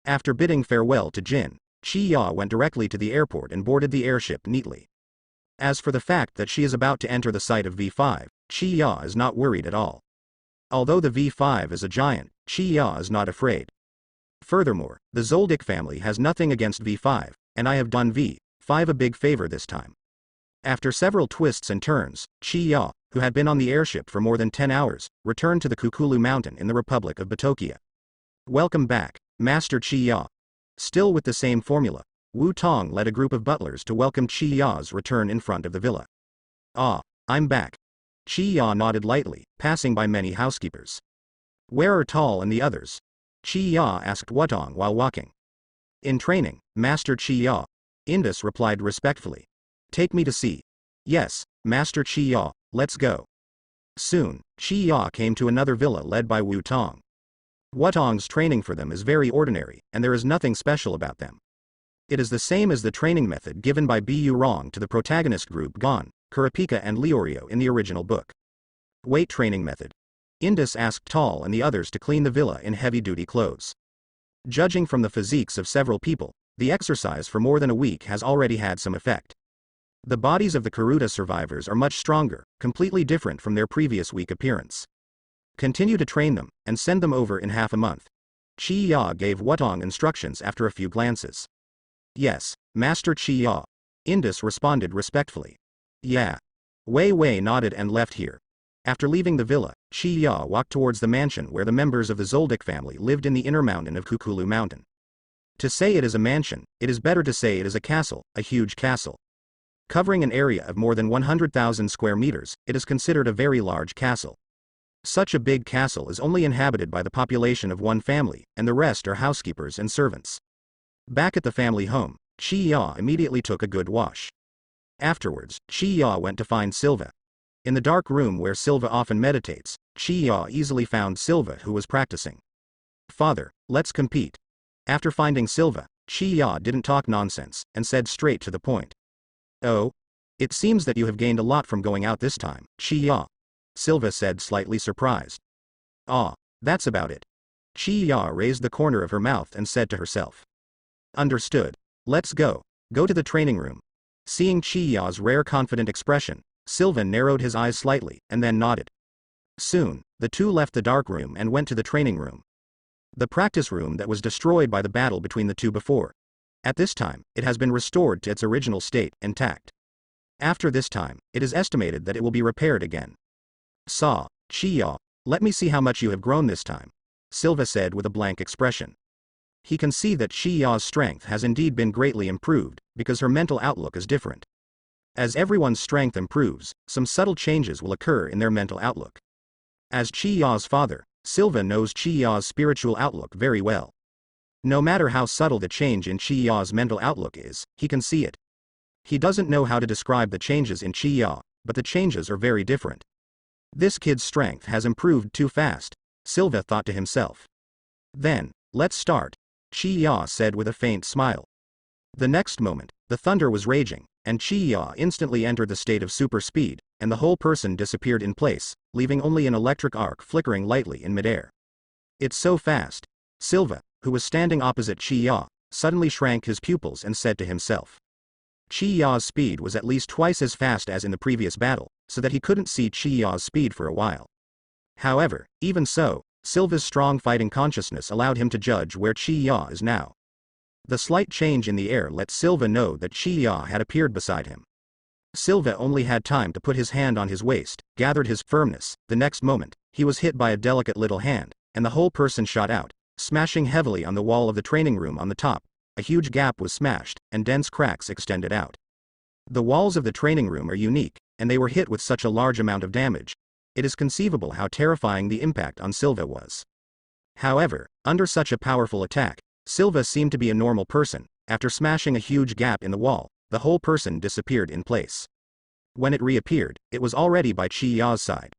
After bidding farewell to Jin, Chi-Ya went directly to the airport and boarded the airship neatly. As for the fact that she is about to enter the site of V5, Chi-Ya is not worried at all. Although the V5 is a giant, Chi-Ya is not afraid. Furthermore, the Zoldyck family has nothing against V5, and I have done V5 a big favor this time. After several twists and turns, Chi-Ya, who had been on the airship for more than 10 hours, returned to the Kukulu Mountain in the Republic of Batokia. Welcome back, Master Chi-Ya. Still with the same formula, Wu Tong led a group of butlers to welcome Chi-Ya's return in front of the villa. Ah, I'm back. Chi-Ya nodded lightly, passing by many housekeepers. Where are Tall and the others? Chi-Ya asked Wu Tong while walking. In training, Master Chi-Ya. Indus replied respectfully. Take me to see. Yes, Master Chi-Ya, let's go. Soon, Chi-Ya came to another villa led by Wu Tong. Wu Tong's training for them is very ordinary, and there is nothing special about them. It is the same as the training method given by Bu Rong to the protagonist group Gon, Kurapika and Leorio in the original book. Weight training method. Indus asked Tall and the others to clean the villa in heavy-duty clothes. Judging from the physiques of several people, the exercise for more than a week has already had some effect. The bodies of the Karuta survivors are much stronger, completely different from their previous week appearance. Continue to train them, and send them over in half a month. Chi-Ya gave Wu Tong instructions after a few glances. Yes, Master Chi-Ya. Indus responded respectfully. Yeah. Wei Wei nodded and left here. After leaving the villa, Chi-Ya walked towards the mansion where the members of the Zoldyck family lived in the inner mountain of Kukulu Mountain. To say it is a mansion, it is better to say it is a castle, a huge castle. Covering an area of more than 100,000 square meters, it is considered a very large castle. Such a big castle is only inhabited by the population of one family, and the rest are housekeepers and servants. Back at the family home, Chi-Ya immediately took a good wash. Afterwards, Chi-Ya went to find Silva. In the dark room where Silva often meditates, Chi-Ya easily found Silva who was practicing. Father, let's compete. After finding Silva, Chi-Ya didn't talk nonsense, and said straight to the point. Oh? It seems that you have gained a lot from going out this time, Chi-Ya. Silva said slightly surprised. Ah, that's about it. Chi-Ya raised the corner of her mouth and said to herself. Understood. Let's go. Go to the training room. Seeing Chi-Ya's rare confident expression, Silva narrowed his eyes slightly, and then nodded. Soon, the two left the dark room and went to the training room. The practice room that was destroyed by the battle between the two before. At this time, it has been restored to its original state, intact. After this time, it is estimated that it will be repaired again. Chi-Ya, let me see how much you have grown this time, Silva said with a blank expression. He can see that Chi-Ya's strength has indeed been greatly improved, because her mental outlook is different. As everyone's strength improves, some subtle changes will occur in their mental outlook. As Chi-Ya's father, Silva knows Chi-Ya's spiritual outlook very well. No matter how subtle the change in Chi-Ya's mental outlook is, he can see it. He doesn't know how to describe the changes in Chi-Ya, but the changes are very different. This kid's strength has improved too fast, Silva thought to himself. Then, let's start, Chi-Ya said with a faint smile. The next moment, the thunder was raging, and Chi-Ya instantly entered the state of super speed, and the whole person disappeared in place, leaving only an electric arc flickering lightly in midair. It's so fast. Silva, who was standing opposite Chi-Ya, suddenly shrank his pupils and said to himself. Chi-Ya's speed was at least twice as fast as in the previous battle, so that he couldn't see Chi-Ya's speed for a while. However, even so, Silva's strong fighting consciousness allowed him to judge where Chi-Ya is now. The slight change in the air let Silva know that Chi-Ya had appeared beside him. Silva only had time to put his hand on his waist, gathered his firmness. The next moment, he was hit by a delicate little hand, and the whole person shot out, smashing heavily on the wall of the training room on the top. A huge gap was smashed, and dense cracks extended out. The walls of the training room are unique, and they were hit with such a large amount of damage. It is conceivable how terrifying the impact on Silva was. However, under such a powerful attack, Silva seemed to be a normal person. After smashing a huge gap in the wall, the whole person disappeared in place. When it reappeared, it was already by Chi-Ya's side.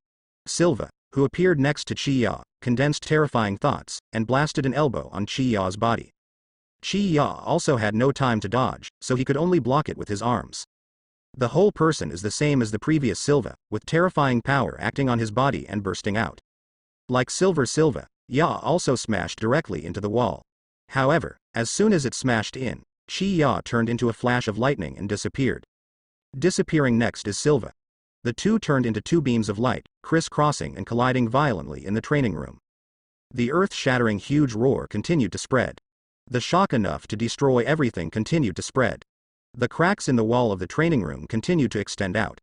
Silva, who appeared next to Chi-Ya, condensed terrifying thoughts, and blasted an elbow on Chi-Ya's body. Chi-Ya also had no time to dodge, so he could only block it with his arms. The whole person is the same as the previous Silva, with terrifying power acting on his body and bursting out. Like Silva, Ya also smashed directly into the wall. However, as soon as it smashed in, Chi-Ya turned into a flash of lightning and disappeared. Disappearing next is Silva. The two turned into two beams of light, crisscrossing and colliding violently in the training room. The earth-shattering huge roar continued to spread. The shock enough to destroy everything continued to spread. The cracks in the wall of the training room continued to extend out.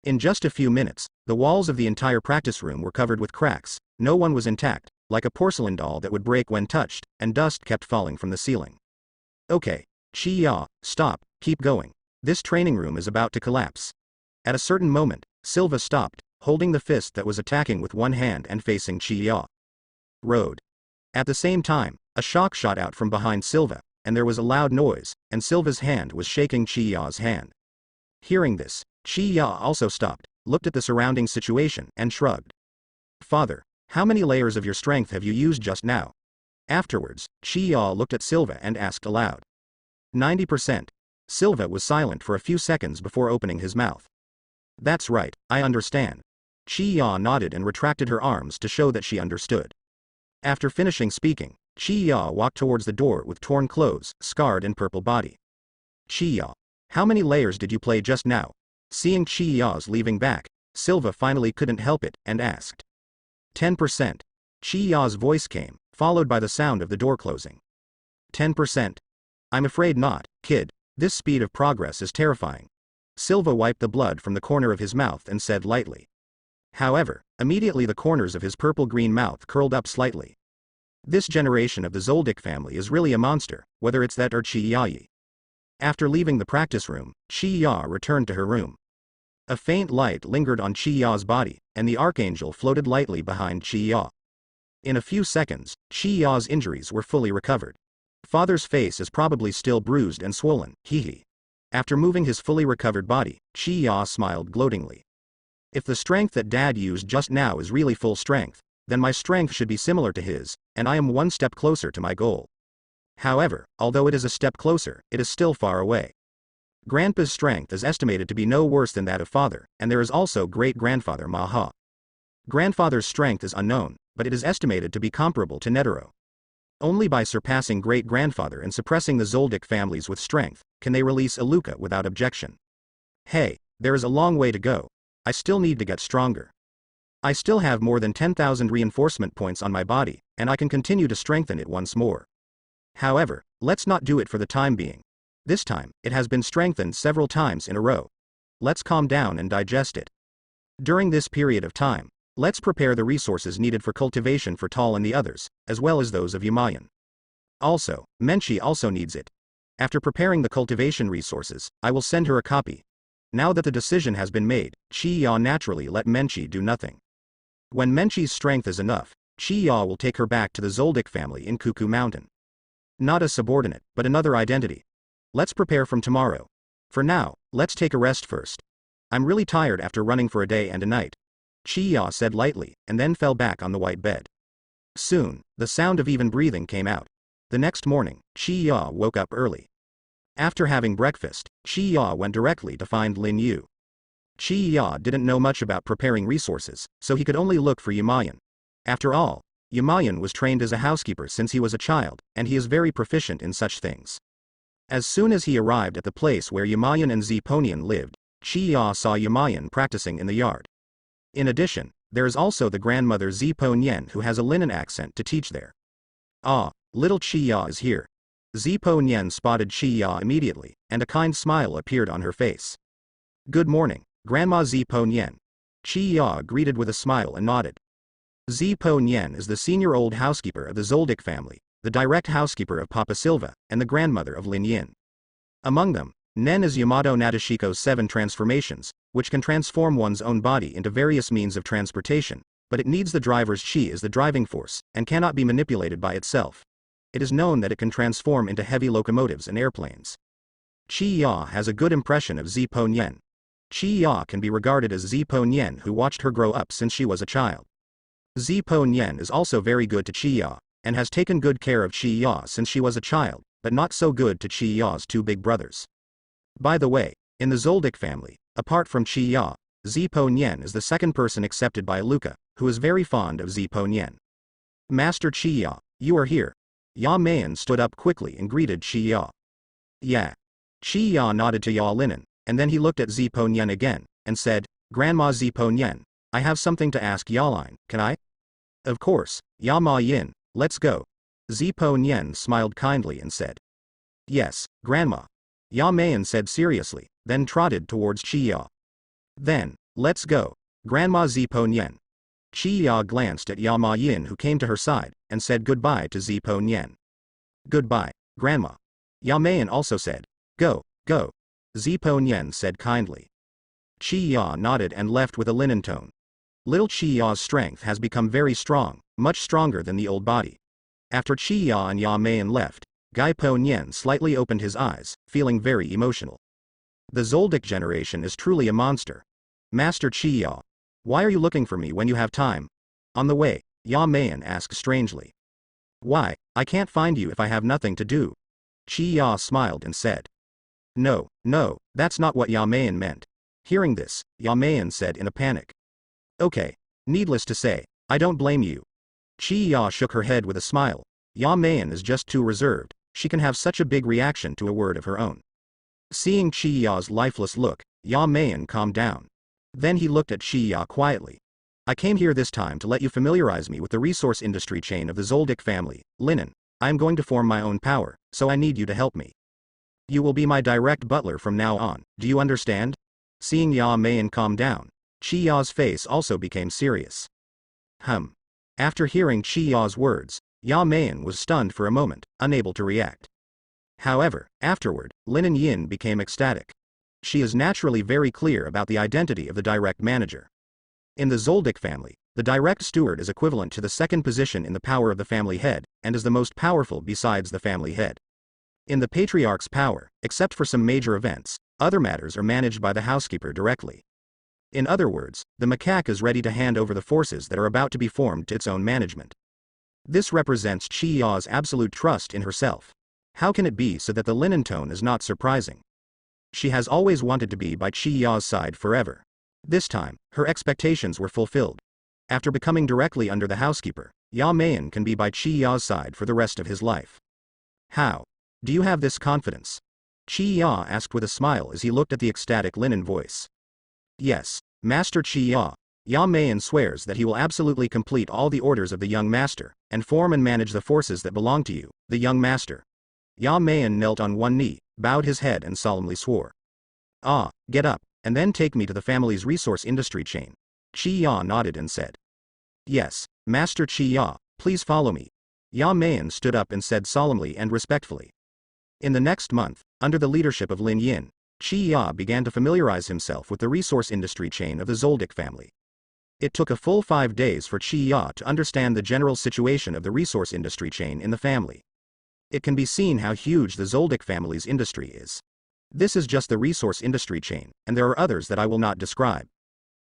In just a few minutes, the walls of the entire practice room were covered with cracks. No one was intact, like a porcelain doll that would break when touched, and dust kept falling from the ceiling. Okay, Chi-Ya, stop, keep going. This training room is about to collapse. At a certain moment, Silva stopped, holding the fist that was attacking with one hand and facing Chi-Ya. Road. At the same time, a shock shot out from behind Silva, and there was a loud noise, and Silva's hand was shaking Chi-Ya's hand. Hearing this, Chi-Ya also stopped, looked at the surrounding situation and shrugged. Father, how many layers of your strength have you used just now? Afterwards, Chi-Ya looked at Silva and asked aloud. 90%. Silva was silent for a few seconds before opening his mouth. That's right, I understand. Chi-Ya nodded and retracted her arms to show that she understood. After finishing speaking, Chi-Ya walked towards the door with torn clothes, scarred and purple body. Chi-Ya, how many layers did you play just now? Seeing Chi-Ya's leaving back, Silva finally couldn't help it and asked. 10%. Chi-Ya's voice came, followed by the sound of the door closing. 10%. I'm afraid not, kid. This speed of progress is terrifying. Silva wiped the blood from the corner of his mouth and said lightly. However, immediately the corners of his purple-green mouth curled up slightly. This generation of the Zoldyck family is really a monster, whether it's that or Chi-Ya. After leaving the practice room, Chi-Ya returned to her room. A faint light lingered on Chi-Ya's body, and the archangel floated lightly behind Chi-Ya. In a few seconds, Chi-Ya's injuries were fully recovered. Father's face is probably still bruised and swollen, hee. After moving his fully recovered body, Chi-Ya smiled gloatingly. If the strength that Dad used just now is really full strength, then my strength should be similar to his, and I am one step closer to my goal. However, although it is a step closer, it is still far away. Grandpa's strength is estimated to be no worse than that of father, and there is also great-grandfather Maha. Grandfather's strength is unknown, but it is estimated to be comparable to Netero. Only by surpassing great-grandfather and suppressing the Zoldyck families with strength, can they release Iluka without objection. Hey, there is a long way to go. I still need to get stronger. I still have more than 10,000 reinforcement points on my body, and I can continue to strengthen it once more. However, let's not do it for the time being. This time, it has been strengthened several times in a row. Let's calm down and digest it. During this period of time, let's prepare the resources needed for cultivation for Tal and the others, as well as those of Yumayan. Also, Menchi also needs it. After preparing the cultivation resources, I will send her a copy. Now that the decision has been made, Chi-Ya naturally let Menchi do nothing. When Menchi's strength is enough, Chi-Ya will take her back to the Zoldyck family in Cuckoo Mountain. Not a subordinate, but another identity. Let's prepare from tomorrow. For now, let's take a rest first. I'm really tired after running for a day and a night. Chi-Ya said lightly, and then fell back on the white bed. Soon, the sound of even breathing came out. The next morning, Chi-Ya woke up early. After having breakfast, Chi-Ya went directly to find Lin Yu. Chi-Ya didn't know much about preparing resources, so he could only look for Yumayan. After all, Yumayan was trained as a housekeeper since he was a child, and he is very proficient in such things. As soon as he arrived at the place where Yumayan and Zeponian lived, Chi-Ya saw Yumayan practicing in the yard. In addition, there is also the grandmother Zeponian who has a linen accent to teach there. Ah, little Chi-Ya is here. Zeponian spotted Chi-Ya immediately, and a kind smile appeared on her face. Good morning, Grandma Zeponian. Chi-Ya greeted with a smile and nodded. Zeponian is the senior old housekeeper of the Zoldyck family, the direct housekeeper of Papa Silva, and the grandmother of Lin Yin. Among them, Nen is Yamato Nadeshiko's 7 transformations, which can transform one's own body into various means of transportation, but it needs the driver's chi as the driving force, and cannot be manipulated by itself. It is known that it can transform into heavy locomotives and airplanes. Chi-Ya has a good impression of Zeponian. Chi-Ya can be regarded as Zeponian who watched her grow up since she was a child. Zeponian is also very good to Chi-Ya, and has taken good care of Chi-Ya since she was a child, but not so good to Chi-Ya's 2 big brothers. By the way, in the Zoldyck family, apart from Chi-Ya, Zeponian is the second person accepted by Iluka, who is very fond of Zeponian. Master Chi-Ya, you are here. Ya Mayan stood up quickly and greeted Chi Ya. Yeah. Chi Ya nodded to Ya Linen, and then he looked at Zipo Nian again, and said, Grandma Zipo Nian, I have something to ask Yaline, can I? Of course, Ya Ma Yin, let's go. Zipo Nian smiled kindly and said. Yes, Grandma. Ya Mayan said seriously, then trotted towards Chi Ya. Then, let's go, Grandma Zipo Nian. Chi Ya glanced at Ya Ma Yin who came to her side, and said goodbye to Zipo Nian. Goodbye, Grandma. Ya Mayan also said, go, go. Zipo Nian said kindly. Chi Ya nodded and left with a linen tone. Little Chi Ya's strength has become very strong, much stronger than the old body. After Chi Ya and Ya Mayan left, Gai Po Nian slightly opened his eyes, feeling very emotional. The Zoldyck generation is truly a monster. Master Chi Ya, why are you looking for me when you have time? On the way, Ya Mayan asked strangely. Why, I can't find you if I have nothing to do. Chi Ya smiled and said. No, no, that's not what Ya Mayan meant. Hearing this, Ya Mayan said in a panic. Okay. Needless to say, I don't blame you. Chi Ya shook her head with a smile. Ya Mayan is just too reserved, she can have such a big reaction to a word of her own. Seeing Chi Ya's lifeless look, Ya Mayan calmed down. Then he looked at Chi Ya quietly. I came here this time to let you familiarize me with the resource industry chain of the Zoldyck family, Linen. I am going to form my own power, so I need you to help me. You will be my direct butler from now on, do you understand? Seeing Ya Mayan calm down, Chi Ya's face also became serious. After hearing Chi Ya's words, Ya Mayan was stunned for a moment, unable to react. However, afterward, Linen Yin became ecstatic. She is naturally very clear about the identity of the direct manager. In the Zoldyck family, the direct steward is equivalent to the second position in the power of the family head, and is the most powerful besides the family head. In the patriarch's power, except for some major events, other matters are managed by the housekeeper directly. In other words, the macaque is ready to hand over the forces that are about to be formed to its own management. This represents Chi Ya's absolute trust in herself. How can it be so that the linen tone is not surprising? She has always wanted to be by Chi Ya's side forever. This time, her expectations were fulfilled. After becoming directly under the housekeeper, Ya Mayan can be by Chi Ya's side for the rest of his life. How? Do you have this confidence? Chi Ya asked with a smile as he looked at the ecstatic linen voice. Yes, Master Chi Ya. Ya Mayan swears that he will absolutely complete all the orders of the young master, and form and manage the forces that belong to you, the young master. Ya Mayan knelt on one knee, bowed his head and solemnly swore. Get up, and then take me to the family's resource industry chain. Chi Ya nodded and said. Yes, Master Chi Ya, please follow me. Ya Mayan stood up and said solemnly and respectfully. In the next month, under the leadership of Lin Yin, Chi Ya began to familiarize himself with the resource industry chain of the Zoldyck family. It took a full 5 days for Chi Ya to understand the general situation of the resource industry chain in the family. It can be seen how huge the Zoldyck family's industry is. This is just the resource industry chain, and there are others that I will not describe.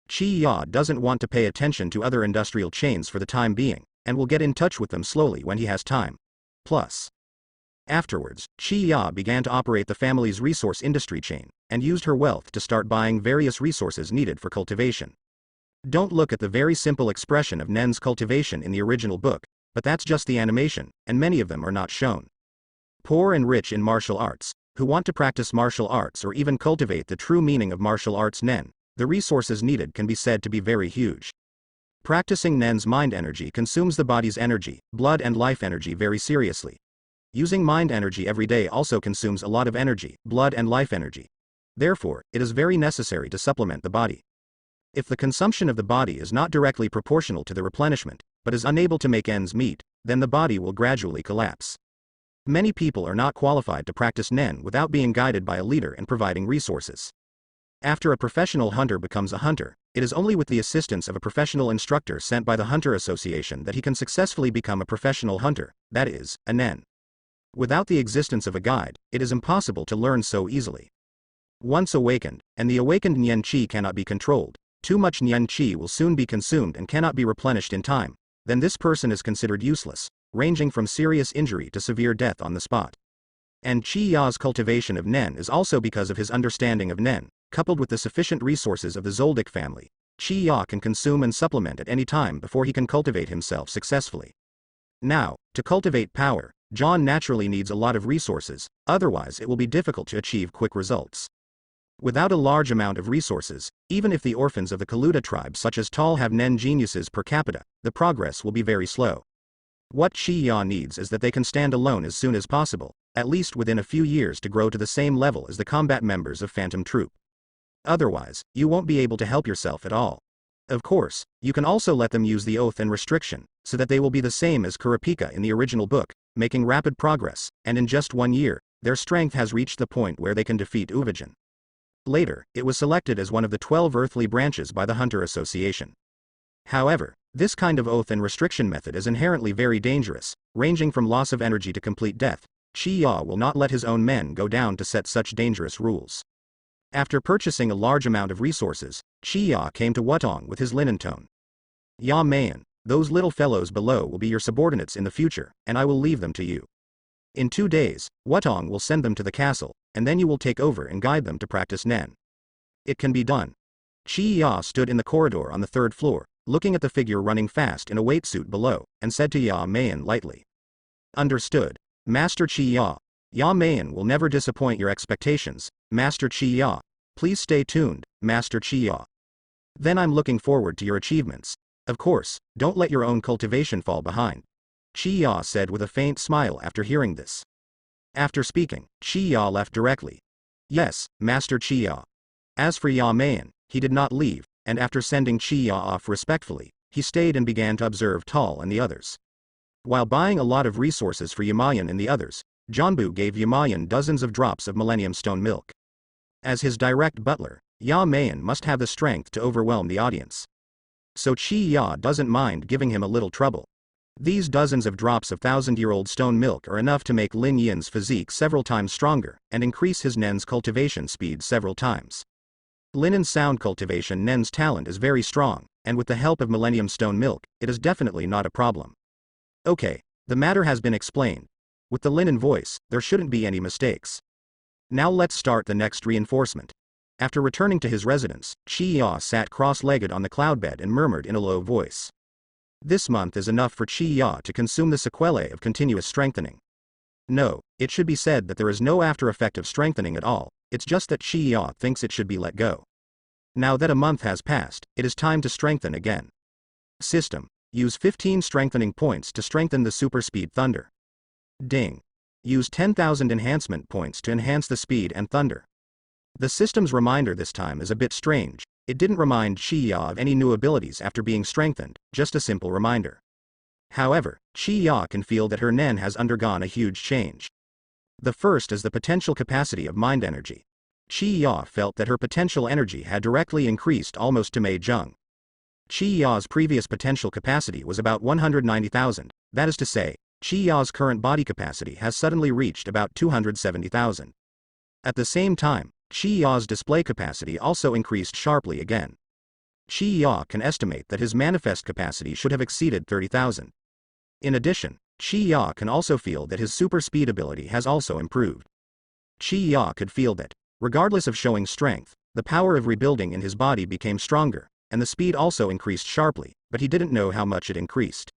Chi Ya doesn't want to pay attention to other industrial chains for the time being, and will get in touch with them slowly when he has time. Plus, afterwards, Chi Ya began to operate the family's resource industry chain, and used her wealth to start buying various resources needed for cultivation. Don't look at the very simple expression of Nen's cultivation in the original book, but that's just the animation, and many of them are not shown. Poor and rich in martial arts, who want to practice martial arts or even cultivate the true meaning of martial arts Nen, the resources needed can be said to be very huge. Practicing Nen's mind energy consumes the body's energy, blood and life energy very seriously. Using mind energy every day also consumes a lot of energy, blood and life energy. Therefore, it is very necessary to supplement the body. If the consumption of the body is not directly proportional to the replenishment, but is unable to make ends meet, then the body will gradually collapse. Many people are not qualified to practice Nen without being guided by a leader and providing resources. After a professional hunter becomes a hunter, it is only with the assistance of a professional instructor sent by the Hunter Association that he can successfully become a professional hunter, that is, a Nen. Without the existence of a guide, it is impossible to learn so easily. Once awakened, and the awakened Nian Qi cannot be controlled, too much Nian Qi will soon be consumed and cannot be replenished in time, then this person is considered useless, ranging from serious injury to severe death on the spot. And Chi Ya's cultivation of Nen is also because of his understanding of Nen, coupled with the sufficient resources of the Zoldyck family. Chi Ya can consume and supplement at any time before he can cultivate himself successfully. Now, to cultivate power, John naturally needs a lot of resources, otherwise it will be difficult to achieve quick results. Without a large amount of resources, even if the orphans of the Kaluta tribe such as Tal have Nen geniuses per capita, the progress will be very slow. What Chi-Ya needs is that they can stand alone as soon as possible, at least within a few years to grow to the same level as the combat members of Phantom Troop. Otherwise, you won't be able to help yourself at all. Of course, you can also let them use the oath and restriction, so that they will be the same as Kurapika in the original book, making rapid progress, and in just 1 year, their strength has reached the point where they can defeat Uvajin. Later, it was selected as one of the 12 earthly branches by the Hunter Association. However, this kind of oath and restriction method is inherently very dangerous, ranging from loss of energy to complete death. Chi-Ya will not let his own men go down to set such dangerous rules. After purchasing a large amount of resources, Chi-Ya came to Wutong with his linen tone. Ya Mayan, those little fellows below will be your subordinates in the future, and I will leave them to you. In 2 days, Wutong will send them to the castle, and then you will take over and guide them to practice Nen. It can be done. Chi-Ya stood in the corridor on the 3rd floor, looking at the figure running fast in a weight suit below, and said to Ya Mayan lightly. Understood, Master Chi-Ya. Ya Mayan will never disappoint your expectations, Master Chi-Ya. Please stay tuned, Master Chi-Ya. Then I'm looking forward to your achievements. Of course, don't let your own cultivation fall behind. Chi-Ya said with a faint smile after hearing this. After speaking, Chi-Ya left directly. Yes, Master Chi-Ya. As for Ya Mayan, he did not leave, and after sending Chi-Ya off respectfully, he stayed and began to observe Tal and the others. While buying a lot of resources for Yamayan and the others, Janbu gave Yamayan dozens of drops of Millennium Stone milk. As his direct butler, Ya Mayan must have the strength to overwhelm the audience. So Chi-Ya doesn't mind giving him a little trouble. These dozens of drops of 1,000-year-old stone milk are enough to make Lin Yin's physique several times stronger, and increase his Nen's cultivation speed several times. Linen's sound cultivation Nen's talent is very strong, and with the help of Millennium Stone milk, it is definitely not a problem. Okay, the matter has been explained. With the Linen voice, there shouldn't be any mistakes. Now let's start the next reinforcement. After returning to his residence, Chi-Ya sat cross-legged on the cloud bed and murmured in a low voice. This month is enough for Chi-Ya to consume the sequelae of continuous strengthening. No, it should be said that there is no after effect of strengthening at all, it's just that Chi-Ya thinks it should be let go. Now that a month has passed, it is time to strengthen again. System. Use 15 strengthening points to strengthen the super speed thunder. Ding. Use 10,000 enhancement points to enhance the speed and thunder. The system's reminder this time is a bit strange. It didn't remind Chi-Ya of any new abilities after being strengthened, just a simple reminder. However, Chi-Ya can feel that her Nen has undergone a huge change. The first is the potential capacity of mind energy. Chi-Ya felt that her potential energy had directly increased almost to Mei Zheng. Chi-Ya's previous potential capacity was about 190,000, that is to say, Chi-Ya's current body capacity has suddenly reached about 270,000. At the same time, Chi-Ya's display capacity also increased sharply again. Chi-Ya can estimate that his manifest capacity should have exceeded 30,000. In addition, Chi-Ya can also feel that his super speed ability has also improved. Chi-Ya could feel that, regardless of showing strength, the power of rebuilding in his body became stronger, and the speed also increased sharply, but he didn't know how much it increased.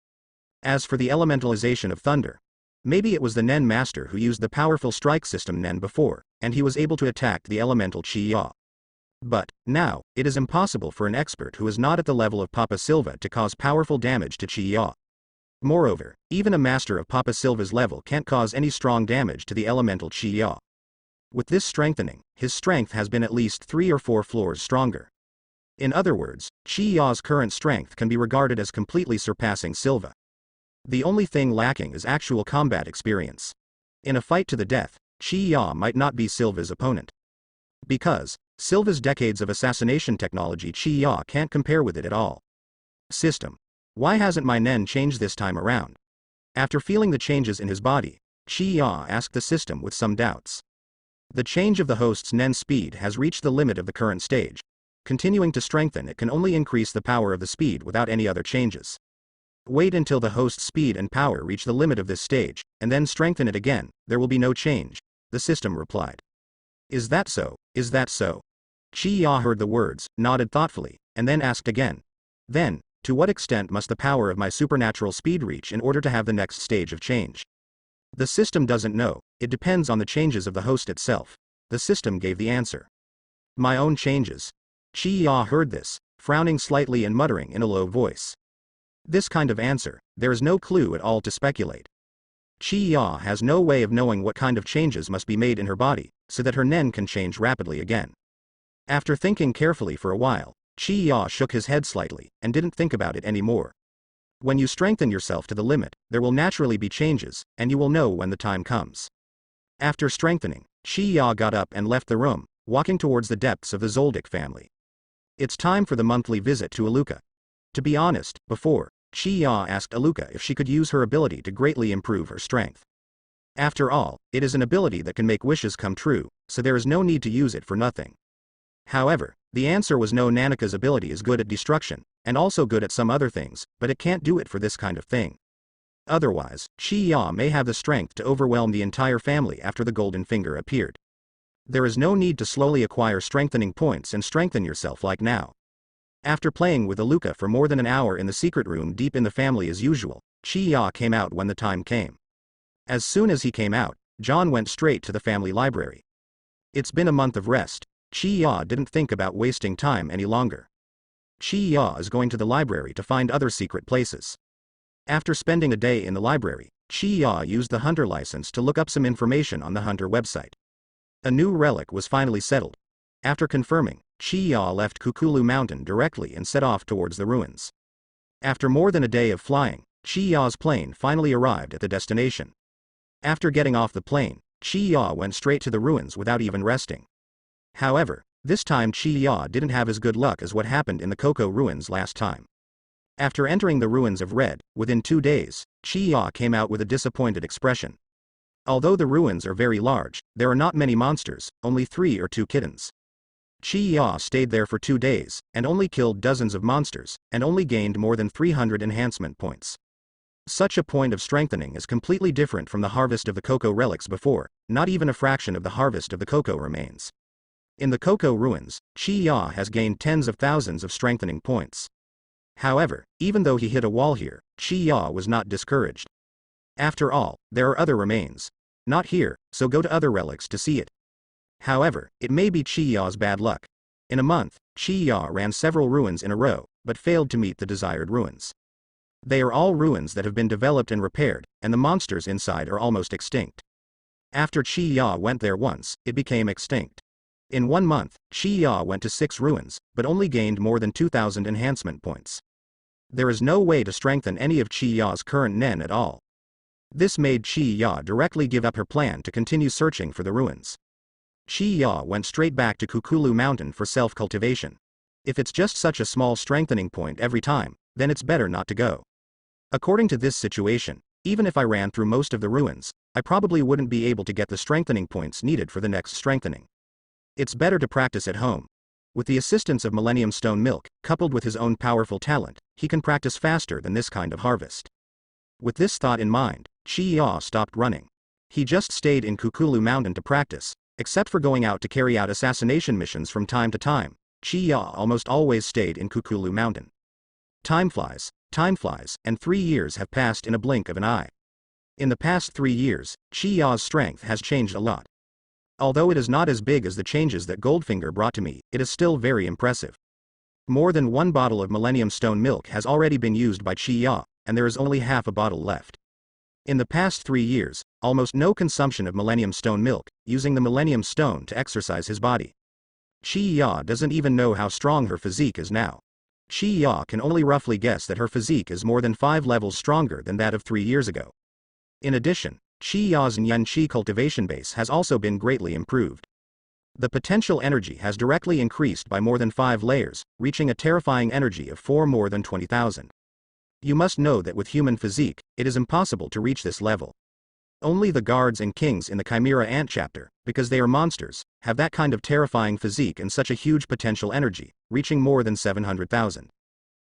As for the elementalization of thunder, maybe it was the Nen master who used the powerful strike system Nen before, and he was able to attack the elemental Chi-Ya. But, now, it is impossible for an expert who is not at the level of Papa Silva to cause powerful damage to Chi-Ya. Moreover, even a master of Papa Silva's level can't cause any strong damage to the elemental Chi-Ya. With this strengthening, his strength has been at least 3 or 4 floors stronger. In other words, Chi-Ya's current strength can be regarded as completely surpassing Silva. The only thing lacking is actual combat experience. In a fight to the death, Chi-Ya might not be Silva's opponent. Because, Silva's decades of assassination technology Chi-Ya can't compare with it at all. System. Why hasn't my Nen changed this time around? After feeling the changes in his body, Chi-Ya asked the system with some doubts. The change of the host's Nen speed has reached the limit of the current stage. Continuing to strengthen it can only increase the power of the speed without any other changes. Wait until the host's speed and power reach the limit of this stage, and then strengthen it again, there will be no change, the system replied. Is that so? Is that so? Chi-Ya heard the words, nodded thoughtfully, and then asked again. Then, to what extent must the power of my supernatural speed reach in order to have the next stage of change? The system doesn't know, it depends on the changes of the host itself. The system gave the answer. My own changes. Chi-Ya heard this, frowning slightly and muttering in a low voice. This kind of answer, there is no clue at all to speculate. Chi-Ya has no way of knowing what kind of changes must be made in her body, so that her nen can change rapidly again. After thinking carefully for a while, Chi-Ya shook his head slightly, and didn't think about it anymore. When you strengthen yourself to the limit, there will naturally be changes, and you will know when the time comes. After strengthening, Chi-Ya got up and left the room, walking towards the depths of the Zoldyck family. It's time for the monthly visit to Aluka. To be honest, before, Chi-Ya asked Aluka if she could use her ability to greatly improve her strength. After all, it is an ability that can make wishes come true, so there is no need to use it for nothing. However, the answer was no. Nanaka's ability is good at destruction, and also good at some other things, but it can't do it for this kind of thing. Otherwise, Chi-Ya may have the strength to overwhelm the entire family after the golden finger appeared. There is no need to slowly acquire strengthening points and strengthen yourself like now. After playing with Aluka for more than an hour in the secret room deep in the family as usual, Chi-Ya came out when the time came. As soon as he came out, John went straight to the family library. It's been a month of rest. Chi-Ya didn't think about wasting time any longer. Chi-Ya is going to the library to find other secret places. After spending a day in the library, Chi-Ya used the Hunter license to look up some information on the Hunter website. A new relic was finally settled. After confirming, Chi-Ya left Kukulu Mountain directly and set off towards the ruins. After more than a day of flying, Chi-Ya's plane finally arrived at the destination. After getting off the plane, Chi-Ya went straight to the ruins without even resting. However, this time Chi-Ya didn't have as good luck as what happened in the Cocoa ruins last time. After entering the ruins of Red, within 2 days, Chi-Ya came out with a disappointed expression. Although the ruins are very large, there are not many monsters, only 3 or 2 kittens. Chi-Ya stayed there for 2 days, and only killed dozens of monsters, and only gained more than 300 enhancement points. Such a point of strengthening is completely different from the harvest of the Cocoa relics before, not even a fraction of the harvest of the Cocoa remains. In the Cocoa ruins, Chi-Ya has gained tens of thousands of strengthening points. However, even though he hit a wall here, Chi-Ya was not discouraged. After all, there are other remains. Not here, so go to other relics to see it. However, it may be Chi-Ya's bad luck. In a month, Chi-Ya ran several ruins in a row, but failed to meet the desired ruins. They are all ruins that have been developed and repaired, and the monsters inside are almost extinct. After Chi-Ya went there once, it became extinct. In 1 month, Chi-Ya went to 6 ruins, but only gained more than 2,000 enhancement points. There is no way to strengthen any of Chi-Ya's current nen at all. This made Chi-Ya directly give up her plan to continue searching for the ruins. Chi-Ya went straight back to Kukulu Mountain for self-cultivation. If it's just such a small strengthening point every time, then it's better not to go. According to this situation, even if I ran through most of the ruins, I probably wouldn't be able to get the strengthening points needed for the next strengthening. It's better to practice at home. With the assistance of Millennium Stone Milk, coupled with his own powerful talent, he can practice faster than this kind of harvest. With this thought in mind, Chi-Ya stopped running. He just stayed in Kukulu Mountain to practice, except for going out to carry out assassination missions from time to time. Chi-Ya almost always stayed in Kukulu Mountain. Time flies, and 3 years have passed in a blink of an eye. In the past 3 years, Chi-Ya's strength has changed a lot. Although it is not as big as the changes that Goldfinger brought to me, it is still very impressive. More than 1 bottle of Millennium Stone Milk has already been used by Chi-Ya, and there is only half a bottle left. In the past 3 years, almost no consumption of Millennium Stone Milk, using the Millennium Stone to exercise his body. Chi-Ya doesn't even know how strong her physique is now. Chi-Ya can only roughly guess that her physique is more than 5 levels stronger than that of 3 years ago. In addition, Chi-Ya's Nyan Chi cultivation base has also been greatly improved. The potential energy has directly increased by more than 5 layers, reaching a terrifying energy of 4 more than 20,000. You must know that with human physique, it is impossible to reach this level. Only the guards and kings in the Chimera Ant chapter, because they are monsters, have that kind of terrifying physique and such a huge potential energy, reaching more than 700,000.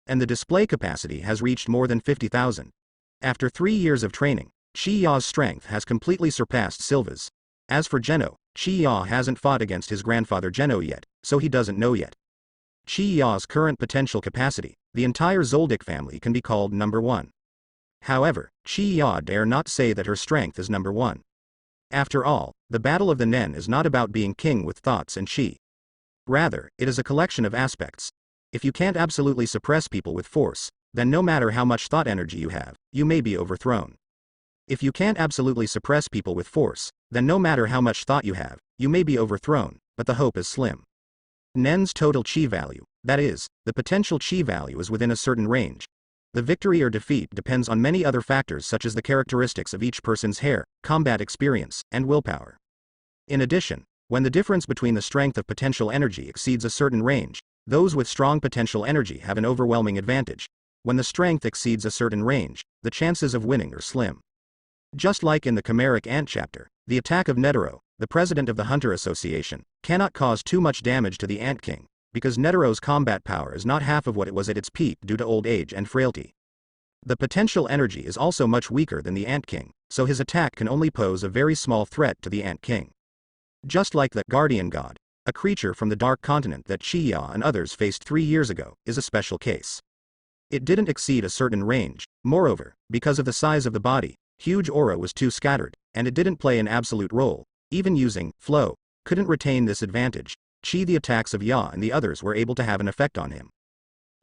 And the display capacity has reached more than 50,000. After 3 years of training, Chi-Ya's strength has completely surpassed Silva's. As for Geno, Chi-Ya hasn't fought against his grandfather Geno yet, so he doesn't know yet. Chi-Ya's current potential capacity, the entire Zoldyck family can be called number 1. However, Chi-Ya dare not say that her strength is number one. After all, the battle of the Nen is not about being king with thoughts and chi. Rather, it is a collection of aspects. If you can't absolutely suppress people with force, then no matter how much thought energy you have, you may be overthrown. If you can't absolutely suppress people with force, then no matter how much thought you have, you may be overthrown, but the hope is slim. Nen's total chi value, that is, the potential chi value, is within a certain range. The victory or defeat depends on many other factors such as the characteristics of each person's hair, combat experience, and willpower. In addition, when the difference between the strength of potential energy exceeds a certain range, those with strong potential energy have an overwhelming advantage. When the strength exceeds a certain range, the chances of winning are slim. Just like in the Chimeric Ant chapter, the attack of Netero, the president of the Hunter Association, cannot cause too much damage to the Ant King, because Netero's combat power is not half of what it was at its peak due to old age and frailty. The potential energy is also much weaker than the Ant King, so his attack can only pose a very small threat to the Ant King. Just like the Guardian God, a creature from the Dark Continent that Chi-Ya and others faced 3 years ago, is a special case. It didn't exceed a certain range. Moreover, because of the size of the body, huge aura was too scattered, and it didn't play an absolute role. Even using flow couldn't retain this advantage. The attacks of Ya and the others were able to have an effect on him.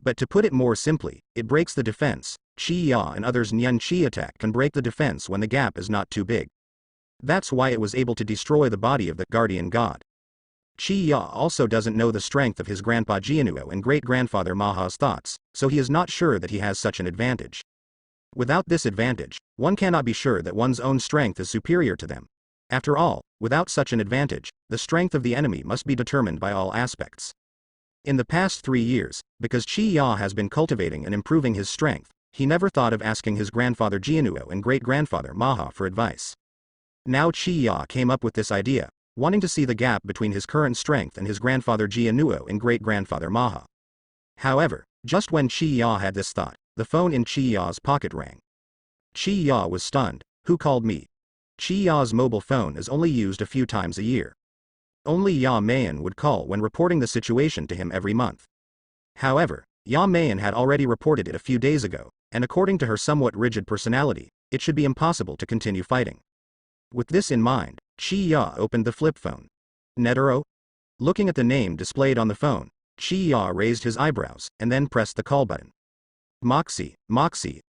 But to put it more simply, it breaks the defense. Ya and others' Nyan Chi attack can break the defense when the gap is not too big. That's why it was able to destroy the body of the Guardian God. Ya also doesn't know the strength of his grandpa Jianuo and great-grandfather Maha's thoughts, so he is not sure that he has such an advantage. Without this advantage, one cannot be sure that one's own strength is superior to them. After all, without such an advantage, the strength of the enemy must be determined by all aspects. In the past 3 years, because Chi-Ya has been cultivating and improving his strength, he never thought of asking his grandfather Jianuo and great-grandfather Maha for advice. Now Chi-Ya came up with this idea, wanting to see the gap between his current strength and his grandfather Jianuo and great-grandfather Maha. However, just when Chi-Ya had this thought, the phone in Chi-Ya's pocket rang. Chi-Ya was stunned. Who called me? Chi-Ya's mobile phone is only used a few times a year. Only Ya Mayan would call when reporting the situation to him every month. However, Ya Mayan had already reported it a few days ago, and according to her somewhat rigid personality, it should be impossible to continue fighting. With this in mind, Chi-Ya opened the flip phone. Netero? Looking at the name displayed on the phone, Chi-Ya raised his eyebrows and then pressed the call button. Moxie,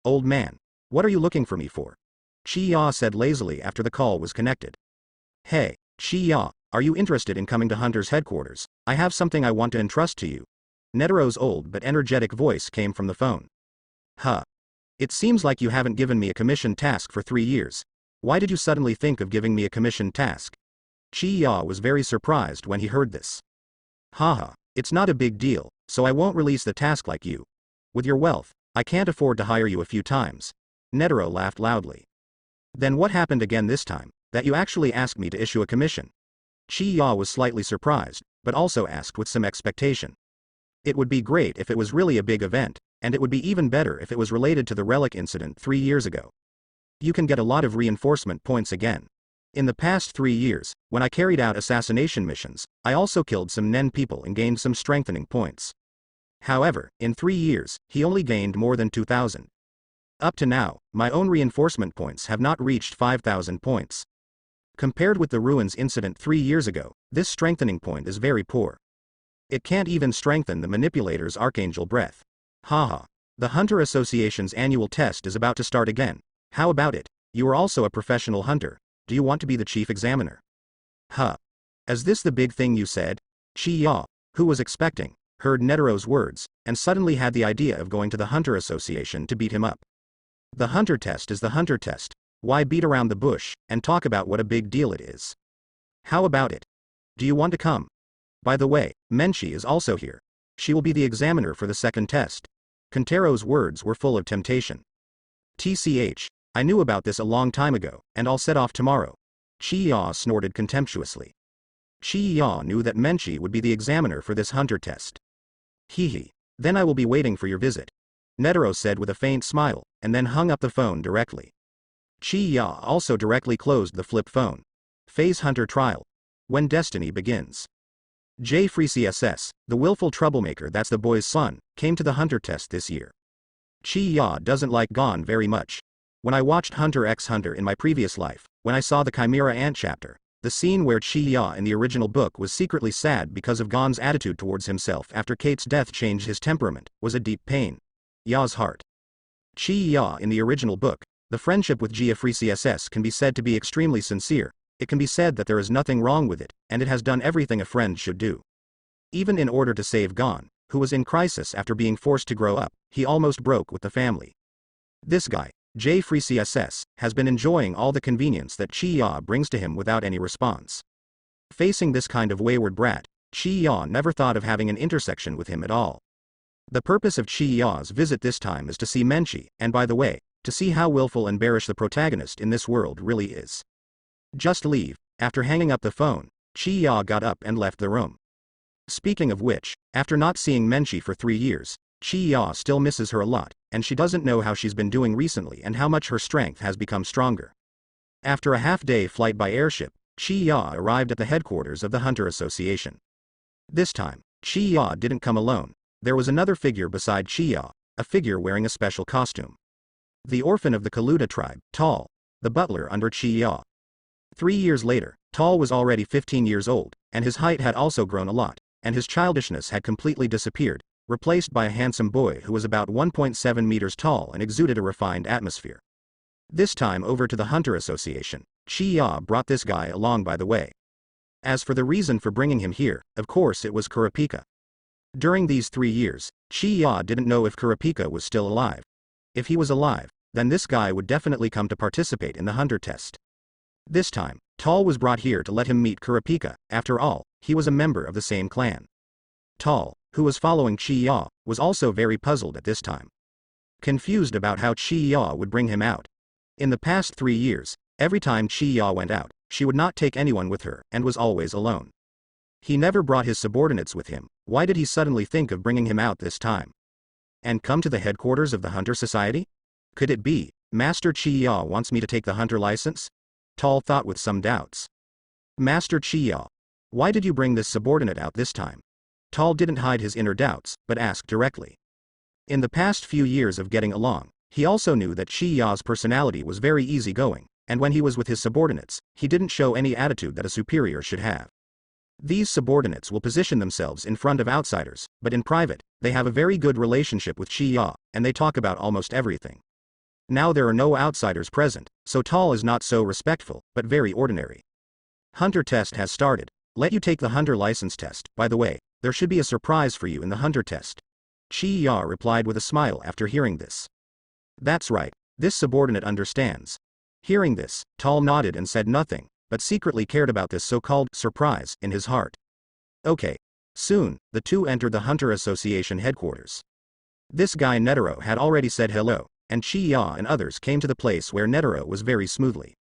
old man. What are you looking for me for? Chi-Ya said lazily after the call was connected. Hey, Chi-Ya, are you interested in coming to Hunter's headquarters? I have something I want to entrust to you. Netero's old but energetic voice came from the phone. Huh. It seems like you haven't given me a commissioned task for 3 years. Why did you suddenly think of giving me a commissioned task? Chi-Ya was very surprised when he heard this. Haha, it's not a big deal, so I won't release the task like you. With your wealth, I can't afford to hire you a few times. Netero laughed loudly. Then what happened again this time, that you actually asked me to issue a commission? Chi-Ya was slightly surprised, but also asked with some expectation. It would be great if it was really a big event, and it would be even better if it was related to the relic incident 3 years ago. You can get a lot of reinforcement points again. In the past 3 years, when I carried out assassination missions, I also killed some Nen people and gained some strengthening points. However, in 3 years, he only gained more than 2,000. Up to now, my own reinforcement points have not reached 5,000 points. Compared with the ruins incident 3 years ago, this strengthening point is very poor. It can't even strengthen the manipulator's archangel breath. Haha. The Hunter Association's annual test is about to start again. How about it? You are also a professional hunter. Do you want to be the chief examiner? Huh. Is this the big thing you said? Chi-Ya, who was expecting, heard Netero's words, and suddenly had the idea of going to the Hunter Association to beat him up. The hunter test is the hunter test. Why beat around the bush, and talk about what a big deal it is? How about it? Do you want to come? By the way, Menchi is also here. She will be the examiner for the second test. Kentero's words were full of temptation. TCH, I knew about this a long time ago, and I'll set off tomorrow. Chi-Ya snorted contemptuously. Chi-Ya knew that Menchi would be the examiner for this hunter test. Hee. Then I will be waiting for your visit. Netero said with a faint smile, and then hung up the phone directly. Chi-Ya also directly closed the flip phone. Phase Hunter Trial. When Destiny Begins. J. Free CSS, the willful troublemaker that's the boy's son, came to the hunter test this year. Chi-Ya doesn't like Gon very much. When I watched Hunter x Hunter in my previous life, when I saw the Chimera Ant chapter, the scene where Chi-Ya in the original book was secretly sad because of Gon's attitude towards himself after Kate's death changed his temperament, was a deep pain. Ya's heart. Chi-Ya in the original book, the friendship with Geoffrey CSS can be said to be extremely sincere. It can be said that there is nothing wrong with it, and it has done everything a friend should do. Even in order to save Gon, who was in crisis after being forced to grow up, he almost broke with the family. This guy, Geoffrey CSS, has been enjoying all the convenience that Chi-Ya brings to him without any response. Facing this kind of wayward brat, Chi-Ya never thought of having an intersection with him at all. The purpose of Chi-Ya's visit this time is to see Menchi, and by the way, to see how willful and bearish the protagonist in this world really is. Just leave. After hanging up the phone, Chi-Ya got up and left the room. Speaking of which, after not seeing Menchi for 3 years, Chi-Ya still misses her a lot, and she doesn't know how she's been doing recently and how much her strength has become stronger. After a half-day flight by airship, Chi-Ya arrived at the headquarters of the Hunter Association. This time, Chi-Ya didn't come alone. There was another figure beside Chi-Ya, a figure wearing a special costume. The orphan of the Kaluta tribe, Tal, the butler under Chi-Ya. 3 years later, Tal was already 15 years old, and his height had also grown a lot, and his childishness had completely disappeared, replaced by a handsome boy who was about 1.7 meters tall and exuded a refined atmosphere. This time over to the Hunter Association, Chi-Ya brought this guy along by the way. As for the reason for bringing him here, of course it was Kurapika. During these 3 years, Chi-Ya didn't know if Kurapika was still alive. If he was alive, then this guy would definitely come to participate in the Hunter test. This time, Tal was brought here to let him meet Kurapika. After all, he was a member of the same clan. Tal, who was following Chi-Ya, was also very puzzled at this time. Confused about how Chi-Ya would bring him out. In the past 3 years, every time Chi-Ya went out, she would not take anyone with her and was always alone. He never brought his subordinates with him. Why did he suddenly think of bringing him out this time? And come to the headquarters of the Hunter Society? Could it be, Master Chi-Ya wants me to take the Hunter license? Tal thought with some doubts. Master Chi-Ya, why did you bring this subordinate out this time? Tal didn't hide his inner doubts, but asked directly. In the past few years of getting along, he also knew that Chi-Ya's personality was very easygoing, and when he was with his subordinates, he didn't show any attitude that a superior should have. These subordinates will position themselves in front of outsiders, but in private, they have a very good relationship with Chi-Ya, and they talk about almost everything. Now there are no outsiders present, so Tal is not so respectful, but very ordinary. Hunter test has started. Let you take the Hunter license test. By the way, there should be a surprise for you in the Hunter test. Chi-Ya replied with a smile after hearing this. That's right, this subordinate understands. Hearing this, Tal nodded and said nothing, but secretly cared about this so-called surprise in his heart. Okay. Soon, the two entered the Hunter Association headquarters. This guy Netero had already said hello, and Chi-Ya and others came to the place where Netero was very smoothly.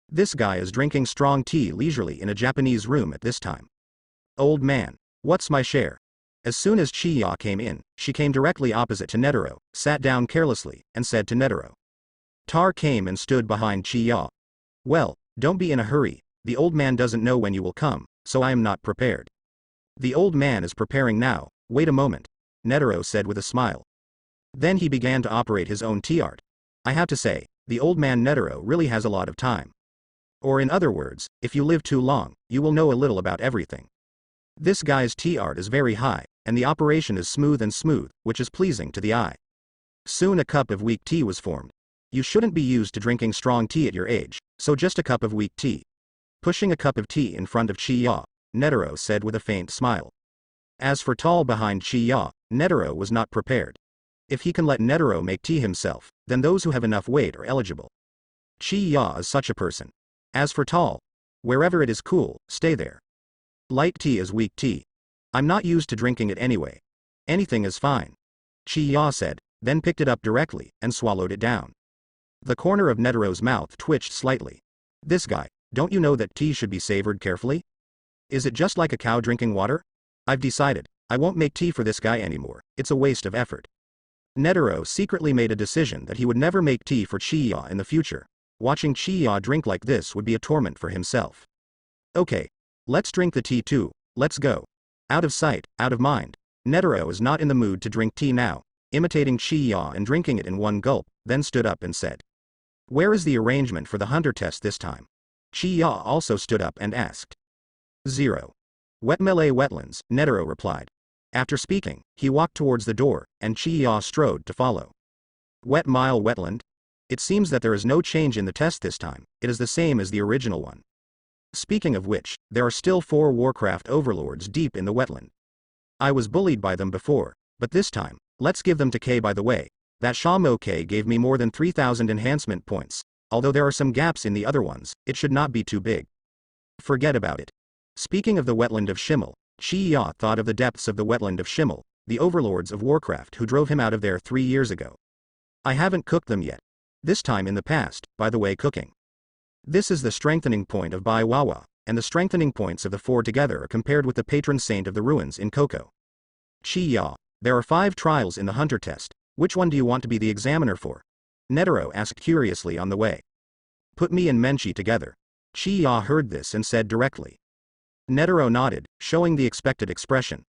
This guy is drinking strong tea leisurely in a Japanese room at this time. Old man, what's my share? As soon as Chi-Ya came in, she came directly opposite to Netero, sat down carelessly, and said to Netero. Tar came and stood behind Chi-Ya. Well, don't be in a hurry, the old man doesn't know when you will come, so I am not prepared. The old man is preparing now, wait a moment, Netero said with a smile. Then he began to operate his own tea art. I have to say, the old man Netero really has a lot of time. Or in other words, if you live too long, you will know a little about everything. This guy's tea art is very high, and the operation is smooth, which is pleasing to the eye. Soon a cup of weak tea was formed. You shouldn't be used to drinking strong tea at your age, so just a cup of weak tea. Pushing a cup of tea in front of Chi-Ya, Netero said with a faint smile. As for Tal behind Chi-Ya, Netero was not prepared. If he can let Netero make tea himself, then those who have enough weight are eligible. Chi-Ya is such a person. As for Tal, wherever it is cool, stay there. Light tea is weak tea. I'm not used to drinking it anyway. Anything is fine. Chi-Ya said, then picked it up directly, and swallowed it down. The corner of Netero's mouth twitched slightly. This guy, don't you know that tea should be savored carefully? Is it just like a cow drinking water? I've decided, I won't make tea for this guy anymore, it's a waste of effort. Netero secretly made a decision that he would never make tea for Chi-Ya in the future. Watching Chi-Ya drink like this would be a torment for himself. Okay. Let's drink the tea too, let's go. Out of sight, out of mind. Netero is not in the mood to drink tea now, imitating Chi-Ya and drinking it in one gulp, then stood up and said. Where is the arrangement for the hunter test this time? Chi-Ya also stood up and asked. 0. Wetmele Wetlands, Netero replied. After speaking, he walked towards the door, and Chi-Ya strode to follow. Wet Mile Wetland? It seems that there is no change in the test this time, it is the same as the original one. Speaking of which, there are still 4 Warcraft overlords deep in the wetland. I was bullied by them before, but this time, let's give them to K. By the way, that Shamo K gave me more than 3,000 enhancement points, although there are some gaps in the other ones, it should not be too big. Forget about it. Speaking of the wetland of Shimmel, Chi-Ya thought of the depths of the wetland of Shimmel, the overlords of Warcraft who drove him out of there 3 years ago. I haven't cooked them yet. This time in the past, by the way, cooking. This is the strengthening point of Bai Wawa, and the strengthening points of the 4 together are compared with the patron saint of the ruins in Koko. Chi-Ya, there are 5 trials in the hunter test, which one do you want to be the examiner for? Netero asked curiously on the way. Put me and Menchi together. Chi-Ya heard this and said directly. Netero nodded, showing the expected expression.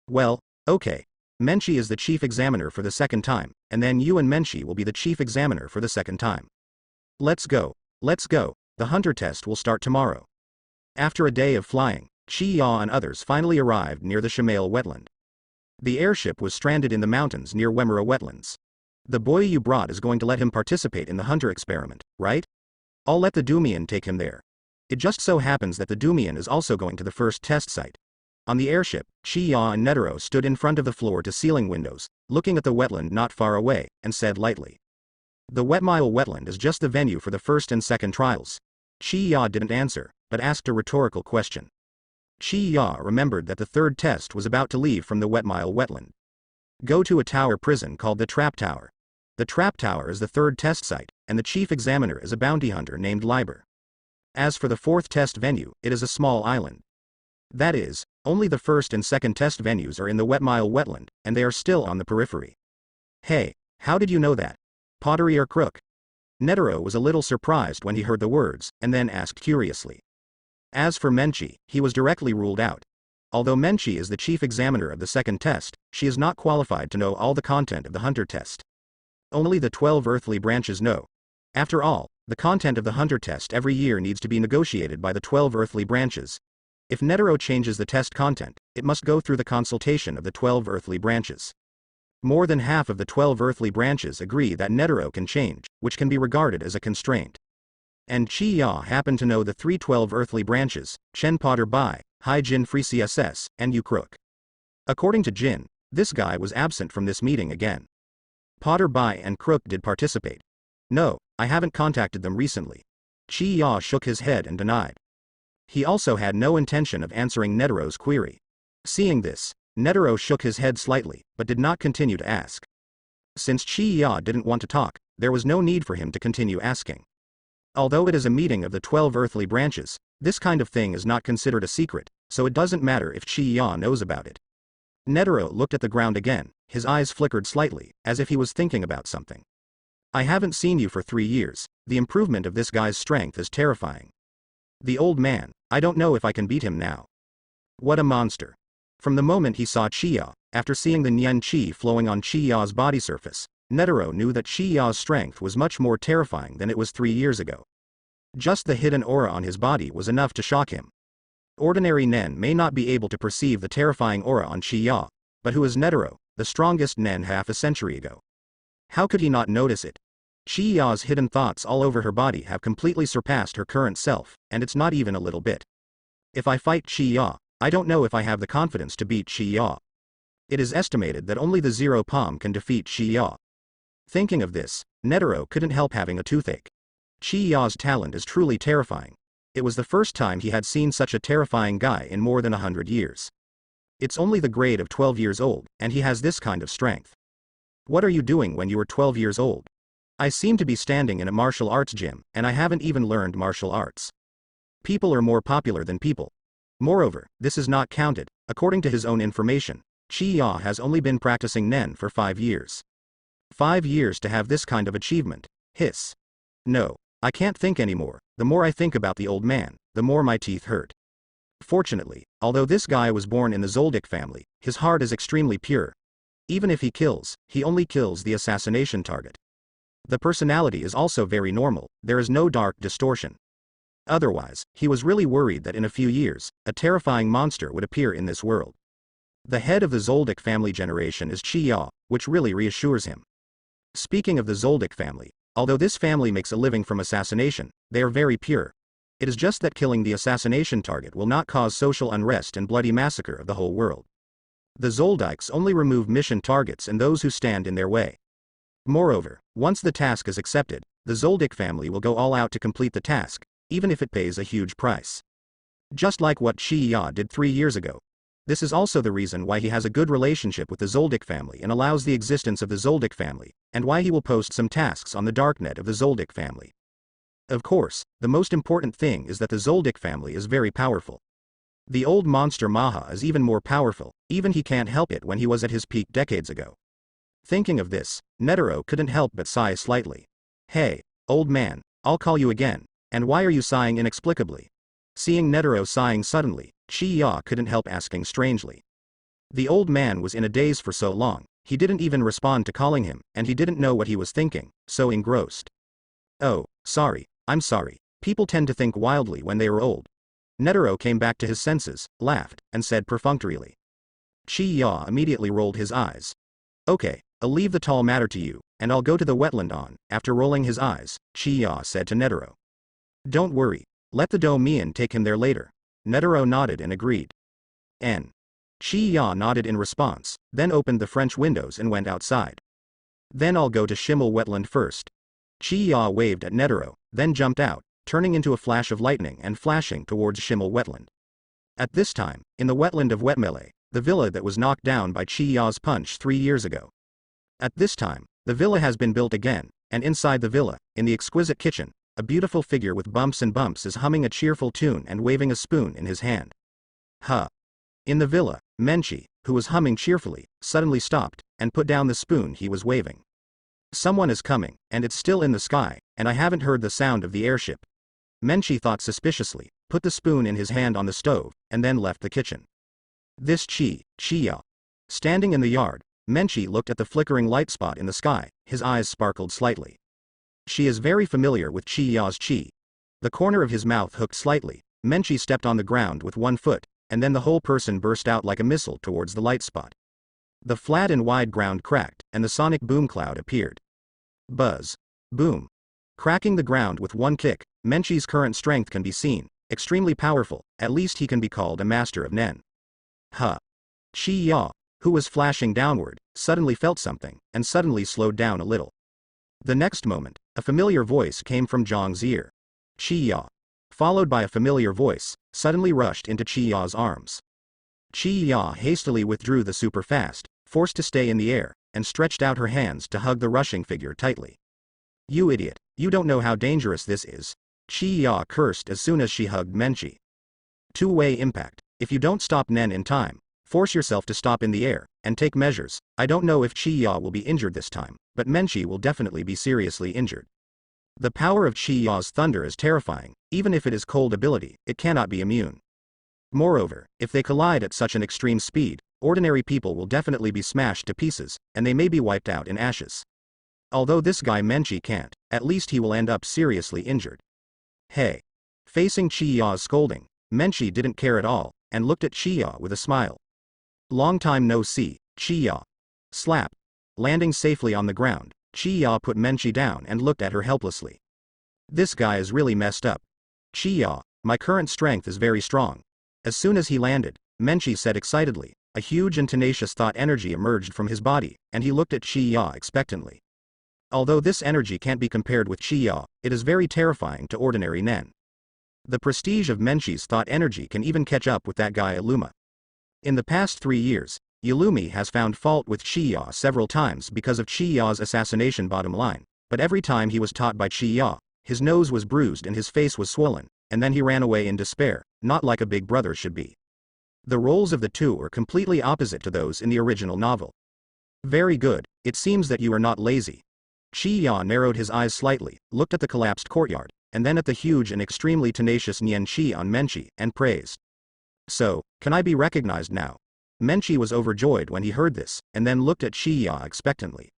Well, okay. Menchi is the chief examiner for the 2nd time, and then you and Menchi will be the chief examiner for the 2nd time. Let's go, the hunter test will start tomorrow. After a day of flying, Chi-Ya and others finally arrived near the Shamail wetland. The airship was stranded in the mountains near Wemera wetlands. The boy you brought is going to let him participate in the hunter experiment, right? I'll let the Doomian take him there. It just so happens that the Doomian is also going to the first test site. On the airship, Chi-Ya and Netero stood in front of the floor-to-ceiling windows, looking at the wetland not far away, and said lightly. The Wetmile wetland is just the venue for the 1st and 2nd trials. Chi-Ya didn't answer, but asked a rhetorical question. Chi-Ya remembered that the 3rd test was about to leave from the Wetmile wetland. Go to a tower prison called the Trap Tower. The Trap Tower is the 3rd test site, and the chief examiner is a bounty hunter named Liber. As for the 4th test venue, it is a small island. That is, only the 1st and 2nd test venues are in the Wetmile wetland, and they are still on the periphery. Hey, how did you know that? Pottery or crook? Netero was a little surprised when he heard the words, and then asked curiously. As for Menchi, he was directly ruled out. Although Menchi is the chief examiner of the 2nd test, she is not qualified to know all the content of the hunter test. Only the 12 earthly branches know. After all, the content of the hunter test every year needs to be negotiated by the 12 earthly branches. If Netero changes the test content, it must go through the consultation of the 12 earthly branches. More than half of the 12 earthly branches agree that Netero can change, which can be regarded as a constraint. And Chi-Ya happened to know the 3 12 earthly branches, Chen Potter Bai, Hai Jin Free CSS, and Yu Crook. According to Jin, this guy was absent from this meeting again. Potter Bai and Crook did participate. No, I haven't contacted them recently. Chi-Ya shook his head and denied. He also had no intention of answering Netero's query. Seeing this, Netero shook his head slightly, but did not continue to ask. Since Chi-Ya didn't want to talk, there was no need for him to continue asking. Although it is a meeting of the 12 earthly branches, this kind of thing is not considered a secret, so it doesn't matter if Chi-Ya knows about it. Netero looked at the ground again, his eyes flickered slightly, as if he was thinking about something. I haven't seen you for 3 years, the improvement of this guy's strength is terrifying. The old man, I don't know if I can beat him now. What a monster. From the moment he saw Chi-Ya, after seeing the Nian Qi flowing on Chi-Ya's body surface, Netero knew that Chi-Ya's strength was much more terrifying than it was 3 years ago. Just the hidden aura on his body was enough to shock him. Ordinary Nen may not be able to perceive the terrifying aura on Chi-Ya, but who is Netero, the strongest Nen half a century ago? How could he not notice it? Chi-Ya's hidden thoughts all over her body have completely surpassed her current self, and it's not even a little bit. If I fight Chi-Ya, I don't know if I have the confidence to beat Chi-Ya. It is estimated that only the Zero Palm can defeat Chi-Ya. Thinking of this, Netero couldn't help having a toothache. Chi-Ya's talent is truly terrifying. It was the first time he had seen such a terrifying guy in more than 100 years. It's only the grade of 12 years old, and he has this kind of strength. What are you doing when you were 12 years old? I seem to be standing in a martial arts gym, and I haven't even learned martial arts. People are more popular than people. Moreover, this is not counted. According to his own information, Chi-Ya has only been practicing Nen for 5 years. 5 years to have this kind of achievement. Hiss. No, I can't think anymore. The more I think about the old man, the more my teeth hurt. Fortunately, although this guy was born in the Zoldyck family, his heart is extremely pure. Even if he kills, he only kills the assassination target. The personality is also very normal, there is no dark distortion. Otherwise, he was really worried that in a few years, a terrifying monster would appear in this world. The head of the Zoldyck family generation is Chi-Ya, which really reassures him. Speaking of the Zoldyck family, although this family makes a living from assassination, they are very pure. It is just that killing the assassination target will not cause social unrest and bloody massacre of the whole world. The Zoldykes only remove mission targets and those who stand in their way. Moreover, once the task is accepted, the Zoldyck family will go all out to complete the task, even if it pays a huge price. Just like what Chi-Ya did 3 years ago. This is also the reason why he has a good relationship with the Zoldyck family and allows the existence of the Zoldyck family, and why he will post some tasks on the darknet of the Zoldyck family. Of course, the most important thing is that the Zoldyck family is very powerful. The old monster Maha is even more powerful, even he can't help it when he was at his peak decades ago. Thinking of this, Netero couldn't help but sigh slightly. Hey, old man, I'll call you again, and why are you sighing inexplicably? Seeing Netero sighing suddenly, Chi-Ya couldn't help asking strangely. The old man was in a daze for so long, he didn't even respond to calling him, and he didn't know what he was thinking, so engrossed. Oh, sorry, I'm sorry, people tend to think wildly when they are old. Netero came back to his senses, laughed, and said perfunctorily. Chi-Ya immediately rolled his eyes. Okay, I'll leave the tall matter to you, and I'll go to the wetland on. After rolling his eyes, Chi-Ya said to Netero. Don't worry, let the Domian take him there later. Netero nodded and agreed. Chi-Ya nodded in response, then opened the French windows and went outside. Then I'll go to Schimmel wetland first. Chi-Ya waved at Netero, then jumped out, turning into a flash of lightning and flashing towards Schimmel wetland. At this time, in the wetland of Wetmele, the villa that was knocked down by Chi-Ya's punch 3 years ago. At this time, the villa has been built again, and inside the villa, in the exquisite kitchen, a beautiful figure with bumps and bumps is humming a cheerful tune and waving a spoon in his hand. Huh. In the villa, Menchi, who was humming cheerfully, suddenly stopped, and put down the spoon he was waving. Someone is coming, and it's still in the sky, and I haven't heard the sound of the airship. Menchi thought suspiciously, put the spoon in his hand on the stove, and then left the kitchen. This Chi-Ya. Standing in the yard, Menchi looked at the flickering light spot in the sky, his eyes sparkled slightly. She is very familiar with Chi-Ya's chi. The corner of his mouth hooked slightly, Menchi stepped on the ground with one foot, and then the whole person burst out like a missile towards the light spot. The flat and wide ground cracked, and the sonic boom cloud appeared. Buzz. Boom. Cracking the ground with one kick, Menchi's current strength can be seen, extremely powerful, at least he can be called a master of Nen. Huh. Chi-Ya, who was flashing downward, suddenly felt something, and suddenly slowed down a little. The next moment, a familiar voice came from Zhang's ear. Chi-Ya. Followed by a familiar voice, suddenly rushed into Chi-Ya's arms. Chi-Ya hastily withdrew the super fast, forced to stay in the air, and stretched out her hands to hug the rushing figure tightly. You idiot, you don't know how dangerous this is. Chi-Ya cursed as soon as she hugged Menchi. Two-way impact. If you don't stop Nen in time, force yourself to stop in the air, and take measures. I don't know if Chi-Ya will be injured this time, but Menchi will definitely be seriously injured. The power of Chi-Ya's thunder is terrifying, even if it is cold ability, it cannot be immune. Moreover, if they collide at such an extreme speed, ordinary people will definitely be smashed to pieces, and they may be wiped out in ashes. Although this guy Menchi can't, at least he will end up seriously injured. Hey. Facing Chi-Ya's scolding, Menchi didn't care at all, and looked at Chi-Ya with a smile. Long time no see, Chi-Ya. Slap. Landing safely on the ground, Chi-Ya put Menchi down and looked at her helplessly. This guy is really messed up. Chi-Ya, my current strength is very strong. As soon as he landed, Menchi said excitedly, a huge and tenacious thought energy emerged from his body, and he looked at Chi-Ya expectantly. Although this energy can't be compared with Chi-Ya, it is very terrifying to ordinary Nen. The prestige of Menchi's thought energy can even catch up with that guy Illuma. In the past 3 years, Illumi has found fault with Chi-Ya several times because of Chi-Ya's assassination bottom line, but every time he was taught by Chi-Ya, his nose was bruised and his face was swollen, and then he ran away in despair, not like a big brother should be. The roles of the two are completely opposite to those in the original novel. Very good, it seems that you are not lazy. Chi-Ya narrowed his eyes slightly, looked at the collapsed courtyard, and then at the huge and extremely tenacious Nian Chi on Menchi, and praised. So, can I be recognized now? Menchi was overjoyed when he heard this, and then looked at Chi-Ya expectantly.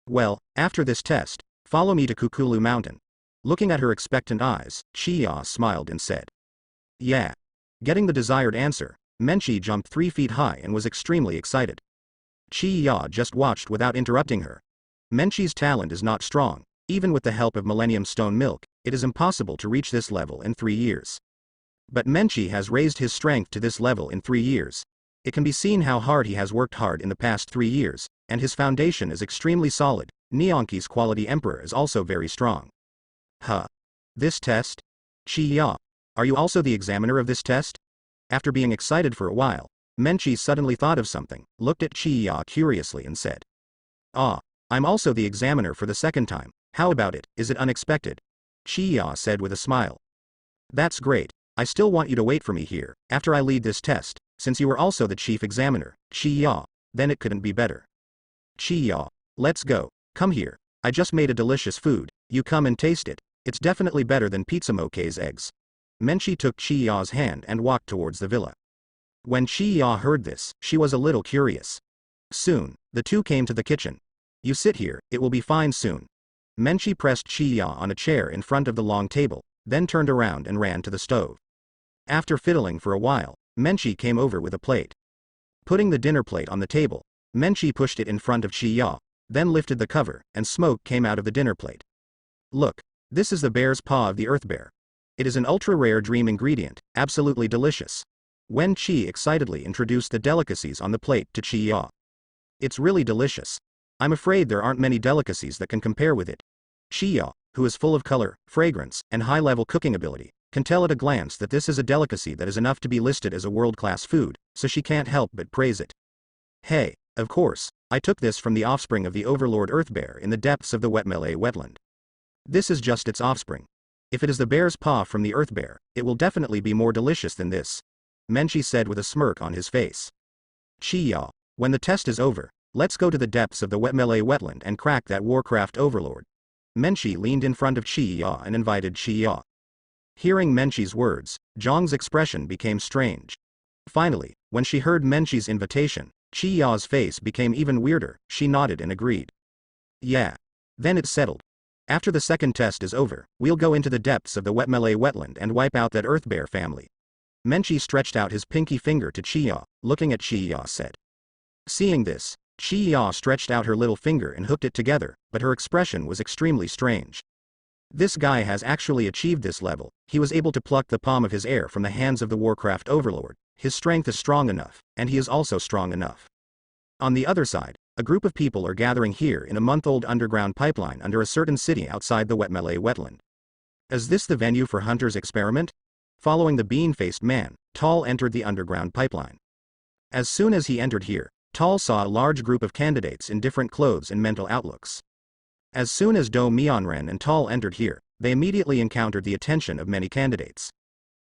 Well, after this test, Follow me to Kukulu Mountain. Looking at her expectant eyes, Chiya smiled and said. Yeah. Getting the desired answer, Menchi jumped 3 feet high and was extremely excited. Chiya just watched without interrupting her. Menchi's talent is not strong. Even with the help of Millennium Stone Milk, it is impossible to reach this level in 3 years. But Menchi has raised his strength to this level in 3 years. It can be seen how hard he has worked hard in the past 3 years, and his foundation is extremely solid. Nyanki's quality emperor is also very strong. Huh. This test? Chiya. Are you also the examiner of this test? After being excited for a while, Menchi suddenly thought of something, looked at Chiya curiously and said. Ah, I'm also the examiner for the second time. How about it, is it unexpected? Chiya said with a smile. That's great, I still want you to wait for me here, after I lead this test, since you are also the chief examiner, Chiya, then it couldn't be better. Chiya, let's go, come here, I just made a delicious food, you come and taste it, it's definitely better than Pizza Moke's eggs. Menchi took Chiya's hand and walked towards the villa. When Chiya heard this, she was a little curious. Soon, the two came to the kitchen. You sit here, it will be fine soon. Menchi pressed Chiya on a chair in front of the long table, then turned around and ran to the stove. After fiddling for a while, Menchi came over with a plate. Putting the dinner plate on the table, Menchi pushed it in front of Chiya, then lifted the cover, and smoke came out of the dinner plate. Look, this is the bear's paw of the earth bear. It is an ultra-rare dream ingredient, absolutely delicious. Wen Qi excitedly introduced the delicacies on the plate to Chiya. It's really delicious. I'm afraid there aren't many delicacies that can compare with it. Chiya, who is full of color, fragrance, and high-level cooking ability, can tell at a glance that this is a delicacy that is enough to be listed as a world-class food, so she can't help but praise it. Hey, of course, I took this from the offspring of the overlord earth bear in the depths of the Wetmele wetland. This is just its offspring. If it is the bear's paw from the earth bear, it will definitely be more delicious than this, Menchi said with a smirk on his face. Chiya, when the test is over, let's go to the depths of the Wetmele wetland and crack that Warcraft overlord. Menchi leaned in front of Chiya and invited Chiya. Hearing Menchi's words, Zhang's expression became strange. Finally, when she heard Menchi's invitation, Chiya's face became even weirder. She nodded and agreed. Yeah. Then it's settled. After the second test is over, we'll go into the depths of the Wetmele wetland and wipe out that earth bear family. Menchi stretched out his pinky finger to Chiya, looking at Chiya said. Seeing this, Chiya stretched out her little finger and hooked it together, but her expression was extremely strange. This guy has actually achieved this level. He was able to pluck the palm of his heir from the hands of the Warcraft overlord. His strength is strong enough, and he is also strong enough. On the other side, a group of people are gathering here in a month-old underground pipeline under a certain city outside the Wetmele wetland. Is this the venue for Hunter's experiment? Following the bean-faced man, Tal entered the underground pipeline. As soon as he entered here, Tal saw a large group of candidates in different clothes and mental outlooks. As soon as Do Mionren and Tal entered here, they immediately encountered the attention of many candidates.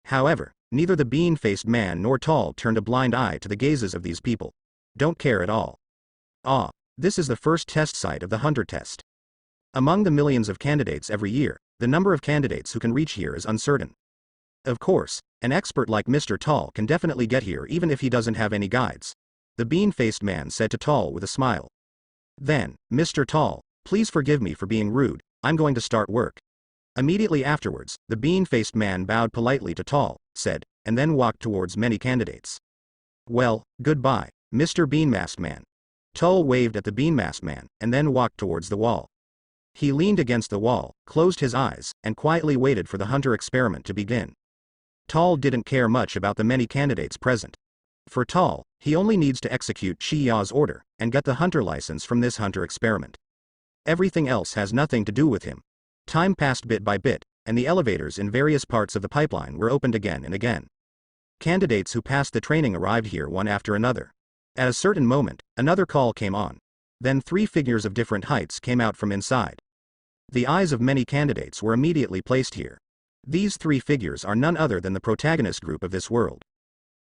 However, neither the bean-faced man nor Tal turned a blind eye to the gazes of these people. Don't care at all. Ah, this is the first test site of the Hunter test. Among the millions of candidates every year, the number of candidates who can reach here is uncertain. Of course, an expert like Mr. Tal can definitely get here even if he doesn't have any guides. The bean-faced man said to Tal with a smile. Then, Mr. Tal, please forgive me for being rude, I'm going to start work. Immediately afterwards, the bean-faced man bowed politely to Tal, said, and then walked towards many candidates. Well, goodbye, Mr. Bean-masked man. Tal waved at the bean-masked man, and then walked towards the wall. He leaned against the wall, closed his eyes, and quietly waited for the Hunter experiment to begin. Tal didn't care much about the many candidates present. For Tal, he only needs to execute Chiya's order, and get the Hunter license from this Hunter experiment. Everything else has nothing to do with him. Time passed bit by bit, and the elevators in various parts of the pipeline were opened again and again. Candidates who passed the training arrived here one after another. At a certain moment, another call came on. Then 3 figures of different heights came out from inside. The eyes of many candidates were immediately placed here. These 3 figures are none other than the protagonist group of this world.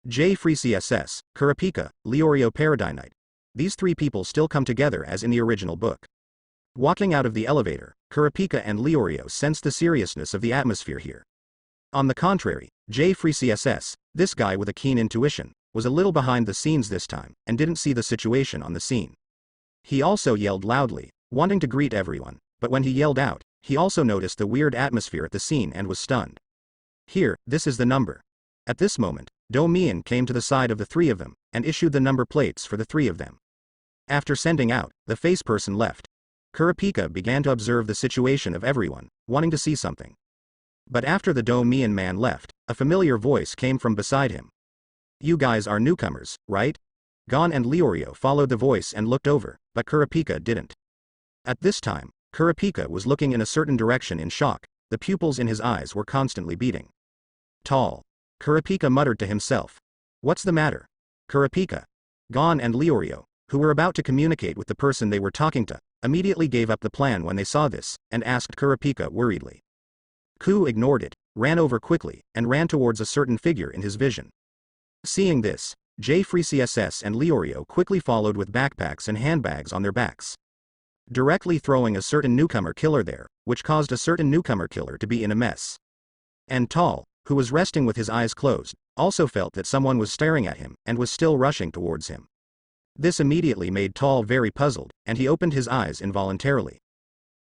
J. Free CSS, Kurapika, Leorio Paradinite. These 3 people still come together as in the original book. Walking out of the elevator, Kurapika and Leorio sensed the seriousness of the atmosphere here. On the contrary, J. Free CSS, this guy with a keen intuition, was a little behind the scenes this time, and didn't see the situation on the scene. He also yelled loudly, wanting to greet everyone, but when he yelled out, he also noticed the weird atmosphere at the scene and was stunned. Here, this is the number. At this moment, Do-mian came to the side of the three of them, and issued the number plates for the three of them. After sending out, the face person left. Kurapika began to observe the situation of everyone, wanting to see something. But after the Do-mian man left, a familiar voice came from beside him. You guys are newcomers, right? Gon and Leorio followed the voice and looked over, but Kurapika didn't. At this time, Kurapika was looking in a certain direction in shock, the pupils in his eyes were constantly beating. Tall. Kurapika muttered to himself. What's the matter? Kurapika. Gon and Leorio, who were about to communicate with the person they were talking to, immediately gave up the plan when they saw this, and asked Kurapika worriedly. Ku ignored it, ran over quickly, and ran towards a certain figure in his vision. Seeing this, J-Free-CSS and Leorio quickly followed with backpacks and handbags on their backs, directly throwing a certain newcomer killer there, which caused a certain newcomer killer to be in a mess. And Tall, who was resting with his eyes closed, also felt that someone was staring at him and was still rushing towards him. This immediately made Tall very puzzled, and he opened his eyes involuntarily.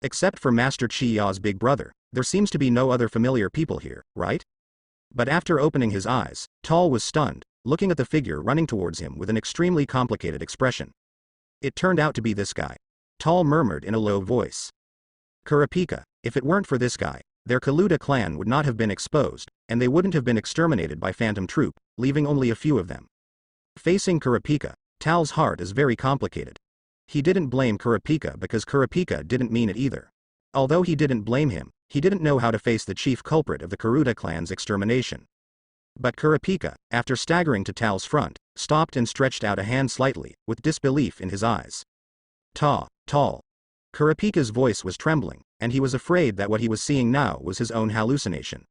Except for Master Chi-Ya's big brother, there seems to be no other familiar people here, right? But after opening his eyes, Tall was stunned, looking at the figure running towards him with an extremely complicated expression. It turned out to be this guy. Tall murmured in a low voice. Kurapika, if it weren't for this guy, their Kaluta clan would not have been exposed, and they wouldn't have been exterminated by Phantom Troop, leaving only a few of them. Facing Kurapika, Tal's heart is very complicated. He didn't blame Kurapika because Kurapika didn't mean it either. Although he didn't blame him, he didn't know how to face the chief culprit of the Karuta clan's extermination. But Kurapika, after staggering to Tal's front, stopped and stretched out a hand slightly, with disbelief in his eyes. Tall. Kurapika's voice was trembling, and he was afraid that what he was seeing now was his own hallucination.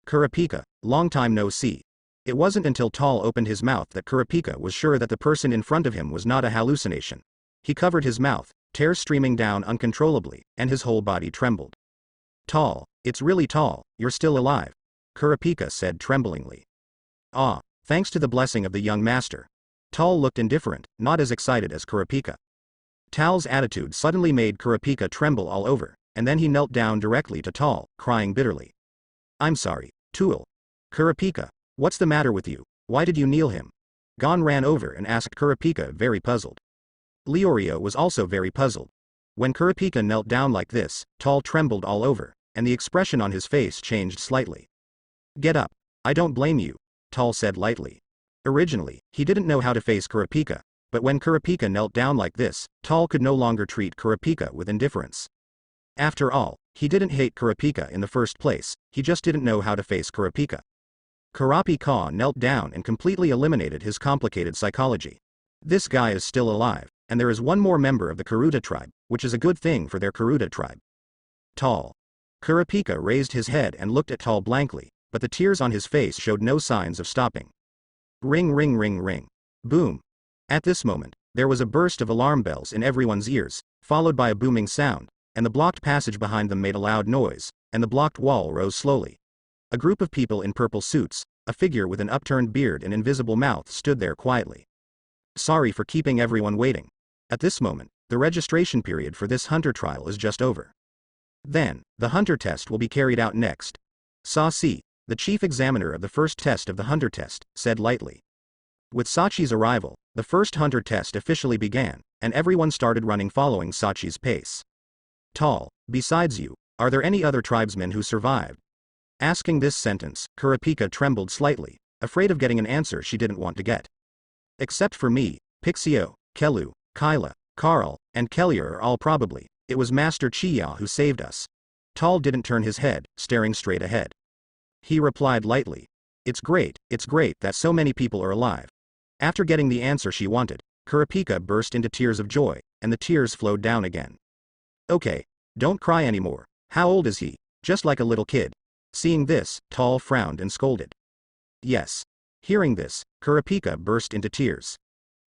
Kurapika, long time no see. It wasn't until Tall opened his mouth that Kurapika was sure that the person in front of him was not a hallucination. He covered his mouth, tears streaming down uncontrollably, and his whole body trembled. Tall, it's really Tall, you're still alive, Kurapika said tremblingly. Ah, thanks to the blessing of the young master. Tall looked indifferent, not as excited as Kurapika. Tal's attitude suddenly made Kurapika tremble all over, and then he knelt down directly to Tall, crying bitterly. I'm sorry, Tool. Kurapika, what's the matter with you? Why did you kneel him? Gon ran over and asked Kurapika, very puzzled. Leorio was also very puzzled. When Kurapika knelt down like this, Tall trembled all over, and the expression on his face changed slightly. Get up. I don't blame you, Tall said lightly. Originally, he didn't know how to face Kurapika, but when Kurapika knelt down like this, Tall could no longer treat Kurapika with indifference. After all, he didn't hate Kurapika in the first place, he just didn't know how to face Kurapika. Kurapika knelt down and completely eliminated his complicated psychology. This guy is still alive, and there is one more member of the Karuta tribe, which is a good thing for their Karuta tribe. Tall. Kurapika raised his head and looked at Tall blankly, but the tears on his face showed no signs of stopping. Ring ring ring ring. Boom. At this moment, there was a burst of alarm bells in everyone's ears, followed by a booming sound, and the blocked passage behind them made a loud noise, and the blocked wall rose slowly. A group of people in purple suits, a figure with an upturned beard and invisible mouth stood there quietly. Sorry for keeping everyone waiting. At this moment, the registration period for this hunter trial is just over. Then, the hunter test will be carried out next. Sachi, the chief examiner of the first test of the hunter test, said lightly. With Sachi's arrival, the first hunter test officially began, and everyone started running following Sachi's pace. Tall, besides you, are there any other tribesmen who survived? Asking this sentence, Kurapika trembled slightly, afraid of getting an answer she didn't want to get. Except for me, Pixio, Kelu, Kyla, Carl, and Kellier are all probably. It was Master Chi-Ya who saved us. Tall didn't turn his head, staring straight ahead. He replied lightly. It's great that so many people are alive. After getting the answer she wanted, Kurapika burst into tears of joy, and the tears flowed down again. Okay, don't cry anymore. How old is he? Just like a little kid. Seeing this, Tall frowned and scolded. Yes. Hearing this, Kurapika burst into tears.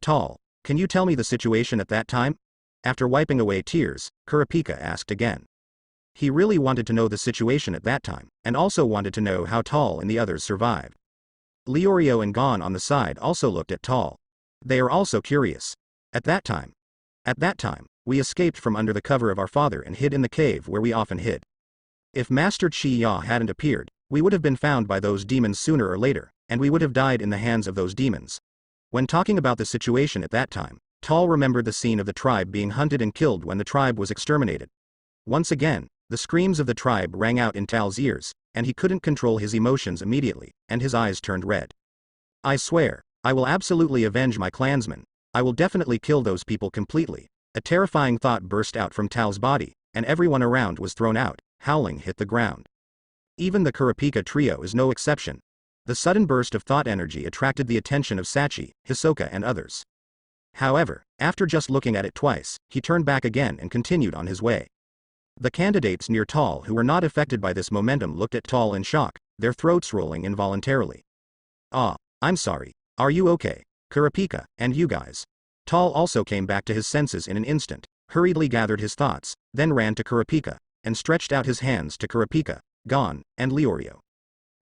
Tall, can you tell me the situation at that time? After wiping away tears, Kurapika asked again. He really wanted to know the situation at that time, and also wanted to know how Tall and the others survived. Leorio and Gon on the side also looked at Tall. They are also curious. At that time, We escaped from under the cover of our father and hid in the cave where we often hid. If Master Chi-Ya hadn't appeared, we would have been found by those demons sooner or later, and we would have died in the hands of those demons. When talking about the situation at that time, Tal remembered the scene of the tribe being hunted and killed when the tribe was exterminated. Once again, the screams of the tribe rang out in Tal's ears, and he couldn't control his emotions immediately, and his eyes turned red. I swear, I will absolutely avenge my clansmen. I will definitely kill those people completely. A terrifying thought burst out from Tal's body, and everyone around was thrown out, howling hit the ground. Even the Kurapika trio is no exception. The sudden burst of thought energy attracted the attention of Sachi, Hisoka and others. However, after just looking at it twice, he turned back again and continued on his way. The candidates near Tal who were not affected by this momentum looked at Tal in shock, their throats rolling involuntarily. Ah, I'm sorry. Are you okay? Kurapika, and you guys. Tal also came back to his senses in an instant, hurriedly gathered his thoughts, then ran to Kurapika, and stretched out his hands to Kurapika, Gon, and Leorio.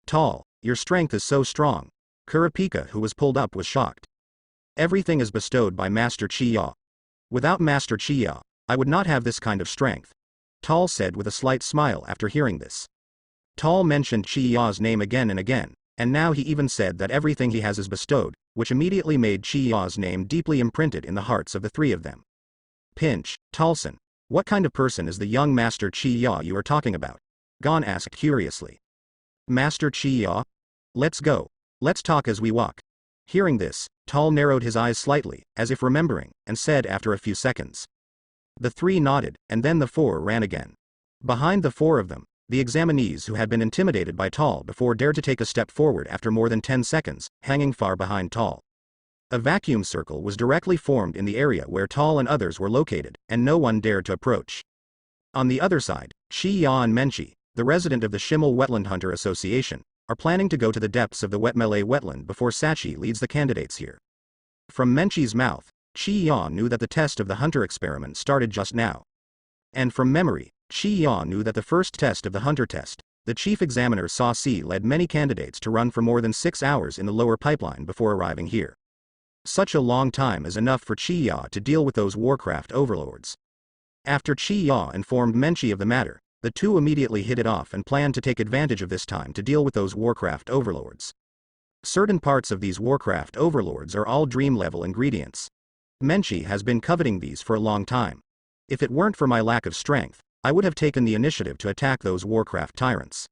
Tal, your strength is so strong. Kurapika, who was pulled up, was shocked. Everything is bestowed by Master Chi-Ya. Without Master Chi-Ya, I would not have this kind of strength. Tal said with a slight smile after hearing this. Tal mentioned Chi-Ya's name again and again, and now he even said that everything he has is bestowed, which immediately made Chi-Ya's name deeply imprinted in the hearts of the three of them. Pinch, Talson, what kind of person is the young Master Chi-Ya you are talking about? Gon asked curiously. Master Chi-Ya? Let's go. Let's talk as we walk. Hearing this, Tal narrowed his eyes slightly, as if remembering, and said after a few seconds. The three nodded, and then the four ran again. Behind the four of them, the examinees who had been intimidated by Tal before dared to take a step forward after more than 10 seconds, hanging far behind Tal. A vacuum circle was directly formed in the area where Tal and others were located, and no one dared to approach. On the other side, Chi-Ya and Menchi, the resident of the Shimmel Wetland Hunter Association, are planning to go to the depths of the Wetmele wetland before Sachi leads the candidates here. From Menchi's mouth, Chi-Ya knew that the test of the hunter experiment started just now. And from memory, Chi-Ya knew that the first test of the hunter test, the chief examiner Sa Si led many candidates to run for more than 6 hours in the lower pipeline before arriving here. Such a long time is enough for Chi-Ya to deal with those Warcraft overlords. After Chi-Ya informed Menchi of the matter, the two immediately hit it off and planned to take advantage of this time to deal with those Warcraft overlords. Certain parts of these Warcraft overlords are all dream-level ingredients. Menchi has been coveting these for a long time. If it weren't for my lack of strength, I would have taken the initiative to attack those Warcraft tyrants.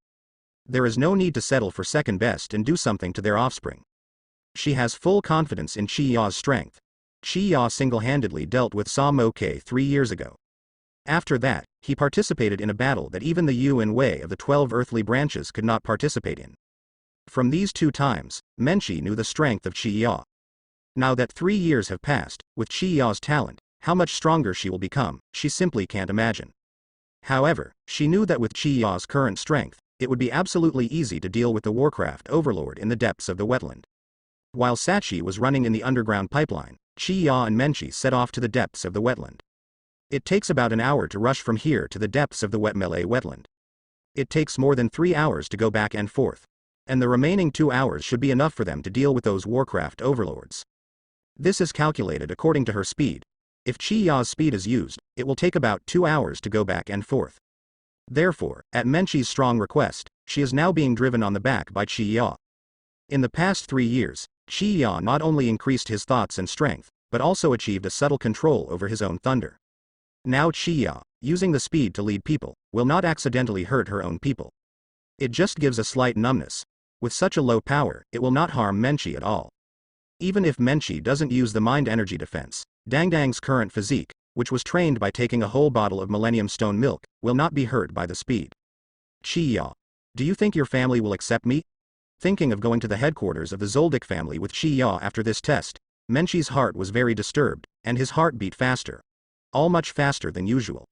There is no need to settle for second best and do something to their offspring. She has full confidence in Chi-Ya's strength. Chi-Ya single-handedly dealt with Sa Mo-Ke 3 years ago. After that, he participated in a battle that even the Yu and Wei of the 12 earthly branches could not participate in. From these 2 times, Menchi knew the strength of Chi-Ya. Now that 3 years have passed, with Chi-Ya's talent, how much stronger she will become, she simply can't imagine. However, she knew that with Chi-Ya's current strength, it would be absolutely easy to deal with the Warcraft overlord in the depths of the wetland. While Sachi was running in the underground pipeline, Chi-Ya and Menchi set off to the depths of the wetland. It takes about an hour to rush from here to the depths of the Wetmele wetland. It takes more than 3 hours to go back and forth. And the remaining 2 hours should be enough for them to deal with those Warcraft overlords. This is calculated according to her speed. If Chi-Ya's speed is used, it will take about 2 hours to go back and forth. Therefore, at Menchi's strong request, she is now being driven on the back by Chi-Ya. In the past 3 years, Chi-Ya not only increased his thoughts and strength, but also achieved a subtle control over his own thunder. Now Chi-Ya, using the speed to lead people, will not accidentally hurt her own people. It just gives a slight numbness. With such a low power, it will not harm Menchi at all. Even if Menchi doesn't use the mind energy defense, Dang Dang's current physique, which was trained by taking a whole bottle of Millennium Stone milk, will not be hurt by the speed. Chi-Ya, do you think your family will accept me? Thinking of going to the headquarters of the Zoldyck family with Chi-Ya after this test, Menchi's heart was very disturbed, and his heart beat faster. All much faster than usual.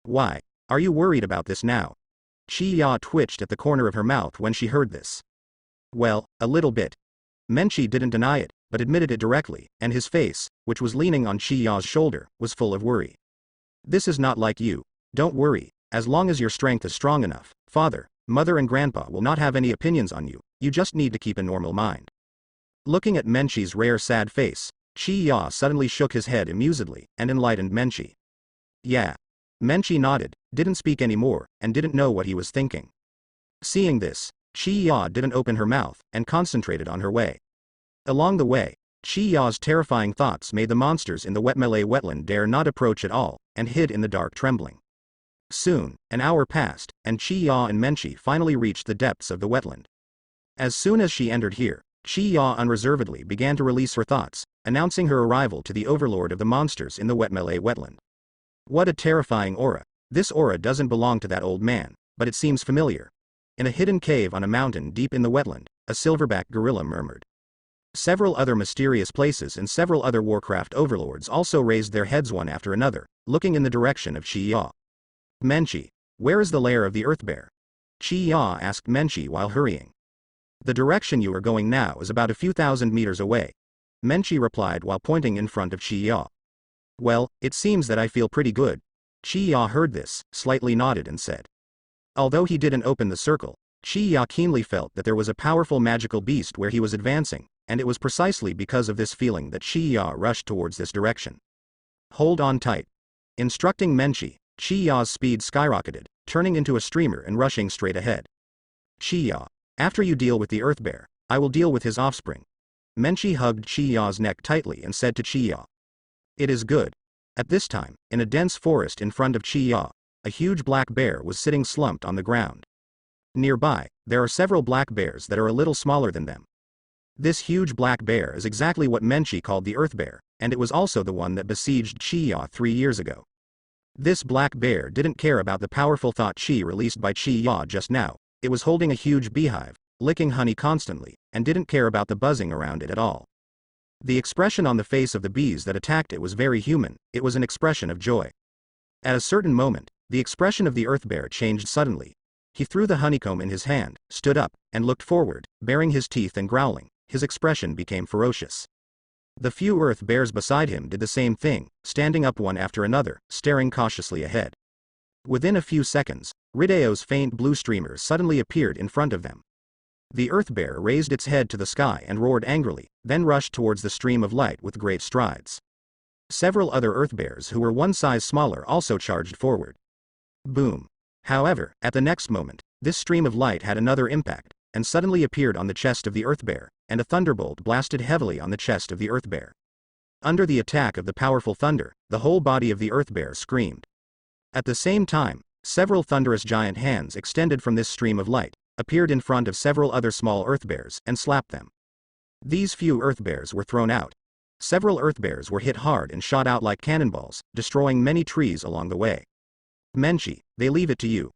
Why, are you worried about this now? Chi-Ya twitched at the corner of her mouth when she heard this. Well, a little bit. Menchi didn't deny it, but admitted it directly, and his face, which was leaning on Chi-Ya's shoulder, was full of worry. This is not like you. Don't worry, as long as your strength is strong enough, father, mother and grandpa will not have any opinions on you, you just need to keep a normal mind. Looking at Menchi's rare sad face, Chi-Ya suddenly shook his head amusedly, and enlightened Menchi. Yeah. Menchi nodded, didn't speak anymore, and didn't know what he was thinking. Seeing this, Chi-Ya didn't open her mouth, and concentrated on her way. Along the way, Chi-Ya's terrifying thoughts made the monsters in the Wetmele wetland dare not approach at all, and hid in the dark trembling. Soon, an hour passed, and Chi-Ya and Menchi finally reached the depths of the wetland. As soon as she entered here, Chi-Ya unreservedly began to release her thoughts, announcing her arrival to the overlord of the monsters in the Wetmele wetland. What a terrifying aura. This aura doesn't belong to that old man, but it seems familiar. In a hidden cave on a mountain deep in the wetland, a silverback gorilla murmured. Several other mysterious places and several other Warcraft overlords also raised their heads one after another, looking in the direction of Chi-Ya. Menchi, where is the lair of the Earth Bear? Chi-Ya asked Menchi while hurrying. The direction you are going now is about a few thousand meters away, Menchi replied while pointing in front of Chi-Ya. Well, it seems that I feel pretty good. Chi-Ya heard this, slightly nodded and said. Although he didn't open the circle, Chi-Ya keenly felt that there was a powerful magical beast where he was advancing, and it was precisely because of this feeling that Chi-Ya rushed towards this direction. Hold on tight. Instructing Menchi, Chi-Ya's speed skyrocketed, turning into a streamer and rushing straight ahead. Chi-Ya, after you deal with the Earth Bear, I will deal with his offspring. Menchi hugged Chi-Ya's neck tightly and said to Chi-Ya. It is good. At this time, in a dense forest in front of Chi-Ya, a huge black bear was sitting slumped on the ground. Nearby, there are several black bears that are a little smaller than them. This huge black bear is exactly what Menchi called the Earth Bear, and it was also the one that besieged Chi-Ya 3 years ago. This black bear didn't care about the powerful thought chi released by Chi-Ya just now. It was holding a huge beehive, licking honey constantly, and didn't care about the buzzing around it at all. The expression on the face of the bees that attacked it was very human. It was an expression of joy. At a certain moment, the expression of the Earth Bear changed suddenly. He threw the honeycomb in his hand, stood up, and looked forward, baring his teeth and growling. His expression became ferocious. The few Earth Bears beside him did the same thing, standing up one after another, staring cautiously ahead. Within a few seconds, Rideo's faint blue streamer suddenly appeared in front of them. The Earth Bear raised its head to the sky and roared angrily, then rushed towards the stream of light with great strides. Several other Earth Bears who were one size smaller also charged forward. Boom. However, at the next moment, this stream of light had another impact, and suddenly appeared on the chest of the Earth Bear, and a thunderbolt blasted heavily on the chest of the Earth Bear. Under the attack of the powerful thunder, the whole body of the Earth Bear screamed. At the same time, several thunderous giant hands extended from this stream of light, appeared in front of several other small Earth Bears, and slapped them. These few Earth Bears were thrown out. Several Earth Bears were hit hard and shot out like cannonballs, destroying many trees along the way. Menchi, they leave it to you.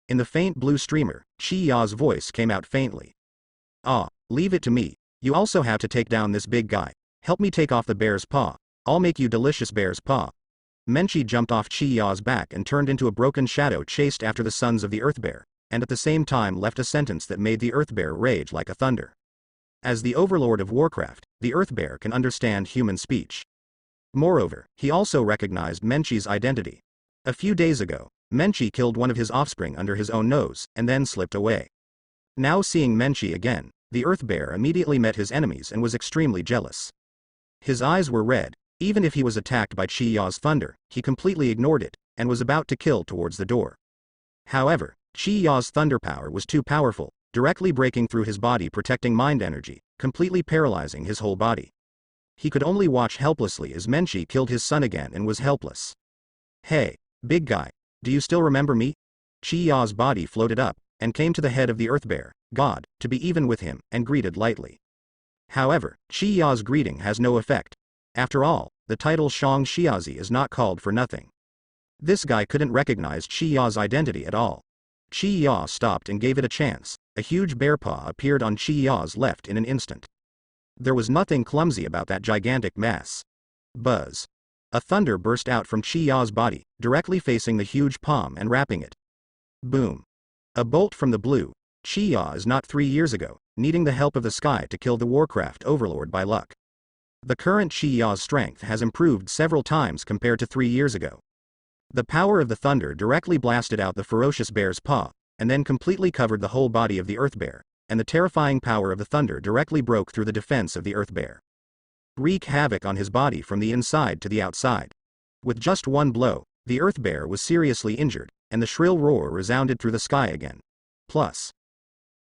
In the faint blue streamer, Chi-Ya's voice came out faintly. Ah, leave it to me. You also have to take down this big guy. Help me take off the bear's paw. I'll make you delicious bear's paw. Menchi jumped off Chi-Ya's back and turned into a broken shadow chased after the sons of the Earth Bear, and at the same time left a sentence that made the Earth Bear rage like a thunder. As the overlord of Warcraft, the Earth Bear can understand human speech. Moreover, he also recognized Menchi's identity. A few days ago, Menchi killed one of his offspring under his own nose, and then slipped away. Now seeing Menchi again, the Earth Bear immediately met his enemies and was extremely jealous. His eyes were red. Even if he was attacked by Chi-Ya's thunder, he completely ignored it, and was about to kill towards the door. However, Chi-Ya's thunder power was too powerful, directly breaking through his body, protecting mind energy, completely paralyzing his whole body. He could only watch helplessly as Menchi killed his son again and was helpless. Hey, big guy, do you still remember me? Chi-Ya's body floated up, and came to the head of the Earth Bear, God, to be even with him, and greeted lightly. However, Chi-Ya's greeting has no effect. After all, the title Shang Xiazi is not called for nothing. This guy couldn't recognize Chi-Ya's identity at all. Chi-Ya stopped and gave it a chance. A huge bear paw appeared on Chi-Ya's left in an instant. There was nothing clumsy about that gigantic mass. Buzz. A thunder burst out from Chi-Ya's body, directly facing the huge palm and wrapping it. Boom. A bolt from the blue. Chi-Ya is not 3 years ago, needing the help of the sky to kill the Warcraft overlord by luck. The current Chi-Ya's strength has improved several times compared to 3 years ago. The power of the thunder directly blasted out the ferocious bear's paw, and then completely covered the whole body of the Earth Bear, and the terrifying power of the thunder directly broke through the defense of the Earth Bear. Wreak havoc on his body from the inside to the outside. With just one blow, The Earth Bear was seriously injured, and the shrill roar resounded through the sky again. Plus,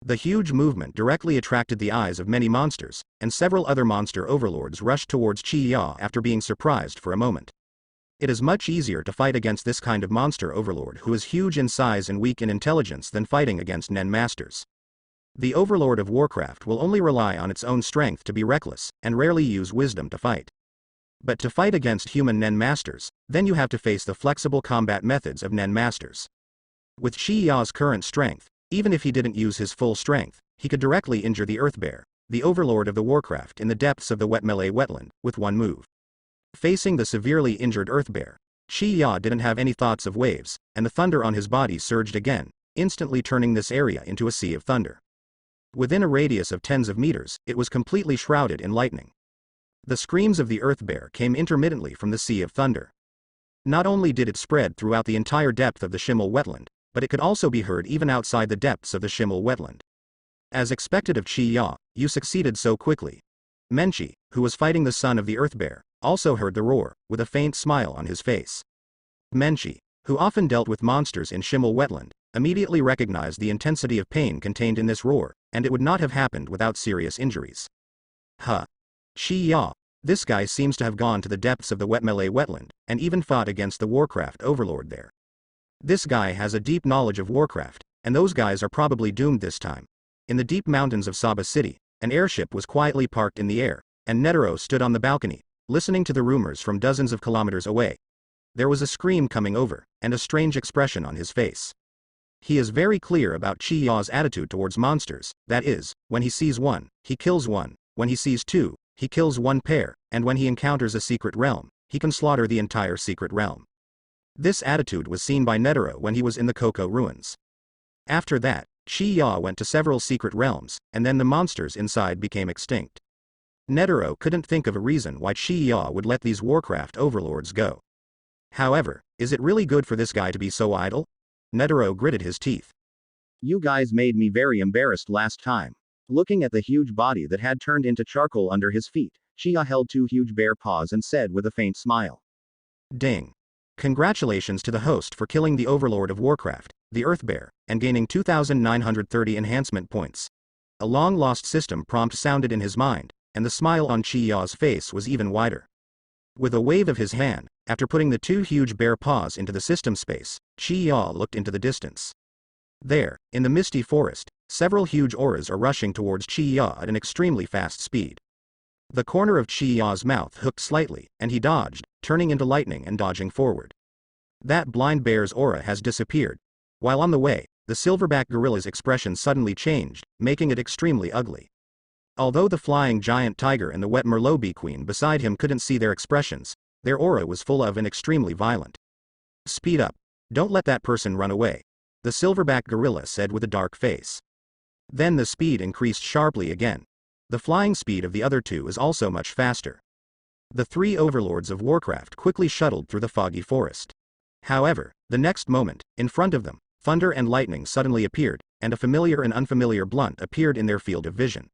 the huge movement directly attracted the eyes of many monsters, and several other monster overlords rushed towards Chi-Ya after being surprised for a moment. It is much easier to fight against this kind of monster overlord who is huge in size and weak in intelligence than fighting against Nen masters. The overlord of Warcraft will only rely on its own strength to be reckless, and rarely use wisdom to fight. But to fight against human Nen masters, then you have to face the flexible combat methods of Nen masters. With Chi-Ya's current strength, even if he didn't use his full strength, he could directly injure the Earth Bear, the overlord of the Warcraft in the depths of the Wet Melee wetland, with one move. Facing the severely injured Earth Bear, Chi-Ya didn't have any thoughts of waves, and the thunder on his body surged again, instantly turning this area into a sea of thunder. Within a radius of tens of meters, it was completely shrouded in lightning. The screams of the Earth Bear came intermittently from the sea of thunder. Not only did it spread throughout the entire depth of the Shimmel wetland, but it could also be heard even outside the depths of the Shimmel wetland. As expected of Chi-Ya, you succeeded so quickly. Menchi, who was fighting the son of the Earth Bear, also heard the roar, with a faint smile on his face. Menchi, who often dealt with monsters in Shimmel wetland, immediately recognized the intensity of pain contained in this roar, and it would not have happened without serious injuries. Huh. Chi-Ya, this guy seems to have gone to the depths of the Wet Melee wetland, and even fought against the Warcraft overlord there. This guy has a deep knowledge of Warcraft, and those guys are probably doomed this time. In the deep mountains of Saba City, an airship was quietly parked in the air, and Netero stood on the balcony, listening to the rumors from dozens of kilometers away. There was a scream coming over, and a strange expression on his face. He is very clear about Chi-Ya's attitude towards monsters, that is, when he sees one, he kills one, when he sees two, he kills one pair, and when he encounters a secret realm, he can slaughter the entire secret realm. This attitude was seen by Netero when he was in the Koko ruins. After that, Chi-Ya went to several secret realms, and then the monsters inside became extinct. Netero couldn't think of a reason why Chi-Ya would let these Warcraft overlords go. However, is it really good for this guy to be so idle? Netero gritted his teeth. You guys made me very embarrassed last time. Looking at the huge body that had turned into charcoal under his feet, Chi-Ya held two huge bear paws and said with a faint smile. Ding. Congratulations to the host for killing the overlord of Warcraft, the Earth Bear, and gaining 2,930 enhancement points. A long-lost system prompt sounded in his mind, and the smile on Chi-Ya's face was even wider. With a wave of his hand, after putting the two huge bear paws into the system space, Chi-Ya looked into the distance. There, in the misty forest, several huge auras are rushing towards Chi-Ya at an extremely fast speed. The corner of Chi-Ya's mouth hooked slightly, and he dodged, turning into lightning and dodging forward. That blind bear's aura has disappeared. While on the way, the silverback gorilla's expression suddenly changed, making it extremely ugly. Although the flying giant tiger and the wet Merlot bee queen beside him couldn't see their expressions, their aura was full of and extremely violent. Speed up. Don't let that person run away, the silverback gorilla said with a dark face. Then the speed increased sharply again. The flying speed of the other two is also much faster. The three overlords of Warcraft quickly shuttled through the foggy forest. However, the next moment, in front of them, thunder and lightning suddenly appeared, and a familiar and unfamiliar blunt appeared in their field of vision.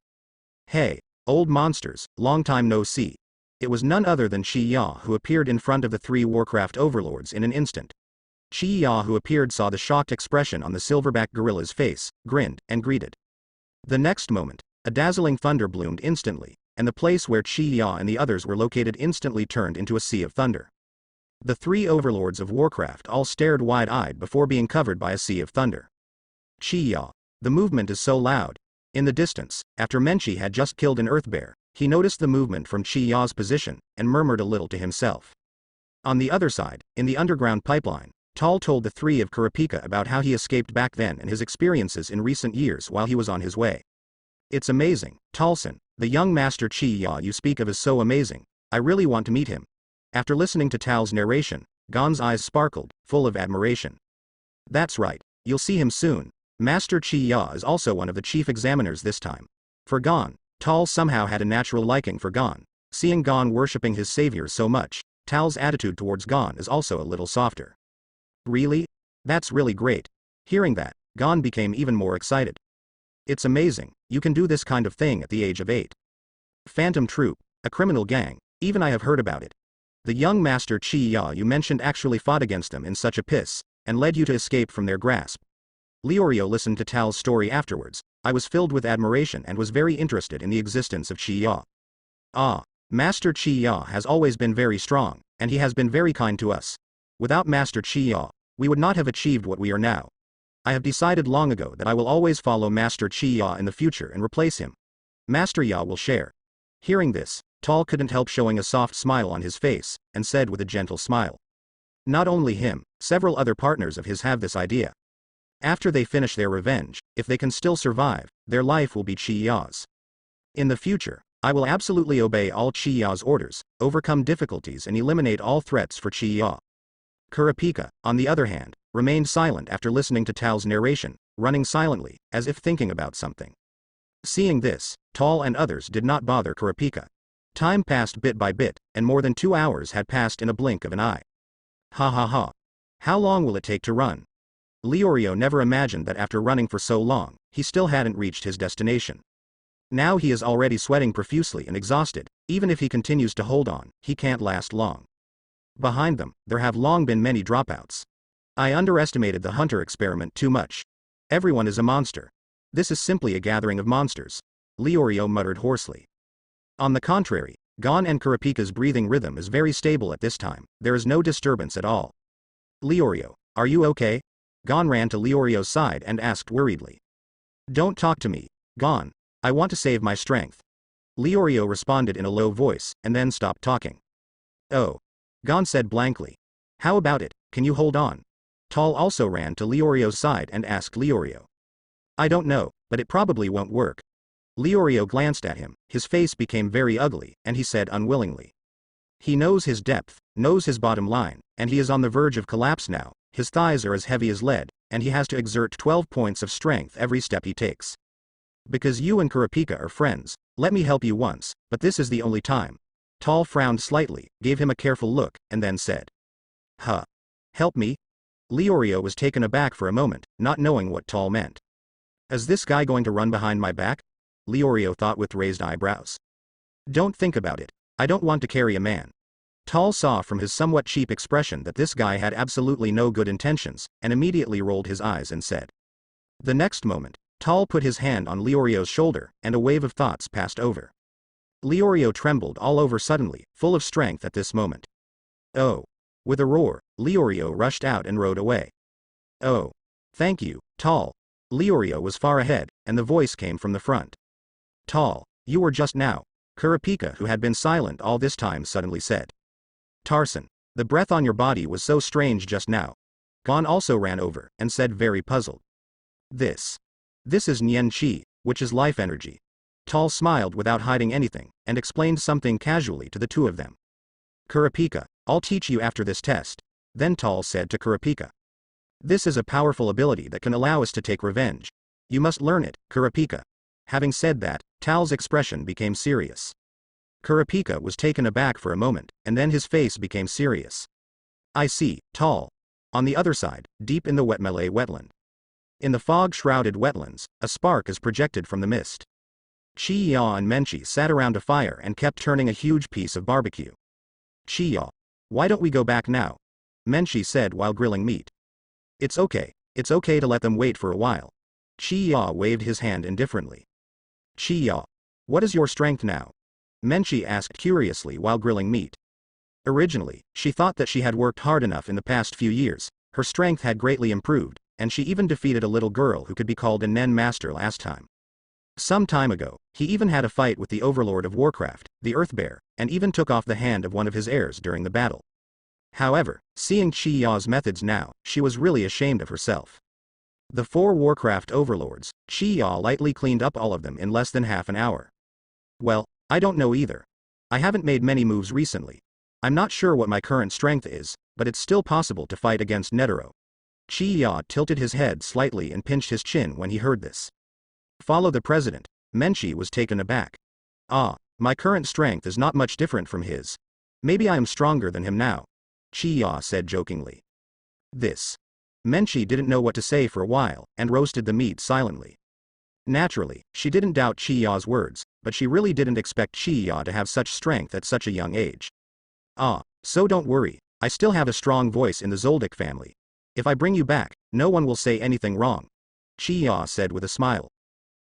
Hey, old monsters, long time no see. It was none other than Chi-Ya who appeared in front of the three Warcraft overlords in an instant. Chi-Ya who appeared saw the shocked expression on the silverback gorilla's face, grinned, and greeted. The next moment, a dazzling thunder bloomed instantly, and the place where Chi-Ya and the others were located instantly turned into a sea of thunder. The three overlords of Warcraft all stared wide-eyed before being covered by a sea of thunder. Chi-Ya. The movement is so loud. In the distance, after Menchi had just killed an Earth Bear, he noticed the movement from Chi-Ya's position, and murmured a little to himself. On the other side, in the underground pipeline, Tal told the three of Kurapika about how he escaped back then and his experiences in recent years while he was on his way. It's amazing, Talson, the young master Chi-Ya you speak of is so amazing, I really want to meet him. After listening to Tal's narration, Gon's eyes sparkled, full of admiration. That's right, you'll see him soon. Master Chi-Ya is also one of the chief examiners this time. For Gon, Tal somehow had a natural liking for Gon. Seeing Gon worshipping his savior so much, Tal's attitude towards Gon is also a little softer. Really? That's really great. Hearing that, Gon became even more excited. It's amazing, you can do this kind of thing at the age of 8. Phantom Troop, a criminal gang, even I have heard about it. The young master Chi-Ya you mentioned actually fought against them in such a piss, and led you to escape from their grasp. Leorio listened to Tal's story afterwards. I was filled with admiration and was very interested in the existence of Chi-Ya. Ah, Master Chi-Ya has always been very strong, and he has been very kind to us. Without Master Chi-Ya, we would not have achieved what we are now. I have decided long ago that I will always follow Master Chi-Ya in the future and replace him. Master Ya will share. Hearing this, Tal couldn't help showing a soft smile on his face, and said with a gentle smile. Not only him, several other partners of his have this idea. After they finish their revenge, if they can still survive, their life will be Chi-Ya's. In the future, I will absolutely obey all Chi-Ya's orders, overcome difficulties and eliminate all threats for Chi-Ya. Kurapika, on the other hand, remained silent after listening to Tal's narration, running silently, as if thinking about something. Seeing this, Tal and others did not bother Kurapika. Time passed bit by bit, and more than 2 hours had passed in a blink of an eye. Ha ha ha. How long will it take to run? Leorio never imagined that after running for so long, he still hadn't reached his destination. Now he is already sweating profusely and exhausted. Even if he continues to hold on, he can't last long. Behind them, there have long been many dropouts. I underestimated the hunter experiment too much. Everyone is a monster. This is simply a gathering of monsters. Leorio muttered hoarsely. On the contrary, Gon and Kurapika's breathing rhythm is very stable at this time. There is no disturbance at all. Leorio, are you okay? Gon ran to Leorio's side and asked worriedly. Don't talk to me, Gon. I want to save my strength. Leorio responded in a low voice, and then stopped talking. Oh. Gon said blankly. How about it, can you hold on? Tal also ran to Leorio's side and asked Leorio. I don't know, but it probably won't work. Leorio glanced at him, his face became very ugly, and he said unwillingly. He knows his depth, knows his bottom line, and he is on the verge of collapse now. His thighs are as heavy as lead, and he has to exert 12 points of strength every step he takes. Because you and Kurapika are friends, let me help you once, but this is the only time. Tal frowned slightly, gave him a careful look, and then said. Huh. Help me? Leorio was taken aback for a moment, not knowing what Tal meant. Is this guy going to run behind my back? Leorio thought with raised eyebrows. Don't think about it. I don't want to carry a man. Tal saw from his somewhat cheap expression that this guy had absolutely no good intentions, and immediately rolled his eyes and said. The next moment, Tal put his hand on Leorio's shoulder, and a wave of thoughts passed over. Leorio trembled all over suddenly, full of strength at this moment. Oh. With a roar, Leorio rushed out and rode away. Oh. Thank you, Tal. Leorio was far ahead, and the voice came from the front. Tal, you were just now. Kurapika, who had been silent all this time, suddenly said. Tarson, the breath on your body was so strange just now. Gon also ran over, and said very puzzled. This is Nian Qi, which is life energy. Tal smiled without hiding anything, and explained something casually to the two of them. Kurapika, I'll teach you after this test. Then Tal said to Kurapika. This is a powerful ability that can allow us to take revenge. You must learn it, Kurapika. Having said that, Tal's expression became serious. Kurapika was taken aback for a moment, and then his face became serious. I see, Tal. On the other side, deep in the Wetmele wetland. In the fog-shrouded wetlands, a spark is projected from the mist. Chi-Ya and Menchi sat around a fire and kept turning a huge piece of barbecue. Chi-Ya, why don't we go back now? Menchi said while grilling meat. It's okay to let them wait for a while. Chi-Ya waved his hand indifferently. Chi-Ya, what is your strength now? Menchi asked curiously while grilling meat. Originally, she thought that she had worked hard enough in the past few years, her strength had greatly improved, and she even defeated a little girl who could be called a Nen Master last time. Some time ago, he even had a fight with the Overlord of Warcraft, the Earth Bear, and even took off the hand of one of his heirs during the battle. However, seeing Chi-Ya's methods now, she was really ashamed of herself. The 4 Warcraft overlords, Chi-Ya lightly cleaned up all of them in less than half an hour. Well, I don't know either. I haven't made many moves recently. I'm not sure what my current strength is, but it's still possible to fight against Netero. Chi-Ya tilted his head slightly and pinched his chin when he heard this. Follow the president. Menchi was taken aback. Ah, my current strength is not much different from his. Maybe I am stronger than him now. Chi-Ya said jokingly. This. Menchi didn't know what to say for a while, and roasted the meat silently. Naturally, she didn't doubt Chi-Ya's words, but she really didn't expect Chi-Ya to have such strength at such a young age. Ah, So don't worry, I still have a strong voice in the Zoldyck family. If I bring you back, no one will say anything wrong. Chiya said with a smile.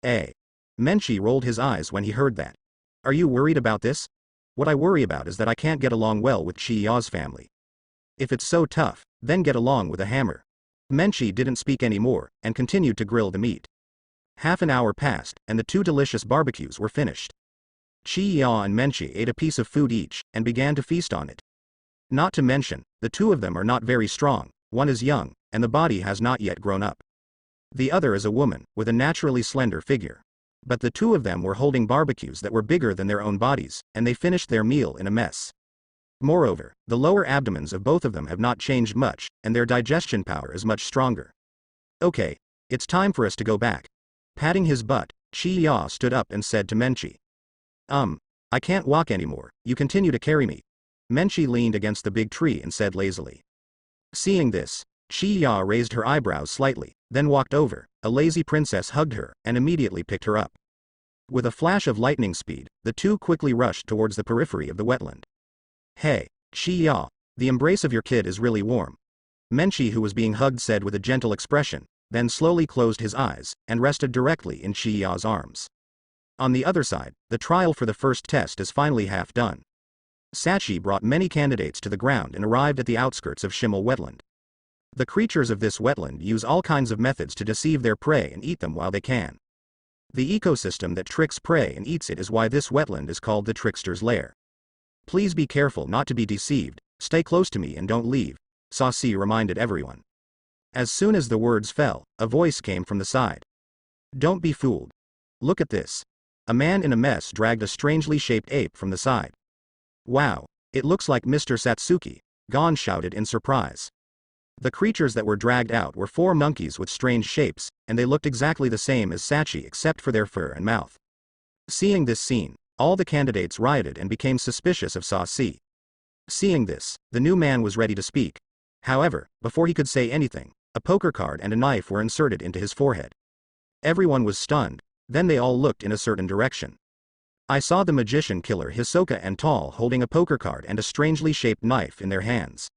Menchi rolled his eyes when he heard that. Are you worried about this? What I worry about is that I can't get along well with Chiya's family. If it's so tough, then get along with a hammer. Menchi didn't speak anymore, and continued to grill the meat. Half an hour passed, and the 2 delicious barbecues were finished. Chiya and Menchi ate a piece of food each, and began to feast on it. Not to mention, the 2 of them are not very strong, one is young, and the body has not yet grown up. The other is a woman, with a naturally slender figure. But the 2 of them were holding barbecues that were bigger than their own bodies, and they finished their meal in a mess. Moreover, the lower abdomens of both of them have not changed much, and their digestion power is much stronger. Okay, it's time for us to go back. Patting his butt, Chiya stood up and said to Menchi. I can't walk anymore, you continue to carry me. Menchi leaned against the big tree and said lazily. Seeing this, Chiya raised her eyebrows slightly, then walked over. A lazy princess hugged her, and immediately picked her up. With a flash of lightning speed, the 2 quickly rushed towards the periphery of the wetland. Hey, Chiya, the embrace of your kid is really warm. Menchi, who was being hugged, said with a gentle expression, then slowly closed his eyes, and rested directly in Chiya's arms. On the other side, the trial for the first test is finally half done. Sachi brought many candidates to the ground and arrived at the outskirts of Shimmel wetland. The creatures of this wetland use all kinds of methods to deceive their prey and eat them while they can. The ecosystem that tricks prey and eats it is why this wetland is called the trickster's lair. Please be careful not to be deceived, stay close to me and don't leave, Saci reminded everyone. As soon as the words fell, a voice came from the side. Don't be fooled. Look at this. A man in a mess dragged a strangely shaped ape from the side. Wow, it looks like Mr. Satsuki, Gon shouted in surprise. The creatures that were dragged out were 4 monkeys with strange shapes, and they looked exactly the same as Sachi except for their fur and mouth. Seeing this scene, all the candidates rioted and became suspicious of Saci. Seeing this, the new man was ready to speak. However, before he could say anything, a poker card and a knife were inserted into his forehead. Everyone was stunned, then they all looked in a certain direction. I saw the magician killer Hisoka and Tall holding a poker card and a strangely shaped knife in their hands.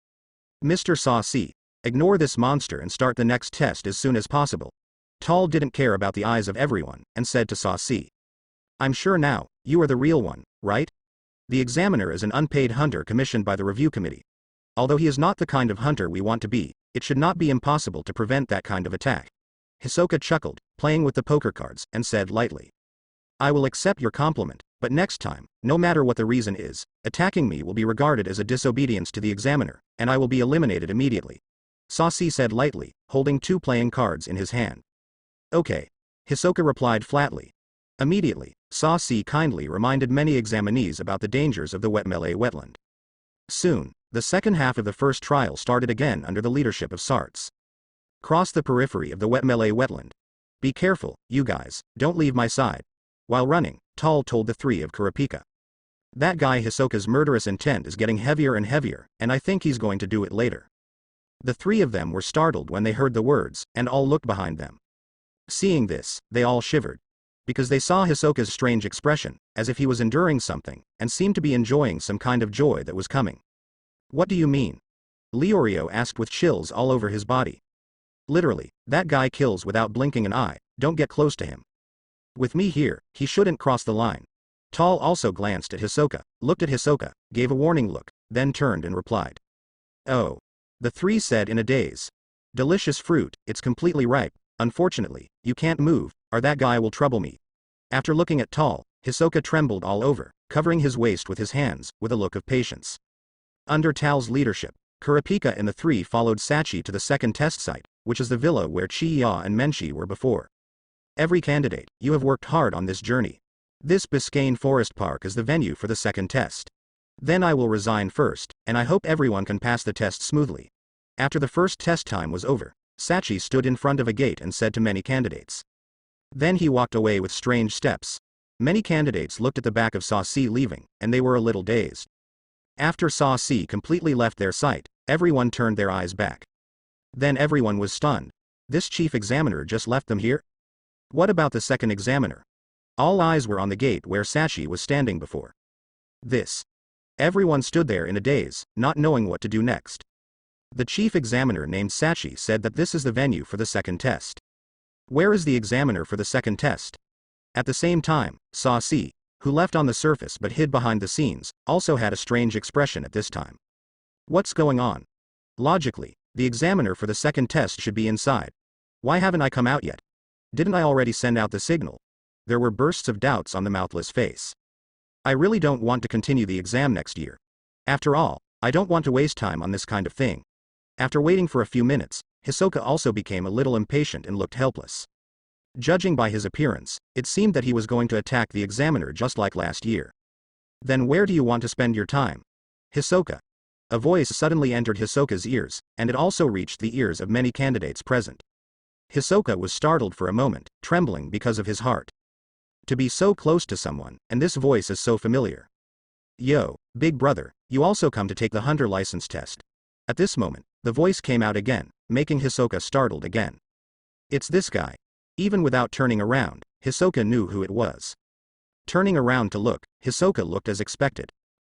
Mr. Saci, ignore this monster and start the next test as soon as possible. Tall didn't care about the eyes of everyone, and said to Saci. I'm sure now, you are the real one, right? The examiner is an unpaid hunter commissioned by the review committee. Although he is not the kind of hunter we want to be, it should not be impossible to prevent that kind of attack. Hisoka chuckled, playing with the poker cards, and said lightly. I will accept your compliment, but next time, no matter what the reason is, attacking me will be regarded as a disobedience to the examiner, and I will be eliminated immediately. Saci said lightly, holding 2 playing cards in his hand. Okay. Hisoka replied flatly. Immediately, Saci kindly reminded many examinees about the dangers of the Wetmele wetland. Soon, the second half of the first trial started again under the leadership of Sarts. Cross the periphery of the Wetmele wetland. Be careful, you guys, don't leave my side. While running, Tall told the 3 of Kurapika. That guy Hisoka's murderous intent is getting heavier and heavier, and I think he's going to do it later. The 3 of them were startled when they heard the words, and all looked behind them. Seeing this, they all shivered. Because they saw Hisoka's strange expression, as if he was enduring something, and seemed to be enjoying some kind of joy that was coming. What do you mean? Leorio asked with chills all over his body. Literally, that guy kills without blinking an eye, don't get close to him. With me here, he shouldn't cross the line. Tall also glanced at Hisoka, looked at Hisoka, gave a warning look, then turned and replied. Oh. The 3 said in a daze. Delicious fruit, it's completely ripe, unfortunately, you can't move, or that guy will trouble me. After looking at Tall, Hisoka trembled all over, covering his waist with his hands, with a look of patience. Under Tal's leadership, Kurapika and the 3 followed Sachi to the second test site, which is the villa where Chiya and Menchi were before. Every candidate, you have worked hard on this journey. This Biscayne Forest Park is the venue for the second test. Then I will resign first, and I hope everyone can pass the test smoothly. After the first test time was over, Sachi stood in front of a gate and said to many candidates. Then he walked away with strange steps. Many candidates looked at the back of Saci leaving, and they were a little dazed. After Saci completely left their sight, everyone turned their eyes back. Then everyone was stunned. This chief examiner just left them here? What about the second examiner? All eyes were on the gate where Sachi was standing before. This Everyone stood there in a daze, not knowing what to do next. The chief examiner named Sachi said that this is the venue for the second test. Where is the examiner for the second test? At the same time, Sa-si, who left on the surface but hid behind the scenes, also had a strange expression at this time. What's going on? Logically, the examiner for the second test should be inside. Why haven't I come out yet? Didn't I already send out the signal? There were bursts of doubts on the mouthless face. I really don't want to continue the exam next year. After all, I don't want to waste time on this kind of thing. After waiting for a few minutes, Hisoka also became a little impatient and looked helpless. Judging by his appearance, it seemed that he was going to attack the examiner just like last year. Then where do you want to spend your time? Hisoka. A voice suddenly entered Hisoka's ears, and it also reached the ears of many candidates present. Hisoka was startled for a moment, trembling because of his heart. To be so close to someone, and this voice is so familiar. Yo, big brother, you also come to take the hunter license test. At this moment, the voice came out again, making Hisoka startled again. It's this guy. Even without turning around, Hisoka knew who it was. Turning around to look, Hisoka looked as expected.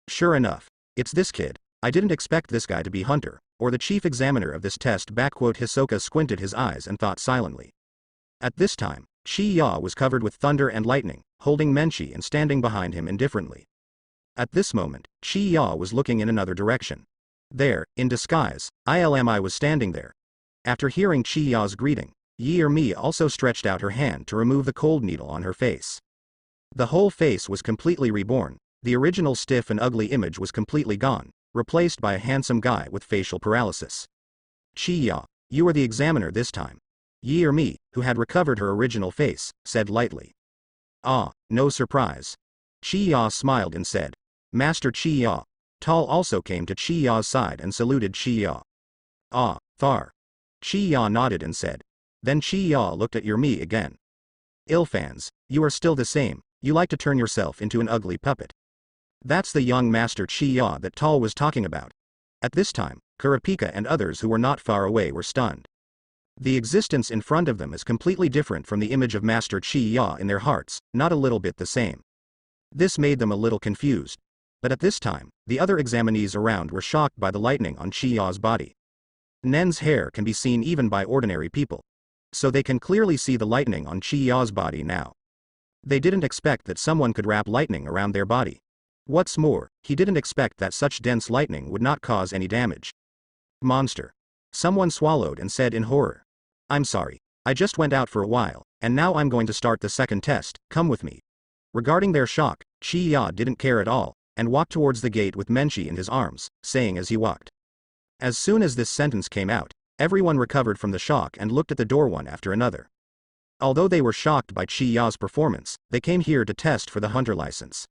Sure enough, it's this kid. I didn't expect this guy to be hunter, or the chief examiner of this test. Hisoka squinted his eyes and thought silently. At this time, Chi-Ya was covered with thunder and lightning, holding Menchi and standing behind him indifferently. At this moment, Chi-Ya was looking in another direction. There, in disguise, Ilmi was standing there. After hearing Chi-Ya's greeting, Yi-Mi also stretched out her hand to remove the cold needle on her face. The whole face was completely reborn. The original stiff and ugly image was completely gone, replaced by a handsome guy with facial paralysis. Chi-Ya, you are the examiner this time. Yi-Mi, who had recovered her original face, said lightly. Ah, no surprise. Chi-Ya smiled and said. Master Chi-Ya. Tal also came to Chi-Ya's side and saluted Chi-Ya. Ah, Thar. Chi-Ya nodded and said. Then Chi-Ya looked at Yi-Mi again. Ilfans, you are still the same, you like to turn yourself into an ugly puppet. That's the young Master Chi-Ya that Tal was talking about. At this time, Kurapika and others who were not far away were stunned. The existence in front of them is completely different from the image of Master Chi-Ya in their hearts, not a little bit the same. This made them a little confused. But at this time, the other examinees around were shocked by the lightning on Chi-Ya's body. Nen's hair can be seen even by ordinary people. So they can clearly see the lightning on Chi-Ya's body now. They didn't expect that someone could wrap lightning around their body. What's more, he didn't expect that such dense lightning would not cause any damage. Monster. Someone swallowed and said in horror. I'm sorry, I just went out for a while, and now I'm going to start the second test, come with me. Regarding their shock, Chi-Ya didn't care at all, and walked towards the gate with Menchi in his arms, saying as he walked. As soon as this sentence came out, everyone recovered from the shock and looked at the door one after another. Although they were shocked by Chi-Ya's performance, they came here to test for the hunter license.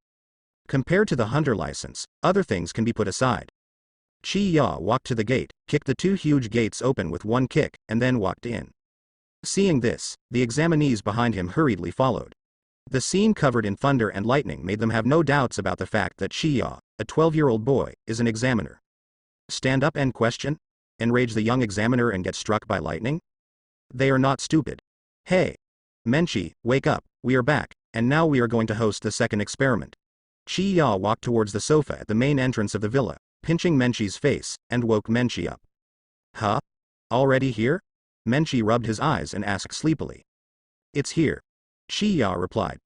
Compared to the hunter license, other things can be put aside. Chi-Ya walked to the gate, kicked the two huge gates open with one kick, and then walked in. Seeing this, the examinees behind him hurriedly followed. The scene covered in thunder and lightning made them have no doubts about the fact that Chi-Ya, a 12-year-old boy, is an examiner. Stand up and question? Enrage the young examiner and get struck by lightning? They are not stupid. Hey! Menchi, wake up, we are back, and now we are going to host the second experiment. Chi-Ya walked towards the sofa at the main entrance of the villa, pinching Menchi's face, and woke Menchi up. Huh? Already here? Menchi rubbed his eyes and asked sleepily. It's here. Chi-Ya replied.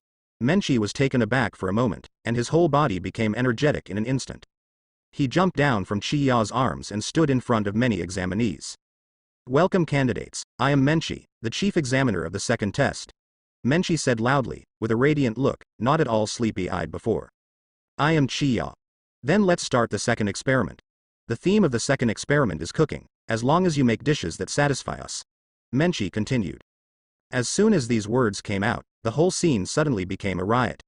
Menchi was taken aback for a moment, and his whole body became energetic in an instant. He jumped down from Chi-Ya's arms and stood in front of many examinees. Welcome candidates, I am Menchi, the chief examiner of the second test. Menchi said loudly, with a radiant look, not at all sleepy-eyed before. I am Chi-Ya. Then let's start the second experiment. The theme of the second experiment is cooking, as long as you make dishes that satisfy us. Menchi continued. As soon as these words came out, the whole scene suddenly became a riot.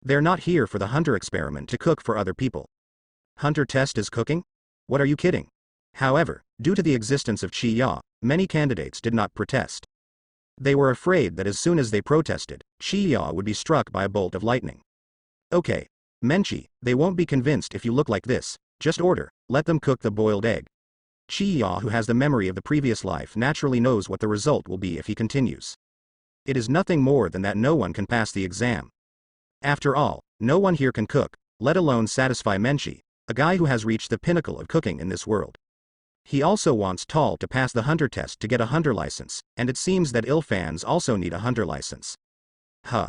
They're not here for the hunter experiment to cook for other people. Hunter test is cooking? What are you kidding? However, due to the existence of Chi-Ya, many candidates did not protest. They were afraid that as soon as they protested, Chi-Ya would be struck by a bolt of lightning. Okay. Menchi, they won't be convinced if you look like this, just order, let them cook the boiled egg. Chi-Ya, who has the memory of the previous life, naturally knows what the result will be if he continues. It is nothing more than that no one can pass the exam. After all, no one here can cook, let alone satisfy Menchi, a guy who has reached the pinnacle of cooking in this world. He also wants Tall to pass the hunter test to get a hunter license, and it seems that ill fans also need a hunter license. Huh.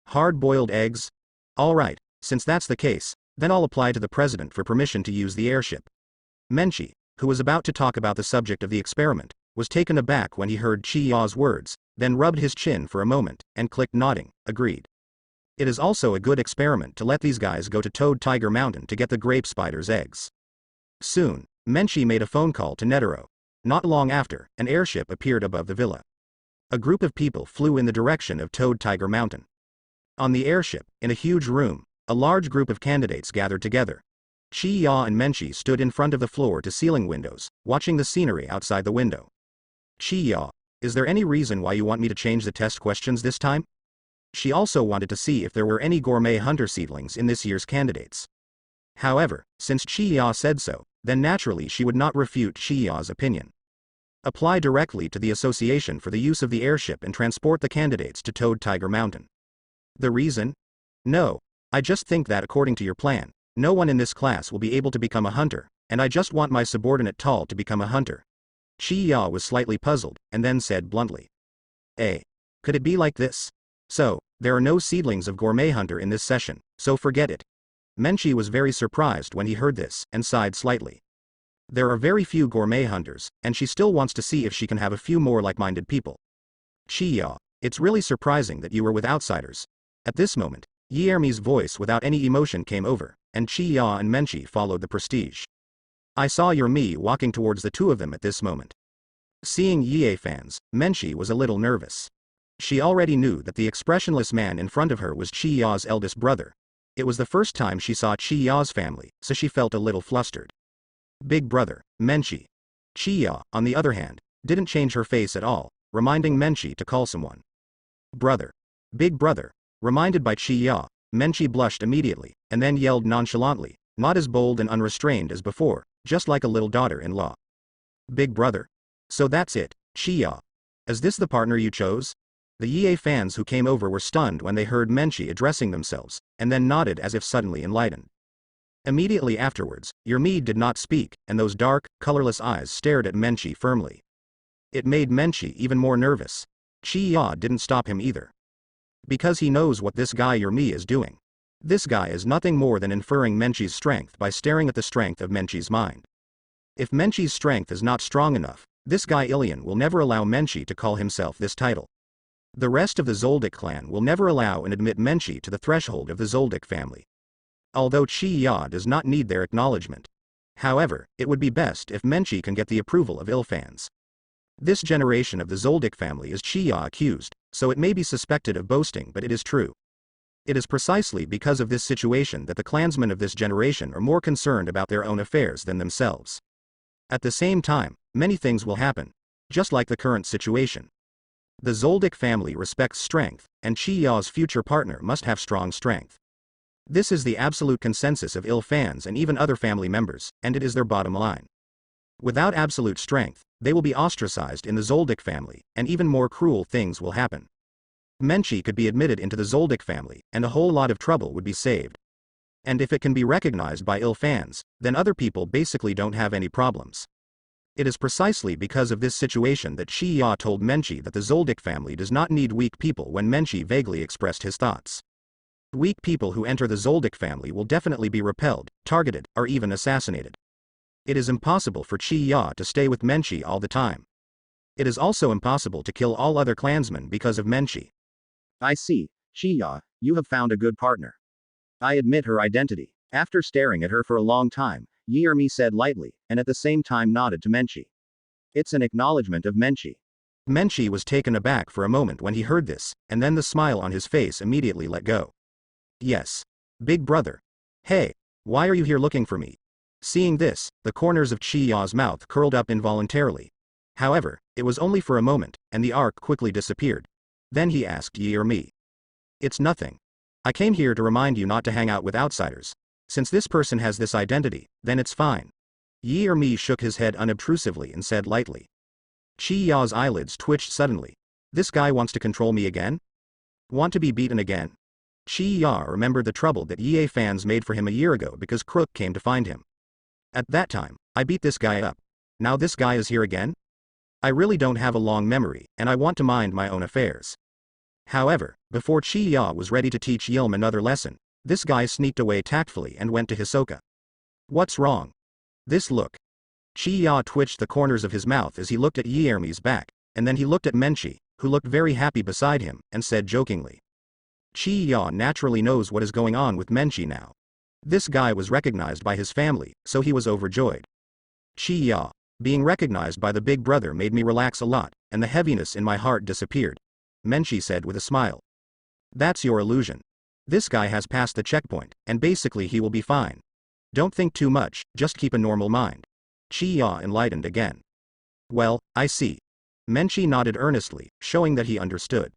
Hard-boiled eggs? Alright, since that's the case, then I'll apply to the president for permission to use the airship. Menchi, who was about to talk about the subject of the experiment, was taken aback when he heard Chi-Ya's words, then rubbed his chin for a moment, and clicked nodding, agreed. It is also a good experiment to let these guys go to Toad Tiger Mountain to get the grape spider's eggs. Soon, Menchi made a phone call to Netero. Not long after, an airship appeared above the villa. A group of people flew in the direction of Toad Tiger Mountain. On the airship, in a huge room, a large group of candidates gathered together. Chi-Ya and Menchi stood in front of the floor-to-ceiling windows, watching the scenery outside the window. Chi-Ya, is there any reason why you want me to change the test questions this time? She also wanted to see if there were any gourmet hunter seedlings in this year's candidates. However, since Chi-Ya said so, then naturally she would not refute Chi-Ya's opinion. Apply directly to the association for the use of the airship and transport the candidates to Toad Tiger Mountain. The reason? No. I just think that according to your plan, no one in this class will be able to become a hunter, and I just want my subordinate Tall to become a hunter. Chi-Ya was slightly puzzled, and then said bluntly. Could it be like this? So, there are no seedlings of gourmet hunter in this session, so forget it. Menchi was very surprised when he heard this, and sighed slightly. There are very few gourmet hunters, and she still wants to see if she can have a few more like-minded people. Chi-Ya, it's really surprising that you were with outsiders. At this moment, Yermi's voice without any emotion came over, and Chi-Ya and Menchi followed the prestige. I saw Yermi walking towards the two of them at this moment. Seeing Ye fans, Menchi was a little nervous. She already knew that the expressionless man in front of her was Chi-Ya's eldest brother. It was the first time she saw Chi-Ya's family, so she felt a little flustered. Big brother, Menchi. Chi-Ya, on the other hand, didn't change her face at all, reminding Menchi to call someone. Brother. Big brother. Reminded by Chi-Ya, Menchi blushed immediately, and then yelled nonchalantly, not as bold and unrestrained as before, just like a little daughter-in-law. Big brother. So that's it, Chi-Ya. Is this the partner you chose? The Ye fans who came over were stunned when they heard Menchi addressing themselves, and then nodded as if suddenly enlightened. Immediately afterwards, Yermi did not speak, and those dark, colorless eyes stared at Menchi firmly. It made Menchi even more nervous. Chi-Ya didn't stop him either. Because he knows what this guy Yermi is doing. This guy is nothing more than inferring Menchi's strength by staring at the strength of Menchi's mind. If Menchi's strength is not strong enough, this guy Ilian will never allow Menchi to call himself this title. The rest of the Zoldyck clan will never allow and admit Menchi to the threshold of the Zoldyck family. Although Chi-Ya does not need their acknowledgement. However, it would be best if Menchi can get the approval of Ilfans. This generation of the Zoldyck family is Chi-Ya accused, so it may be suspected of boasting, but it is true. It is precisely because of this situation that the clansmen of this generation are more concerned about their own affairs than themselves. At the same time, many things will happen, just like the current situation. The Zoldyck family respects strength, and Chi-Ya's future partner must have strong strength. This is the absolute consensus of Ilfans and even other family members, and it is their bottom line. Without absolute strength, they will be ostracized in the Zoldyck family, and even more cruel things will happen. Menchi could be admitted into the Zoldyck family, and a whole lot of trouble would be saved. And if it can be recognized by Ilfans, then other people basically don't have any problems. It is precisely because of this situation that Chi-Ya told Menchi that the Zoldyck family does not need weak people when Menchi vaguely expressed his thoughts. Weak people who enter the Zoldyck family will definitely be repelled, targeted, or even assassinated. It is impossible for Chi-Ya to stay with Menchi all the time. It is also impossible to kill all other clansmen because of Menchi. I see, Chi-Ya, you have found a good partner. I admit her identity. After staring at her for a long time, Yermi said lightly, and at the same time nodded to Menchi. It's an acknowledgement of Menchi. Menchi was taken aback for a moment when he heard this, and then the smile on his face immediately let go. Yes. Big brother. Hey, why are you here looking for me? Seeing this, the corners of Chi-Ya's mouth curled up involuntarily. However, it was only for a moment, and the arc quickly disappeared. Then he asked Yermi. It's nothing. I came here to remind you not to hang out with outsiders. Since this person has this identity, then it's fine. Yermi shook his head unobtrusively and said lightly. Chi-Ya's eyelids twitched suddenly. This guy wants to control me again? Want to be beaten again? Chi-Ya remembered the trouble that Ye fans made for him a year ago because Crook came to find him. At that time, I beat this guy up. Now this guy is here again? I really don't have a long memory, and I want to mind my own affairs. However, before Chi-Ya was ready to teach Yilm another lesson, this guy sneaked away tactfully and went to Hisoka. What's wrong? This look. Chi-Ya twitched the corners of his mouth as he looked at Yermi's back, and then he looked at Menchi, who looked very happy beside him, and said jokingly. Chi-Ya naturally knows what is going on with Menchi now. This guy was recognized by his family, so he was overjoyed. Chi-Ya, being recognized by the big brother made me relax a lot, and the heaviness in my heart disappeared, Menchi said with a smile. That's your illusion. This guy has passed the checkpoint, and basically he will be fine. Don't think too much, just keep a normal mind. Chi-Ya enlightened again. Well, I see. Menchi nodded earnestly, showing that he understood.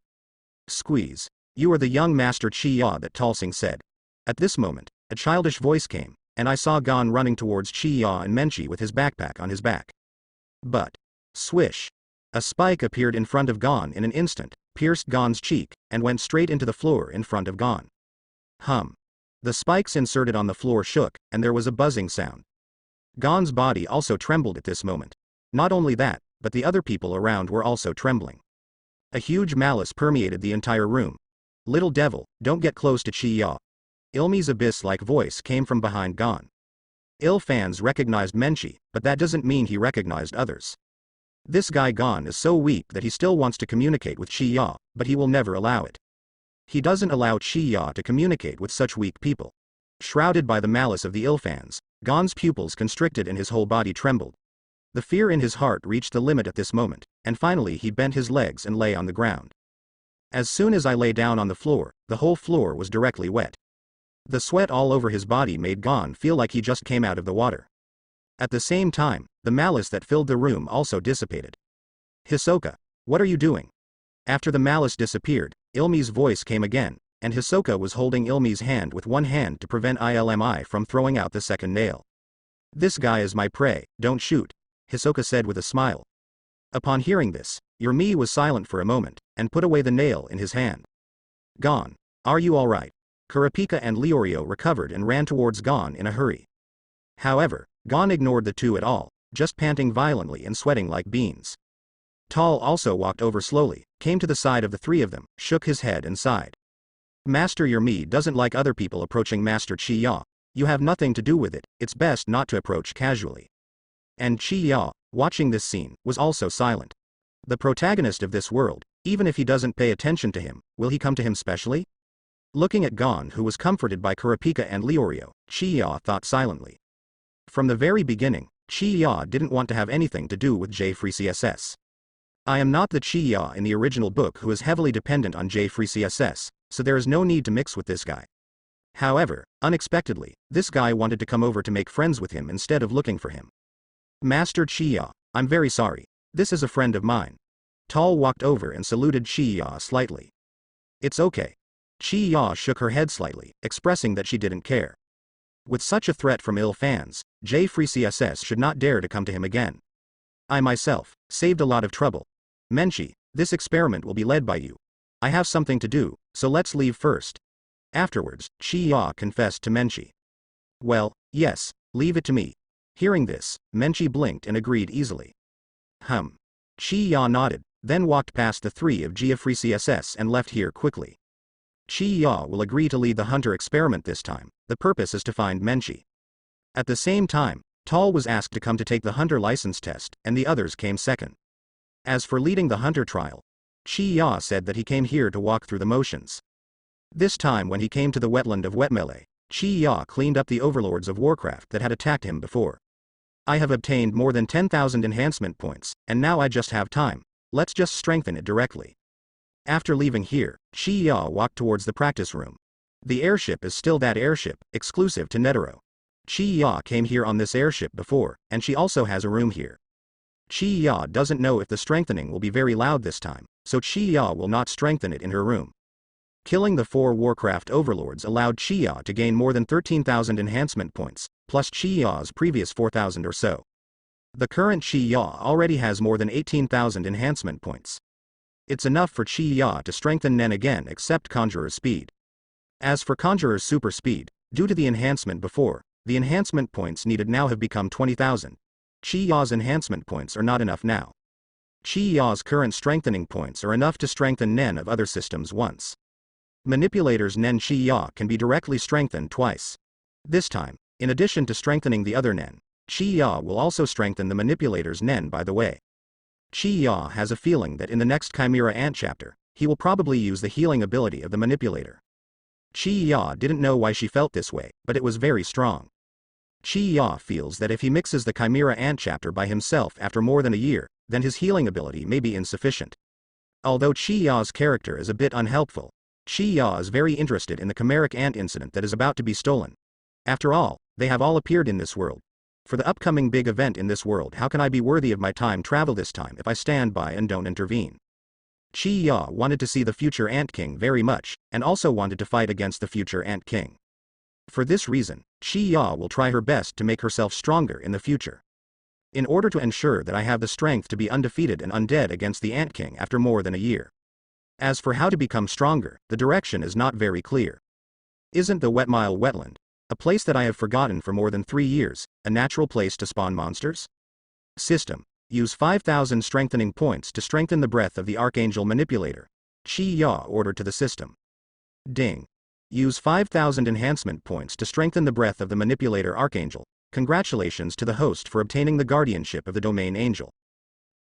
Squeeze. You are the young master Chi-Ya that Talsing said. At this moment, a childish voice came, and I saw Gon running towards Chi-Ya and Menchi with his backpack on his back. But, swish. A spike appeared in front of Gon in an instant, pierced Gon's cheek, and went straight into the floor in front of Gon. Hum. The spikes inserted on the floor shook, and there was a buzzing sound. Gon's body also trembled at this moment. Not only that, but the other people around were also trembling. A huge malice permeated the entire room. Little devil, don't get close to Chi-Ya. Ilmi's abyss-like voice came from behind Gon. Il fans recognized Menchi, but that doesn't mean he recognized others. This guy Gon is so weak that he still wants to communicate with Chi-Ya, but he will never allow it. He doesn't allow Chi-Ya to communicate with such weak people. Shrouded by the malice of the Il fans, Gon's pupils constricted and his whole body trembled. The fear in his heart reached the limit at this moment, and finally he bent his legs and lay on the ground. As soon as I lay down on the floor, the whole floor was directly wet. The sweat all over his body made Gon feel like he just came out of the water. At the same time, the malice that filled the room also dissipated. Hisoka, what are you doing? After the malice disappeared, Ilmi's voice came again, and Hisoka was holding Ilmi's hand with one hand to prevent Ilmi from throwing out the second nail. This guy is my prey, don't shoot, Hisoka said with a smile. Upon hearing this, Yermi was silent for a moment, and put away the nail in his hand. Gon, are you alright? Kurapika and Leorio recovered and ran towards Gon in a hurry. However, Gon ignored the two at all, just panting violently and sweating like beans. Tal also walked over slowly, came to the side of the three of them, shook his head and sighed. Master Yermi doesn't like other people approaching Master Chi-Ya. You have nothing to do with it, it's best not to approach casually. And Chi-Ya, watching this scene, was also silent. The protagonist of this world, even if he doesn't pay attention to him, will he come to him specially? Looking at Gon who was comforted by Kurapika and Leorio, Chi-Ya thought silently. From the very beginning, Chi-Ya didn't want to have anything to do with J-Free CSS. I am not the Chi-Ya in the original book who is heavily dependent on J-Free CSS, so there is no need to mix with this guy. However, unexpectedly, this guy wanted to come over to make friends with him instead of looking for him. Master Chi-Ya, I'm very sorry. This is a friend of mine. Tal walked over and saluted Chi-Ya slightly. It's okay. Chi-Ya shook her head slightly, expressing that she didn't care. With such a threat from ill fans, J-Free CSS should not dare to come to him again. I myself saved a lot of trouble. Menchi, this experiment will be led by you. I have something to do, so let's leave first. Afterwards, Chi-Ya confessed to Menchi. Well, yes, leave it to me. Hearing this, Menchi blinked and agreed easily. Chi-Ya nodded, then walked past the three of J-Free CSS and left here quickly. Chi-Ya will agree to lead the hunter experiment this time. The purpose is to find Menchi. At the same time, Tal was asked to come to take the hunter license test, and the others came second. As for leading the hunter trial, Chi-Ya said that he came here to walk through the motions. This time when he came to the wetland of Wetmele, Chi-Ya cleaned up the overlords of Warcraft that had attacked him before. I have obtained more than 10,000 enhancement points, and now I just have time. Let's just strengthen it directly. After leaving here, Chi-Ya walked towards the practice room. The airship is still that airship, exclusive to Netero. Chi-Ya came here on this airship before, and she also has a room here. Chi-Ya doesn't know if the strengthening will be very loud this time, so Chi-Ya will not strengthen it in her room. Killing the 4 Warcraft overlords allowed Chi-Ya to gain more than 13,000 enhancement points, plus Chi-Ya's previous 4,000 or so. The current Chi-Ya already has more than 18,000 enhancement points. It's enough for Chi-Ya to strengthen Nen again except Conjurer's speed. As for Conjurer's super speed, due to the enhancement before, the enhancement points needed now have become 20,000. Chi-Ya's enhancement points are not enough now. Chi-Ya's current strengthening points are enough to strengthen Nen of other systems once. Manipulator's Nen Chi-Ya can be directly strengthened twice. This time, in addition to strengthening the other Nen, Chi-Ya will also strengthen the manipulator's Nen by the way. Chi-Ya has a feeling that in the next Chimera Ant chapter, he will probably use the healing ability of the manipulator. Chi-Ya didn't know why she felt this way, but it was very strong. Chi-Ya feels that if he mixes the Chimera Ant chapter by himself after more than a year, then his healing ability may be insufficient. Although Chi-Ya's character is a bit unhelpful, Chi-Ya is very interested in the Chimeric Ant incident that is about to be stolen. After all, they have all appeared in this world. For the upcoming big event in this world, how can I be worthy of my time travel this time if I stand by and don't intervene? Chi-Ya wanted to see the future Ant King very much, and also wanted to fight against the future Ant King. For this reason, Chi-Ya will try her best to make herself stronger in the future. In order to ensure that I have the strength to be undefeated and undead against the Ant King after more than a year. As for how to become stronger, the direction is not very clear. Isn't the Wetmile Wetland, a place that I have forgotten for more than 3 years, a natural place to spawn monsters? System. Use 5,000 strengthening points to strengthen the breath of the Archangel Manipulator. Chi-Ya ordered to the system. Ding. Use 5,000 enhancement points to strengthen the breath of the Manipulator Archangel. Congratulations to the host for obtaining the guardianship of the Domain Angel.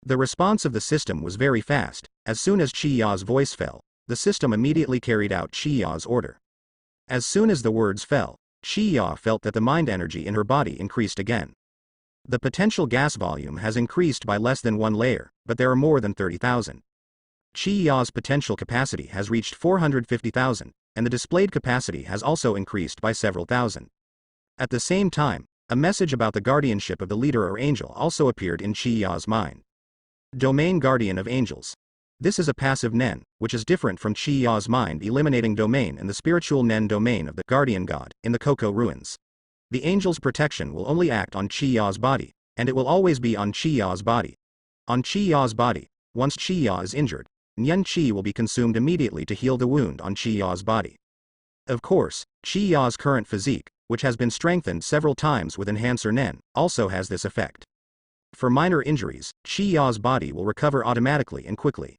The response of the system was very fast. As soon as Chi-Ya's voice fell, the system immediately carried out Chi-Ya's order. As soon as the words fell, Chi-Ya felt that the mind energy in her body increased again. The potential gas volume has increased by less than 1 layer, but there are more than 30,000. Chi-Ya's potential capacity has reached 450,000, and the displayed capacity has also increased by several thousand. At the same time, a message about the guardianship of the leader or angel also appeared in Chi-Ya's mind. Domain Guardian of Angels. This is a passive Nen, which is different from Chi-Ya's mind eliminating domain and the spiritual Nen domain of the guardian god in the Cocoa Ruins. The angel's protection will only act on Chi-Ya's body, and it will always be on Chi-Ya's body. On Chi-Ya's body, once Chi-Ya is injured, Nyan Chi will be consumed immediately to heal the wound on Chi-Ya's body. Of course, Chi-Ya's current physique, which has been strengthened several times with Enhancer Nen, also has this effect. For minor injuries, Chi-Ya's body will recover automatically and quickly.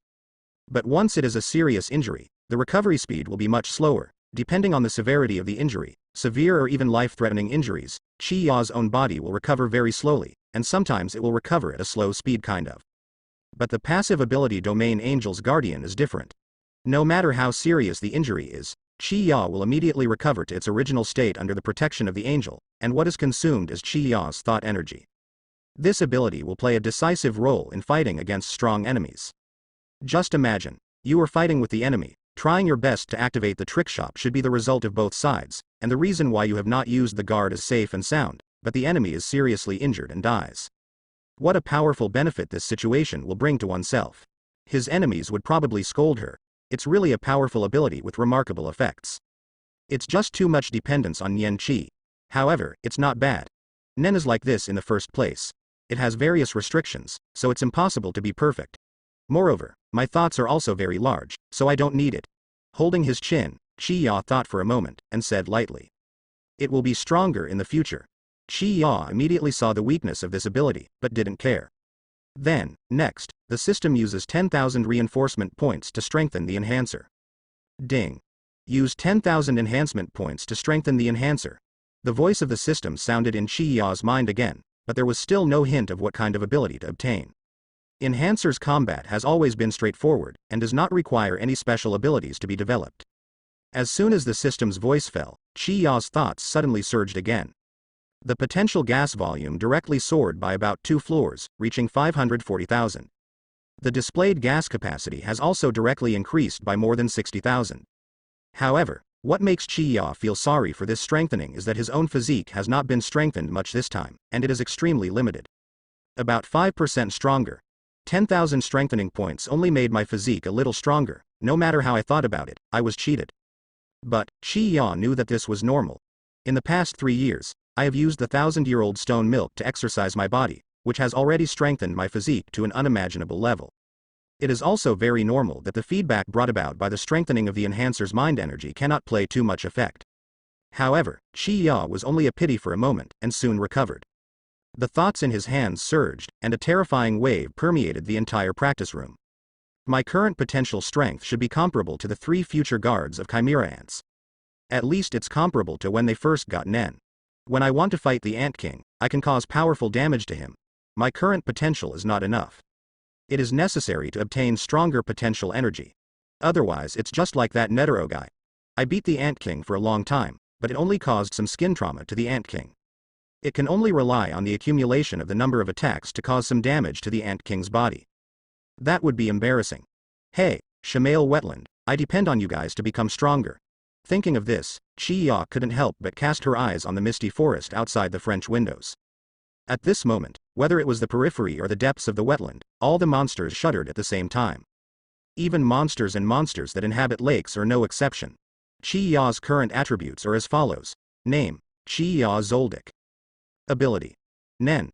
But once it is a serious injury, the recovery speed will be much slower, depending on the severity of the injury. Severe or even life-threatening injuries, Chi-Ya's own body will recover very slowly, and sometimes it will recover at a slow speed kind of. But the passive ability Domain Angel's Guardian is different. No matter how serious the injury is, Chi-Ya will immediately recover to its original state under the protection of the angel, and what is consumed is Chi-Ya's thought energy. This ability will play a decisive role in fighting against strong enemies. Just imagine, you are fighting with the enemy, trying your best to activate the trick shop should be the result of both sides, and the reason why you have not used the guard is safe and sound, but the enemy is seriously injured and dies. What a powerful benefit this situation will bring to oneself. His enemies would probably scold her. It's really a powerful ability with remarkable effects. It's just too much dependence on Nyan Chi. However, it's not bad. Nen is like this in the first place. It has various restrictions, so it's impossible to be perfect. Moreover, my thoughts are also very large, so I don't need it. Holding his chin, Chi-Ya thought for a moment, and said lightly. It will be stronger in the future. Chi-Ya immediately saw the weakness of this ability, but didn't care. Then, next, the system uses 10,000 reinforcement points to strengthen the enhancer. Ding. Use 10,000 enhancement points to strengthen the enhancer. The voice of the system sounded in Chi-Ya's mind again, but there was still no hint of what kind of ability to obtain. Enhancer's combat has always been straightforward, and does not require any special abilities to be developed. As soon as the system's voice fell, Chi-Ya's thoughts suddenly surged again. The potential gas volume directly soared by about 2 floors, reaching 540,000. The displayed gas capacity has also directly increased by more than 60,000. However, what makes Chi-Ya feel sorry for this strengthening is that his own physique has not been strengthened much this time, and it is extremely limited. About 5% stronger. 10,000 strengthening points only made my physique a little stronger. No matter how I thought about it, I was cheated. But Chi-Ya knew that this was normal. In the past 3 years, I have used the 1,000-year-old stone milk to exercise my body, which has already strengthened my physique to an unimaginable level. It is also very normal that the feedback brought about by the strengthening of the enhancer's mind energy cannot play too much effect. However, Chi-Ya was only a pity for a moment, and soon recovered. The thoughts in his hands surged, and a terrifying wave permeated the entire practice room. My current potential strength should be comparable to the 3 future guards of Chimera ants. At least it's comparable to when they first got Nen. When I want to fight the Ant King, I can cause powerful damage to him. My current potential is not enough. It is necessary to obtain stronger potential energy. Otherwise it's just like that Netero guy. I beat the Ant King for a long time, but it only caused some skin trauma to the Ant King. It can only rely on the accumulation of the number of attacks to cause some damage to the Ant King's body. That would be embarrassing. Hey, Shamail Wetland, I depend on you guys to become stronger. Thinking of this, Chi-Ya couldn't help but cast her eyes on the misty forest outside the French windows. At this moment, whether it was the periphery or the depths of the wetland, all the monsters shuddered at the same time. Even monsters and monsters that inhabit lakes are no exception. Chi-Ya's current attributes are as follows. Name, Chi-Ya Zoldyck. Ability. Nen.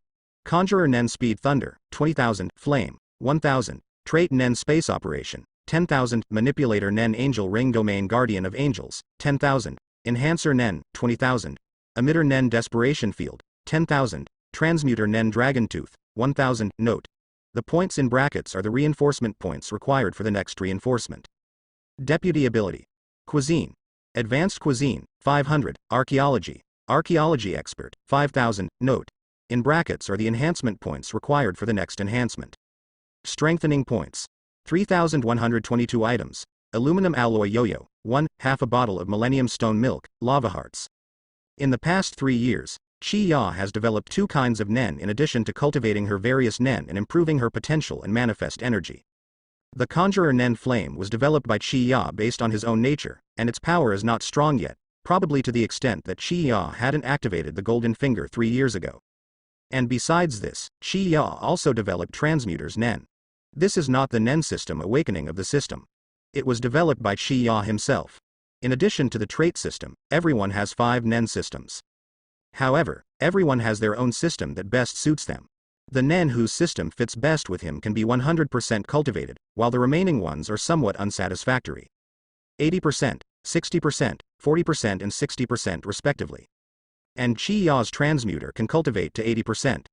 Conjurer Nen Speed Thunder, 20,000, Flame, 1,000, Trait Nen Space Operation, 10,000, Manipulator Nen Angel Ring Domain Guardian of Angels, 10,000, Enhancer Nen, 20,000, Emitter Nen Desperation Field, 10,000, Transmuter Nen Dragon Tooth, 1,000, Note. The points in brackets are the reinforcement points required for the next reinforcement. Deputy Ability. Cuisine. Advanced Cuisine, 500, Archaeology, Archaeology Expert, 5,000, Note. In brackets are the enhancement points required for the next enhancement. Strengthening points. 3,122 items. Aluminum alloy yo-yo, 1, half a bottle of Millennium Stone Milk, Lava Hearts. In the past 3 years, Chi-Ya has developed 2 kinds of Nen in addition to cultivating her various Nen and improving her potential and manifest energy. The Conjurer Nen Flame was developed by Chi-Ya based on his own nature, and its power is not strong yet, probably to the extent that Chi-Ya hadn't activated the Golden Finger 3 years ago. And besides this, Chi-Ya also developed Transmuter's Nen. This is not the Nen system awakening of the system. It was developed by Chi-Ya himself. In addition to the trait system, everyone has 5 Nen systems. However, everyone has their own system that best suits them. The Nen whose system fits best with him can be 100% cultivated, while the remaining ones are somewhat unsatisfactory. 80%, 60%, 40% and 60% respectively. And Chi-Ya's Transmuter can cultivate to 80%.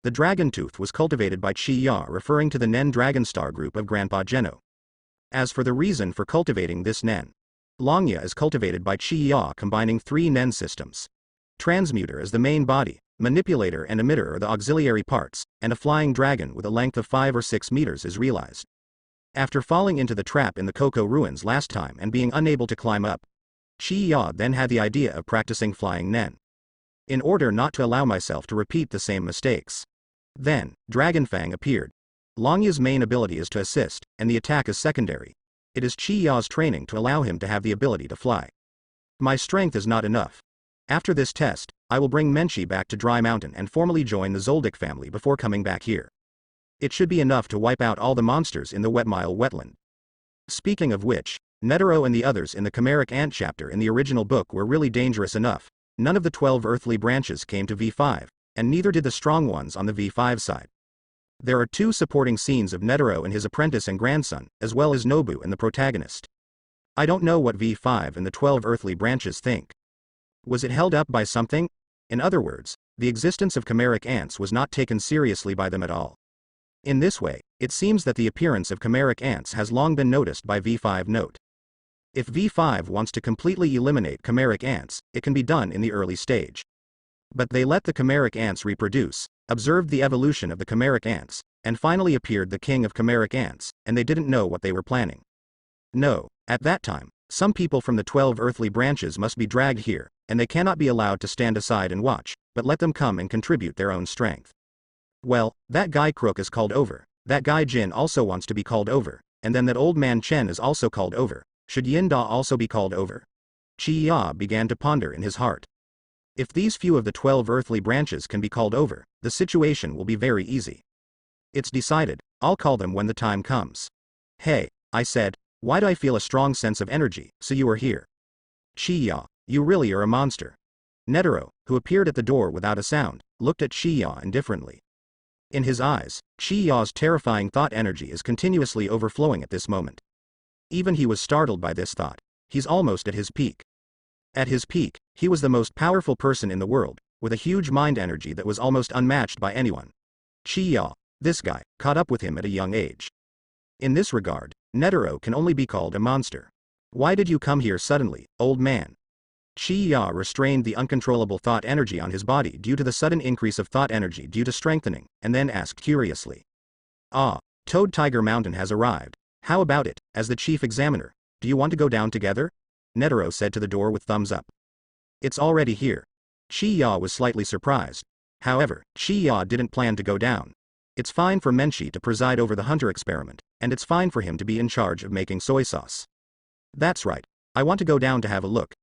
The Dragon Tooth was cultivated by Chi-Ya referring to the Nen Dragonstar group of Grandpa Geno. As for the reason for cultivating this Nen, Longya is cultivated by Chi-Ya combining 3 Nen systems. Transmuter is the main body, Manipulator and Emitter are the auxiliary parts, and a flying dragon with a length of 5 or 6 meters is realized. After falling into the trap in the Cocoa Ruins last time and being unable to climb up, Chi-Ya then had the idea of practicing flying Nen. In order not to allow myself to repeat the same mistakes. Then, Dragonfang appeared. Longya's main ability is to assist, and the attack is secondary. It is Chi-Ya's training to allow him to have the ability to fly. My strength is not enough. After this test, I will bring Menchi back to Dry Mountain and formally join the Zoldyck family before coming back here. It should be enough to wipe out all the monsters in the Wetmile wetland. Speaking of which, Netero and the others in the Chimeric Ant chapter in the original book were really dangerous enough. None of the 12 earthly branches came to V5, and neither did the strong ones on the V5 side. There are 2 supporting scenes of Netero and his apprentice and grandson, as well as Nobu and the protagonist. I don't know what V5 and the 12 earthly branches think. Was it held up by something? In other words, the existence of chimeric ants was not taken seriously by them at all. In this way, it seems that the appearance of chimeric ants has long been noticed by V5. Note. If V5 wants to completely eliminate chimeric ants, it can be done in the early stage. But they let the chimeric ants reproduce, observed the evolution of the chimeric ants, and finally appeared the king of chimeric ants, and they didn't know what they were planning. No, at that time, some people from the 12 earthly branches must be dragged here, and they cannot be allowed to stand aside and watch, but let them come and contribute their own strength. Well, that guy Crook is called over, that guy Jin also wants to be called over, and then that old man Chen is also called over. Should Yinda also be called over? Chi-Ya began to ponder in his heart. If these few of the 12 earthly branches can be called over, the situation will be very easy. It's decided, I'll call them when the time comes. Hey, I said, why do I feel a strong sense of energy, so you are here? Chi-Ya, you really are a monster. Netero, who appeared at the door without a sound, looked at Chi-Ya indifferently. In his eyes, Chi-Ya's terrifying thought energy is continuously overflowing at this moment. Even he was startled by this thought. He's almost at his peak. At his peak, he was the most powerful person in the world, with a huge mind energy that was almost unmatched by anyone. Chi-Ya, this guy, caught up with him at a young age. In this regard, Netero can only be called a monster. Why did you come here suddenly, old man? Chi-Ya restrained the uncontrollable thought energy on his body due to the sudden increase of thought energy due to strengthening, and then asked curiously. Ah, Toad Tiger Mountain has arrived. How about it, as the chief examiner? Do you want to go down together? Netero said to the door with thumbs up. It's already here. Chi-Ya was slightly surprised. However, Chi-Ya didn't plan to go down. It's fine for Menchi to preside over the hunter experiment, and it's fine for him to be in charge of making soy sauce. That's right. I want to go down to have a look.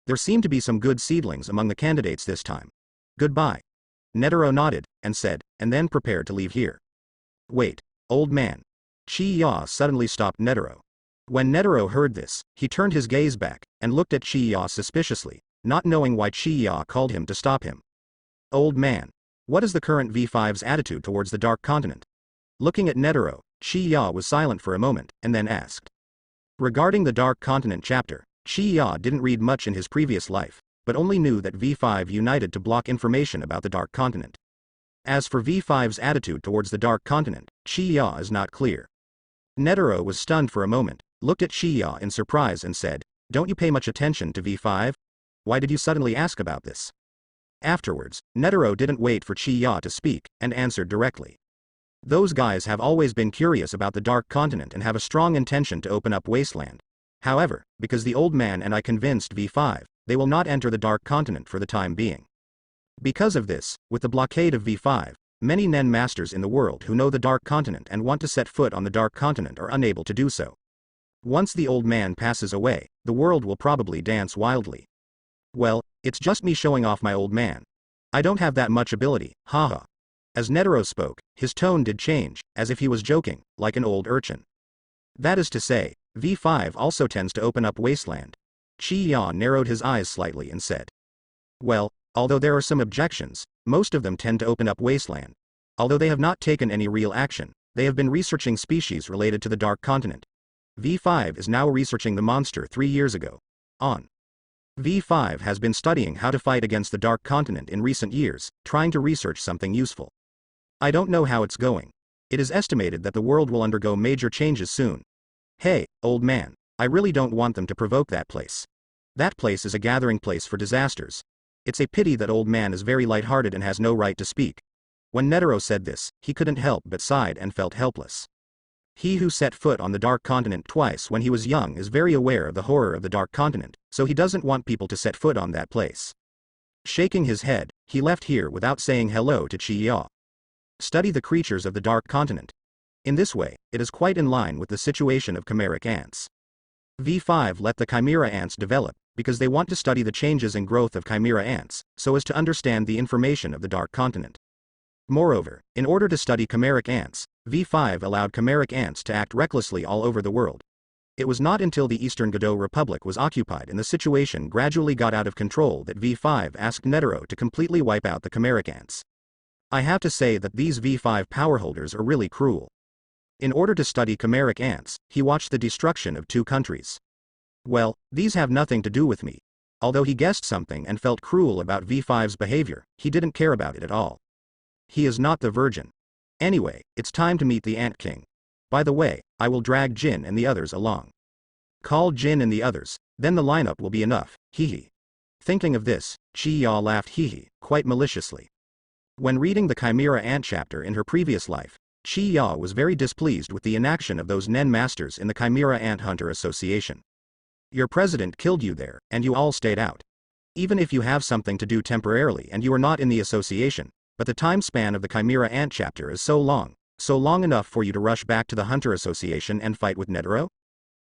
There seem to be some good seedlings among the candidates this time. Goodbye. Netero nodded, and said, and then prepared to leave here. Wait, old man. Chi-Ya suddenly stopped Netero. When Netero heard this, he turned his gaze back, and looked at Chi-Ya suspiciously, not knowing why Chi-Ya called him to stop him. Old man. What is the current V5's attitude towards the Dark Continent? Looking at Netero, Chi-Ya was silent for a moment, and then asked. Regarding the Dark Continent chapter, Chi-Ya didn't read much in his previous life, but only knew that V5 united to block information about the Dark Continent. As for V5's attitude towards the Dark Continent, Chi-Ya is not clear. Netero was stunned for a moment, looked at Chi-Ya in surprise and said, Don't you pay much attention to V5? Why did you suddenly ask about this? Afterwards, Netero didn't wait for Chi-Ya to speak, and answered directly. Those guys have always been curious about the Dark Continent and have a strong intention to open up Wasteland. However, because the old man and I convinced V5, they will not enter the Dark Continent for the time being. Because of this, with the blockade of V5, many Nen masters in the world who know the Dark Continent and want to set foot on the Dark Continent are unable to do so. Once the old man passes away, the world will probably dance wildly. Well, it's just me showing off my old man. I don't have that much ability, haha. As Netero spoke, his tone did change, as if he was joking, like an old urchin. That is to say, V5 also tends to open up Wasteland. Chi-Ya narrowed his eyes slightly and said. Well, although there are some objections, most of them tend to open up Wasteland. Although they have not taken any real action, they have been researching species related to the Dark Continent. V5 is now researching the monster 3 years ago. On. V5 has been studying how to fight against the Dark Continent in recent years, trying to research something useful. I don't know how it's going. It is estimated that the world will undergo major changes soon. Hey, old man, I really don't want them to provoke that place. That place is a gathering place for disasters. It's a pity that old man is very light-hearted and has no right to speak. When Netero said this, he couldn't help but sighed and felt helpless. He who set foot on the Dark Continent twice when he was young is very aware of the horror of the Dark Continent, so he doesn't want people to set foot on that place. Shaking his head, he left here without saying hello to Chi-Ya. Study the creatures of the Dark Continent. In this way, it is quite in line with the situation of chimeric ants. V5 let the chimera ants develop, because they want to study the changes and growth of chimera ants, so as to understand the information of the Dark Continent. Moreover, in order to study chimeric ants, V5 allowed chimeric ants to act recklessly all over the world. It was not until the Eastern Godot Republic was occupied and the situation gradually got out of control that V5 asked Netero to completely wipe out the chimeric ants. I have to say that these V5 powerholders are really cruel. In order to study chimeric ants, he watched the destruction of 2 countries. Well, these have nothing to do with me. Although he guessed something and felt cruel about V5's behavior, he didn't care about it at all. He is not the virgin. Anyway, it's time to meet the Ant King. By the way, I will drag Jin and the others along. Call Jin and the others, then the lineup will be enough, hee. Thinking of this, Chi-Ya laughed hee, quite maliciously. When reading the Chimera Ant chapter in her previous life, Chi-Ya was very displeased with the inaction of those Nen masters in the Chimera Ant Hunter Association. Your president killed you there, and you all stayed out. Even if you have something to do temporarily and you are not in the association, but the time span of the Chimera Ant chapter is so long enough for you to rush back to the Hunter Association and fight with Netero?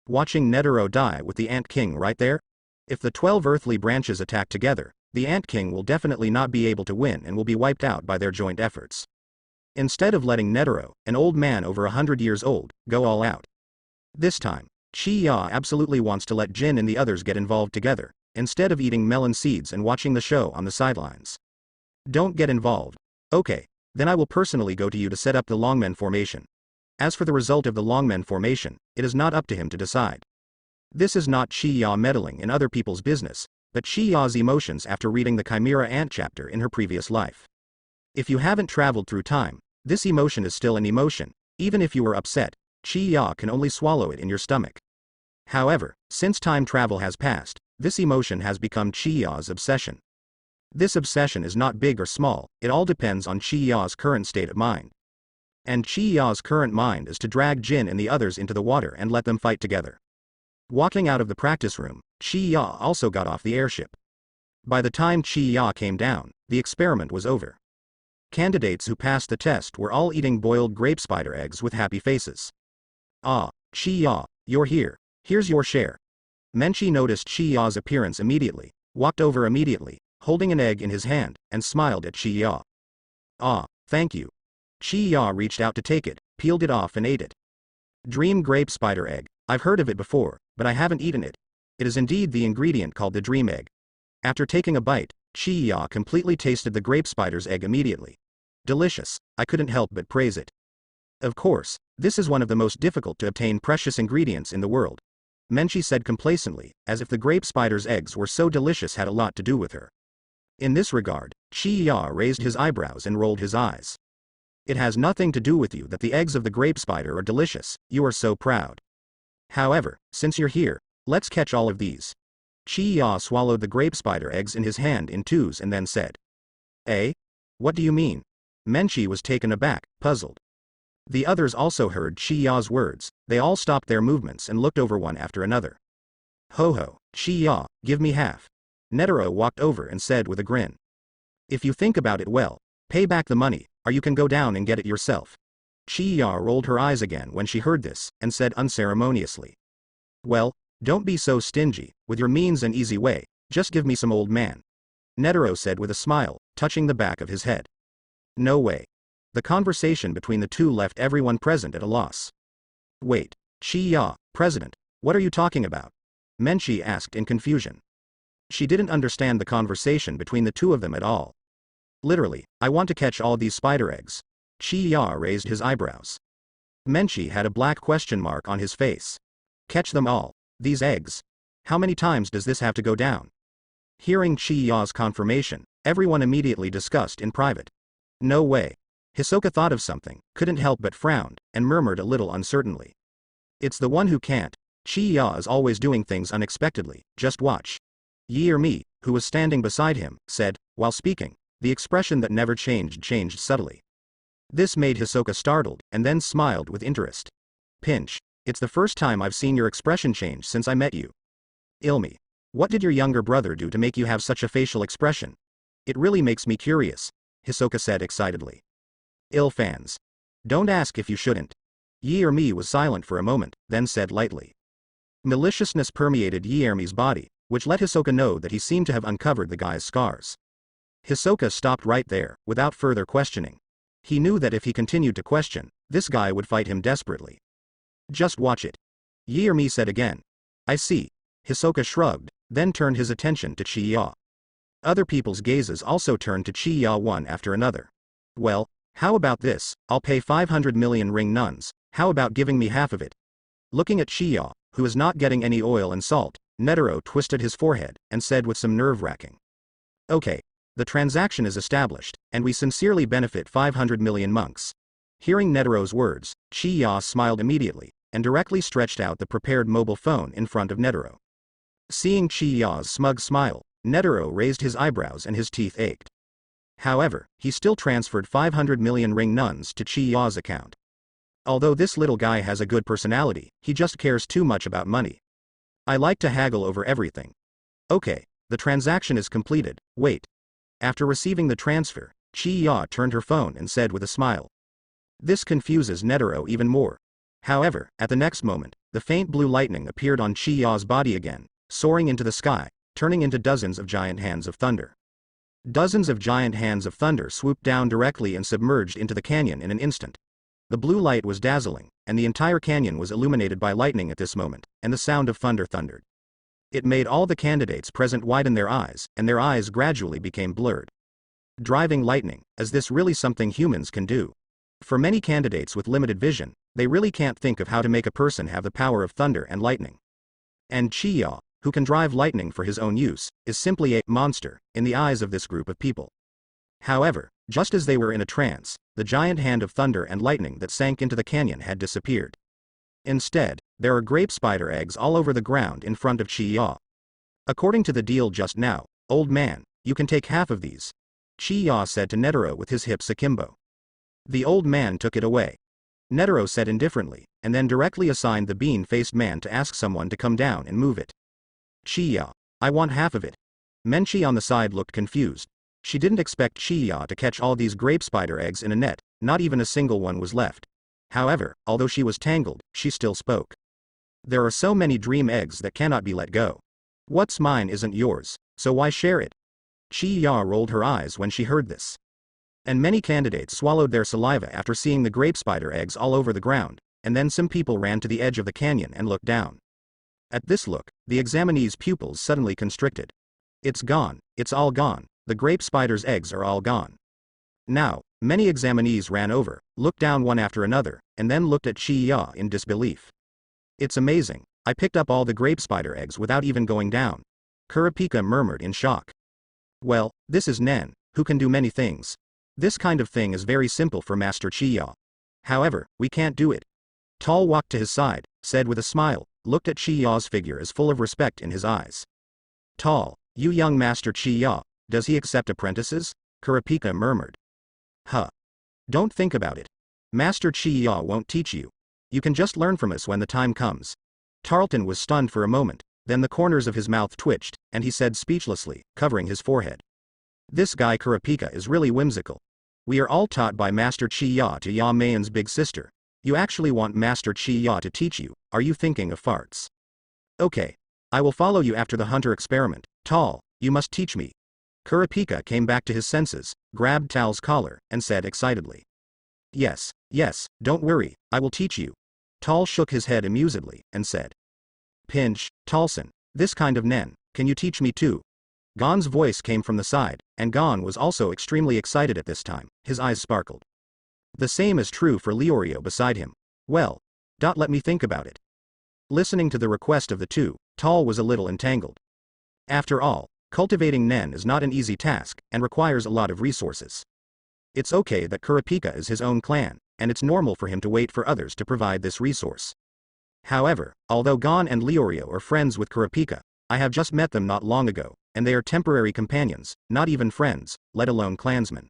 Watching Netero die with the Ant King right there? If the 12 earthly branches attack together, the Ant King will definitely not be able to win and will be wiped out by their joint efforts. Instead of letting Netero, an old man over 100 years old, go all out. This time, Chi-Ya absolutely wants to let Jin and the others get involved together, instead of eating melon seeds and watching the show on the sidelines. Don't get involved. Okay, Then I will personally go to you to set up the longmen formation. As for the result of the longmen formation, it is not up to him to decide. This is not Chi-Ya meddling in other people's business, but Chi-Ya's emotions after reading the Chimera Ant chapter in her previous life. If you haven't traveled through time, this emotion is still an emotion. Even if you were upset, Chi-Ya can only swallow it in your stomach. However, since time travel has passed, this emotion has become Chi-Ya's obsession. This obsession is not big or small, it all depends on Chi-Ya's current state of mind. And Chi-Ya's current mind is to drag Jin and the others into the water and let them fight together. Walking out of the practice room, Chi-Ya also got off the airship. By the time Chi-Ya came down, the experiment was over. Candidates who passed the test were all eating boiled grape spider eggs with happy faces. Ah, Chi-Ya, you're here. Here's your share. Menchi noticed Chi-Ya's appearance immediately, walked over immediately, holding an egg in his hand, and smiled at Chi-Ya. Ah, thank you. Chi-Ya reached out to take it, peeled it off and ate it. Dream grape spider egg, I've heard of it before, but I haven't eaten it. It is indeed the ingredient called the dream egg. After taking a bite, Chi-Ya completely tasted the grape spider's egg immediately. Delicious, I couldn't help but praise it. Of course, this is one of the most difficult to obtain precious ingredients in the world. Menchi said complacently, as if the grape spider's eggs were so delicious had a lot to do with her. In this regard, Chi-Ya raised his eyebrows and rolled his eyes. It has nothing to do with you that the eggs of the grape spider are delicious, you are so proud. However, since you're here, let's catch all of these. Chi-Ya swallowed the grape spider eggs in his hand in twos and then said. Eh? What do you mean? Menchi was taken aback, puzzled. The others also heard Chi-Ya's words, they all stopped their movements and looked over one after another. Ho ho, Chi-Ya, give me half. Netero walked over and said with a grin. If you think about it well, pay back the money, or you can go down and get it yourself. Chi-Ya rolled her eyes again when she heard this, and said unceremoniously. Well, don't be so stingy, with your means and easy way, just give me some old man. Netero said with a smile, touching the back of his head. No way. The conversation between the two left everyone present at a loss. Wait, Chi-Ya, President, what are you talking about? Menchi asked in confusion. She didn't understand the conversation between the two of them at all. Literally, I want to catch all these spider eggs. Chi-Ya raised his eyebrows. Menchi had a black question mark on his face. Catch them all. These eggs. How many times does this have to go down? Hearing Chi-Ya's confirmation, everyone immediately discussed in private. No way. Hisoka thought of something, couldn't help but frowned, and murmured a little uncertainly. It's the one who can't. Chi-Ya is always doing things unexpectedly, just watch. Yi-Er-Mi, who was standing beside him, said, while speaking. The expression that never changed subtly. This made Hisoka startled, and then smiled with interest. Pinch. It's the first time I've seen your expression change since I met you. Ilmi. What did your younger brother do to make you have such a facial expression? It really makes me curious, Hisoka said excitedly. Fans. Don't ask if you shouldn't. Yi-Er-Mi was silent for a moment, then said lightly. Maliciousness permeated Yi-Er-Mi's body, which let Hisoka know that he seemed to have uncovered the guy's scars. Hisoka stopped right there, without further questioning. He knew that if he continued to question, this guy would fight him desperately. Just watch it. Yi-Er-Mi said again. I see. Hisoka shrugged, then turned his attention to Chi-Ya. Other people's gazes also turned to Chi-Ya one after another. Well, how about this? I'll pay 500 million ring nuns, how about giving me half of it? Looking at Chi-Ya, who is not getting any oil and salt, Netero twisted his forehead, and said with some nerve-wracking. Okay. The transaction is established, and we sincerely benefit 500 million monks. Hearing Netero's words, Chi-Ya smiled immediately, and directly stretched out the prepared mobile phone in front of Netero. Seeing Chi-Ya's smug smile, Netero raised his eyebrows and his teeth ached. However, he still transferred 500 million ring nuns to Chi-Ya's account. Although this little guy has a good personality, he just cares too much about money. I like to haggle over everything. Okay, the transaction is completed, wait. After receiving the transfer, Chi-Ya turned her phone and said with a smile. This confuses Netero even more. However, at the next moment, the faint blue lightning appeared on Chi-Ya's body again, soaring into the sky, turning into dozens of giant hands of thunder. Dozens of giant hands of thunder swooped down directly and submerged into the canyon in an instant. The blue light was dazzling, and the entire canyon was illuminated by lightning at this moment, and the sound of thunder thundered. It made all the candidates present widen their eyes, and their eyes gradually became blurred. Driving lightning, is this really something humans can do? For many candidates with limited vision, they really can't think of how to make a person have the power of thunder and lightning. And Chiya, who can drive lightning for his own use, is simply a monster in the eyes of this group of people. However, just as they were in a trance, the giant hand of thunder and lightning that sank into the canyon had disappeared. Instead, there are grape spider eggs all over the ground in front of Chiya. According to the deal just now, old man, you can take half of these, Chiya said to Netero with his hips akimbo. The old man took it away. Netero said indifferently, and then directly assigned the bean-faced man to ask someone to come down and move it. Chiya, I want half of it. Menchi on the side looked confused. She didn't expect Chiya to catch all these grape spider eggs in a net, not even a single one was left. However, although she was tangled, she still spoke. There are so many dream eggs that cannot be let go. What's mine isn't yours, so why share it? Chiya rolled her eyes when she heard this. And many candidates swallowed their saliva after seeing the grape spider eggs all over the ground, and then some people ran to the edge of the canyon and looked down. At this look, the examinee's pupils suddenly constricted. It's gone, it's all gone, the grape spider's eggs are all gone. Now, many examinees ran over, looked down one after another, and then looked at Chiya in disbelief. It's amazing, I picked up all the grape spider eggs without even going down. Kurapika murmured in shock. Well, this is Nen, who can do many things. This kind of thing is very simple for Master Chiya. However, we can't do it. Tall walked to his side, said with a smile, looked at Chiya's figure as full of respect in his eyes. Tall, you young Master Chiya, does he accept apprentices? Kurapika murmured. Huh. Don't think about it. Master Chiya won't teach you. You can just learn from us when the time comes. Tarleton was stunned for a moment, then the corners of his mouth twitched, and he said speechlessly, covering his forehead. This guy Kurapika is really whimsical. We are all taught by Master Chiya to Ya Mayan's big sister. You actually want Master Chiya to teach you, are you thinking of farts? Okay. I will follow you after the hunter experiment. Tall, you must teach me. Kurapika came back to his senses, grabbed Tal's collar, and said excitedly. Yes, don't worry, I will teach you. Tal shook his head amusedly, and said. Pinch, Talson, this kind of Nen, can you teach me too? Gon's voice came from the side, and Gon was also extremely excited at this time, his eyes sparkled. The same is true for Leorio beside him. Well, let me think about it. Listening to the request of the two, Tal was a little entangled. After all, cultivating Nen is not an easy task, and requires a lot of resources. It's okay that Kurapika is his own clan, and it's normal for him to wait for others to provide this resource. However, although Gon and Leorio are friends with Kurapika, I have just met them not long ago, and they are temporary companions, not even friends, let alone clansmen.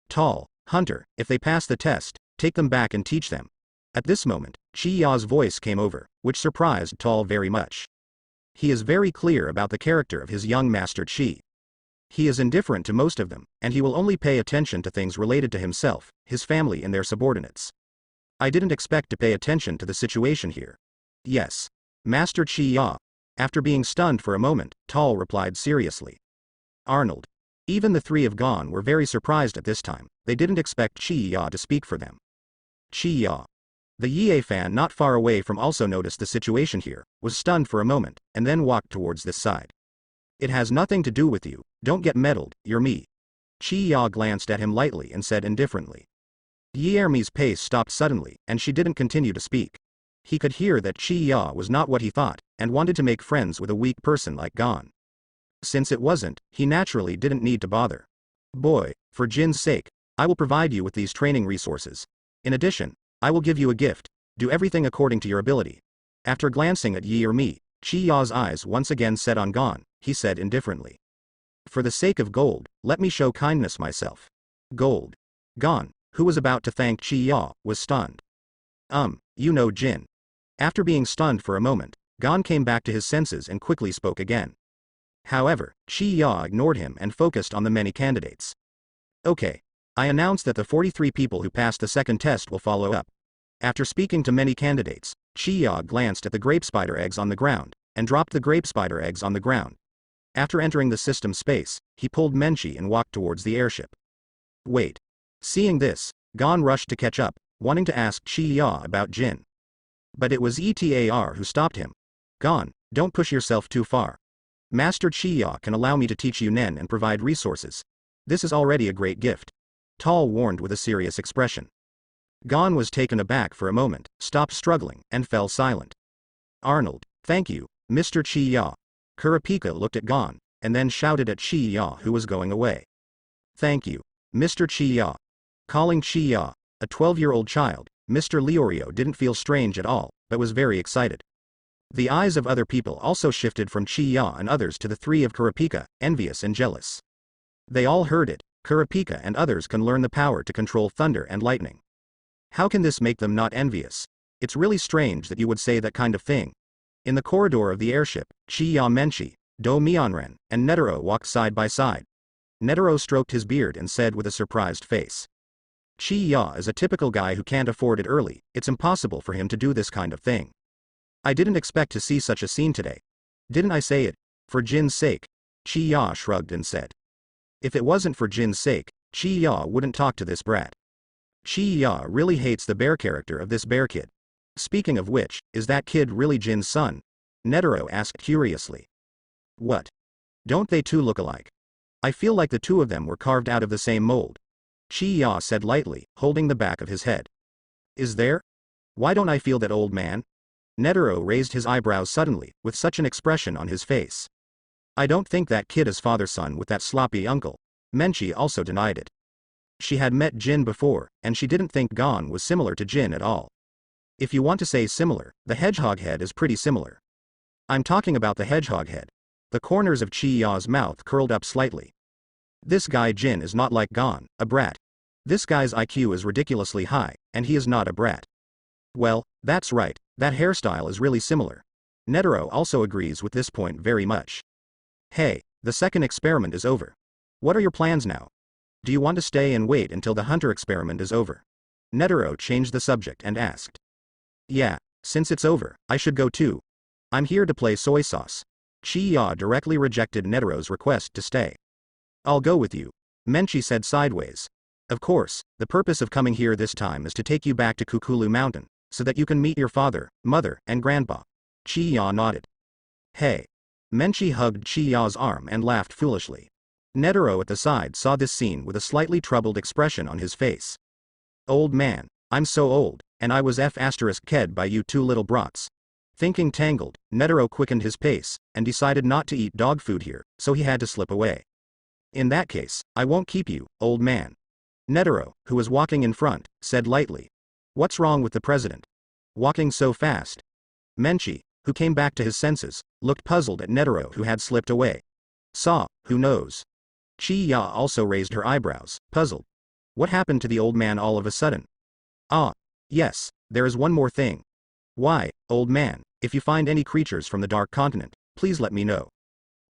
Tall, Hunter, if they pass the test, take them back and teach them. At this moment, Chiya's voice came over, which surprised Tall very much. He is very clear about the character of his young master Chi. He is indifferent to most of them, and he will only pay attention to things related to himself, his family and their subordinates. I didn't expect to pay attention to the situation here. Yes. Master Chiya. After being stunned for a moment, Tall replied seriously. Arnold. Even the three of Gon were very surprised at this time, they didn't expect Chiya to speak for them. Chiya. The Yie fan not far away from also noticed the situation here, was stunned for a moment, and then walked towards this side. It has nothing to do with you, don't get meddled, you're me. Chiya glanced at him lightly and said indifferently. Yiermi's pace stopped suddenly, and she didn't continue to speak. He could hear that Chiya was not what he thought, and wanted to make friends with a weak person like Gon. Since it wasn't, he naturally didn't need to bother. Boy, for Jin's sake, I will provide you with these training resources. In addition, I will give you a gift, do everything according to your ability. After glancing at Yiermi, Chiya's eyes once again set on Gon, he said indifferently. For the sake of gold, let me show kindness myself. Gold. Gon, who was about to thank Chiya, was stunned. You know Jin. After being stunned for a moment, Gon came back to his senses and quickly spoke again. However, Chiya ignored him and focused on the many candidates. Okay. I announce that the 43 people who passed the second test will follow up. After speaking to many candidates, Chiya glanced at the grape spider eggs on the ground, and dropped the grape spider eggs on the ground. After entering the system space, he pulled Menchi and walked towards the airship. Wait. Seeing this, Gon rushed to catch up, wanting to ask Chiya about Jin. But it was Etar who stopped him. Gon, don't push yourself too far. Master Chiya can allow me to teach you Nen and provide resources. This is already a great gift. Tall warned with a serious expression. Gon was taken aback for a moment, stopped struggling, and fell silent. Arnold, thank you, Mr. Chi-Ya. Kurapika looked at Gon, and then shouted at Chi-Ya who was going away. Thank you, Mr. Chi-Ya. Calling Chi-Ya a 12-year-old child, Mr. Leorio didn't feel strange at all, but was very excited. The eyes of other people also shifted from Chi-Ya and others to the three of Kurapika, envious and jealous. They all heard it. Kurapika and others can learn the power to control thunder and lightning. How can this make them not envious? It's really strange that you would say that kind of thing. In the corridor of the airship, Chi-Ya Menchi, Do Mionren, and Netero walked side by side. Netero stroked his beard and said with a surprised face. Chi-Ya is a typical guy who can't afford it early, it's impossible for him to do this kind of thing. I didn't expect to see such a scene today. Didn't I say it? For Jin's sake. Chi-Ya shrugged and said. If it wasn't for Jin's sake, Chi-Ya wouldn't talk to this brat. Chi-Ya really hates the bear character of this bear kid. Speaking of which, is that kid really Jin's son? Netero asked curiously. What? Don't they two look alike? I feel like the two of them were carved out of the same mold. Chi-Ya said lightly, holding the back of his head. Is there? Why don't I feel that, old man? Netero raised his eyebrows suddenly, with such an expression on his face. I don't think that kid is father's son with that sloppy uncle. Menchi also denied it. She had met Jin before, and she didn't think Gon was similar to Jin at all. If you want to say similar, the hedgehog head is pretty similar. I'm talking about the hedgehog head. The corners of Chi-Ya's mouth curled up slightly. This guy Jin is not like Gon, a brat. This guy's IQ is ridiculously high, and he is not a brat. Well, that's right, that hairstyle is really similar. Netero also agrees with this point very much. Hey, the second experiment is over. What are your plans now? Do you want to stay and wait until the hunter experiment is over? Netero changed the subject and asked. Yeah, since it's over, I should go too. I'm here to play soy sauce. Chi-Ya directly rejected Netero's request to stay. I'll go with you. Menchi said sideways. Of course, the purpose of coming here this time is to take you back to Kukulu Mountain, so that you can meet your father, mother, and grandpa. Chi-Ya nodded. Hey. Menchi hugged Chi-Ya's arm and laughed foolishly. Netero at the side saw this scene with a slightly troubled expression on his face. Old man, I'm so old, and I was f***ked by you two little brats. Thinking tangled, Netero quickened his pace, and decided not to eat dog food here, so he had to slip away. In that case, I won't keep you, old man. Netero, who was walking in front, said lightly. What's wrong with the president? Walking so fast? Menchi, who came back to his senses, looked puzzled at Netero who had slipped away. Who knows? Chi-Ya also raised her eyebrows, puzzled. What happened to the old man all of a sudden? Yes, there is one more thing. Why, old man, if you find any creatures from the Dark Continent, please let me know.